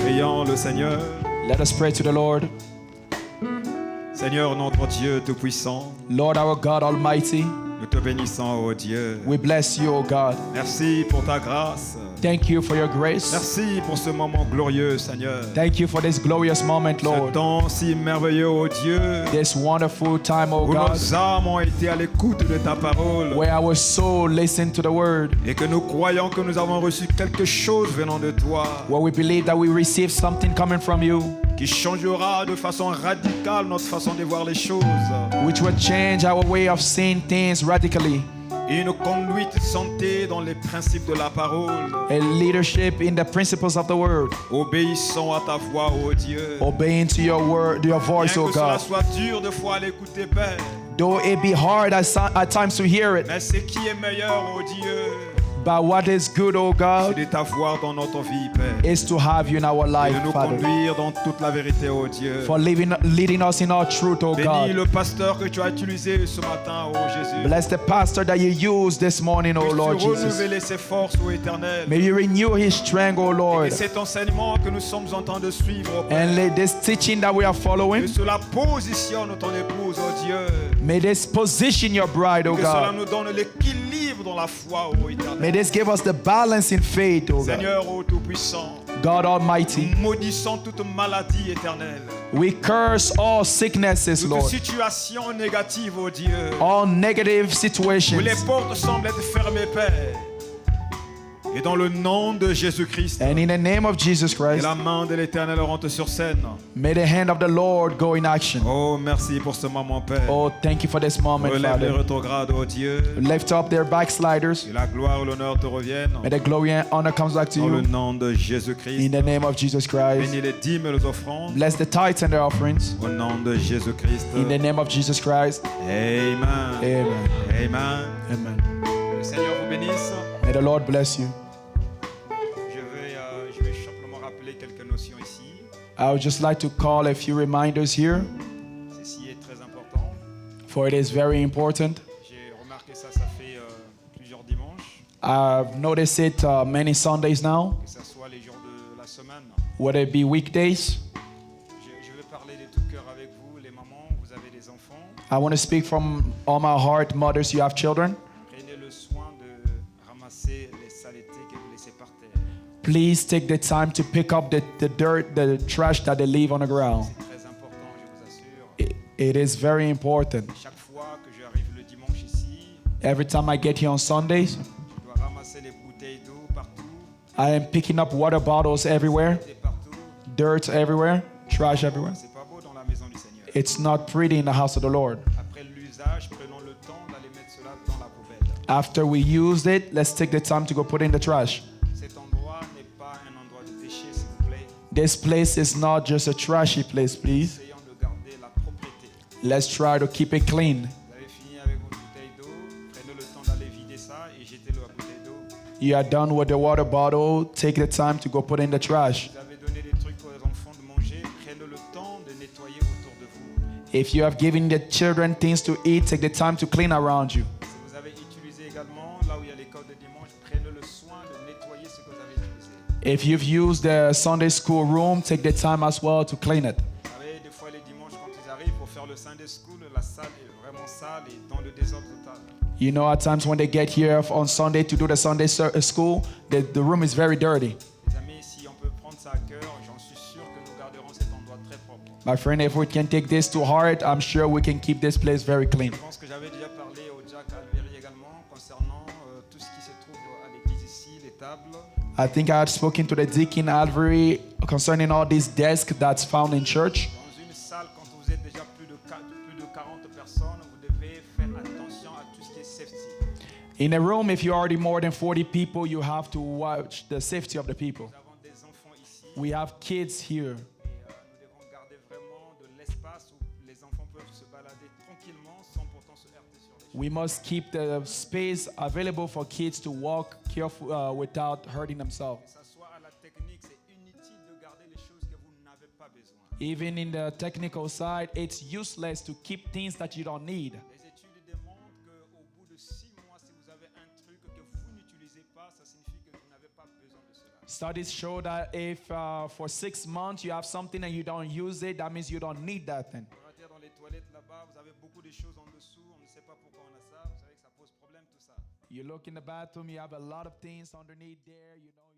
Prions le Seigneur. Let us pray to the Lord. Seigneur, notre Dieu Tout-Puissant, Lord our God Almighty, nous te bénissons, ô Dieu. we bless you, O God. Merci pour ta grâce. Thank you for your grace. Merci pour ce moment glorieux, Seigneur. Thank you for this glorious moment, Ce Lord. temps si merveilleux, ô Dieu, This wonderful time, O où God, nos âmes ont été à l'écoute de ta parole where our soul listen to the word, et que nous croyons que nous avons reçu quelque chose venant de toi where we believe that we receive something coming from you, qui changera de façon radicale notre façon de voir les choses. which will change our way of seeing things radically. Et une conduite santé dans les principes de la parole. A leadership in the principles of the word, Obéissons à ta voix, ô Dieu. obeying to your word, your Bien voice, O que cela God. soit dur de fois à l'écouter, Père, Though it be hard at times to hear it, mais ce qui est meilleur, ô Dieu, but what is good, O c'est God, de t'avoir dans notre vie, Père. is to have you in our Et life, de nous Father, conduire dans toute la vérité, ô Dieu. for leading us in all truth, O Bénis God. le pasteur que tu as utilisé ce matin, ô Jésus. Bless the pastor that you used this morning, O Lord Puisses-tu Jesus. renouveler ses forces, ô Éternel. May you renew his strength, O Et Lord. cet enseignement que nous sommes en train de suivre, ô Père, And let this teaching that we are que following, cela positionne ton épouse, ô Dieu. may this position your bride, O Que cela God. nous donne l'équilibre dans la foi, ô Éternel. May this give us the balance in faith, O God. Seigneur, ô Tout-Puissant, God Almighty, nous maudissons toute maladie éternelle, we curse all sicknesses, toute Lord, situation négative, ô Dieu, all negative où les situations. portes semblent être fermées, Père. Et dans le nom de Jésus-Christ, And in the name of Jesus que Christ, la main de l'Éternel rentre sur scène. may the hand of the Lord go in action. Oh, merci pour ce moment, Père. Oh, thank you for this moment, Relève les Father. rétrogrades, ô Dieu. Lift up their backsliders. Que la gloire et l'honneur te reviennent. May the glory and honor comes back to Dans le you. nom de In Jésus-Christ. the name of Jesus Christ. Bénis les dîmes et les offrandes. Bless the tithes and the offerings. Au nom de Jésus-Christ. In the name of Jesus Christ. Amen. Amen. Amen. Amen. Le Seigneur vous bénisse. May the Lord bless you. Je vais simplement rappeler quelques notions ici. I would just like to call a few reminders here, Ceci est très important. for it is very important. J'ai remarqué ça fait plusieurs dimanches, I've noticed it many Sundays now, que ce soit les jours de la semaine. whether it be weekdays. Je vais parler de tout cœur avec vous, les mamans, vous avez des enfants. I want to speak from all my heart, mothers, you have children. Prenez le soin de ramasser les saletés que vous laissez par terre. Please take the time to pick up the dirt, the trash that they leave on the ground. C'est très important, je vous assure. It is very important. Chaque fois que j'arrive le dimanche ici, Every time I get here on Sundays, je dois ramasser les bouteilles d'eau partout, I am picking up water bottles everywhere, et partout. dirt everywhere, trash everywhere. C'est pas beau dans la maison du Seigneur. It's not pretty in the house of the Lord. Après l'usage, prenons le temps d'aller mettre cela dans la poubelle. After we used it, let's take the time to go put it in the trash. Cet endroit n'est pas un endroit de déchets, s'il vous plaît. This place is not just a trashy place, please. Essayons de garder la propreté. Let's try to keep it clean. Vous avez fini avec vos bouteilles d'eau, prenez le temps d'aller vider ça et jetez-le à la bouteille d'eau. You are done with the water bottle, take the time to go put in the trash. Vous avez donné des trucs aux enfants de manger, prenez le temps de nettoyer autour de vous. If you have given the children things to eat, take the time to clean around you. Si vous avez utilisé également, là où il y a l'école de dimanche, prenez le soin de nettoyer ce que vous avez utilisé. If you've used the Sunday school room, take the time as well to clean it. Vous savez, des fois les dimanches quand ils arrivent pour faire le Sunday School, la salle est vraiment sale et dans le désordre total. You know, at times when they get here on Sunday to do the Sunday school, the room is very dirty. Les amis, si on peut prendre ça à cœur, j'en suis sûr que nous garderons cet endroit très propre. My friend, if we can take this to heart, I'm sure we can keep this place very clean. Je pense que j'avais déjà parlé au Jack Alveri également concernant tout ce qui se trouve à l'église ici, les tables. I think I had spoken to the Deacon Alvery concerning all these desks that's found in church. Dans une salle, quand vous êtes déjà plus de 40 personnes, vous devez faire attention à tout ce qui est safety. In a room, if you're already more than 40 people, you have to watch the safety of the people. Nous avons des enfants ici We have kids here. et nous devons garder vraiment de l'espace où les enfants peuvent se balader tranquillement sans pourtant se heurter sur les choses. We must keep the space available for kids to walk careful without hurting themselves. Que ça soit à la technique, c'est inutile de garder les choses que vous n'avez pas besoin. Even in the technical side, it's useless to keep things that you don't need. Les études démontrent qu'au bout de 6 mois, si vous avez un truc que vous n'utilisez pas, ça signifie que vous n'avez pas besoin de cela. Studies show that if for 6 months you have something and you don't use it, that means you don't need that thing. Vous ratez dans les toilettes là-bas, vous avez beaucoup de choses en dessous, on ne sait pas pourquoi on a ça, vous savez que ça pose problème tout ça. You look in the bathroom, you have a lot of things underneath there, you know.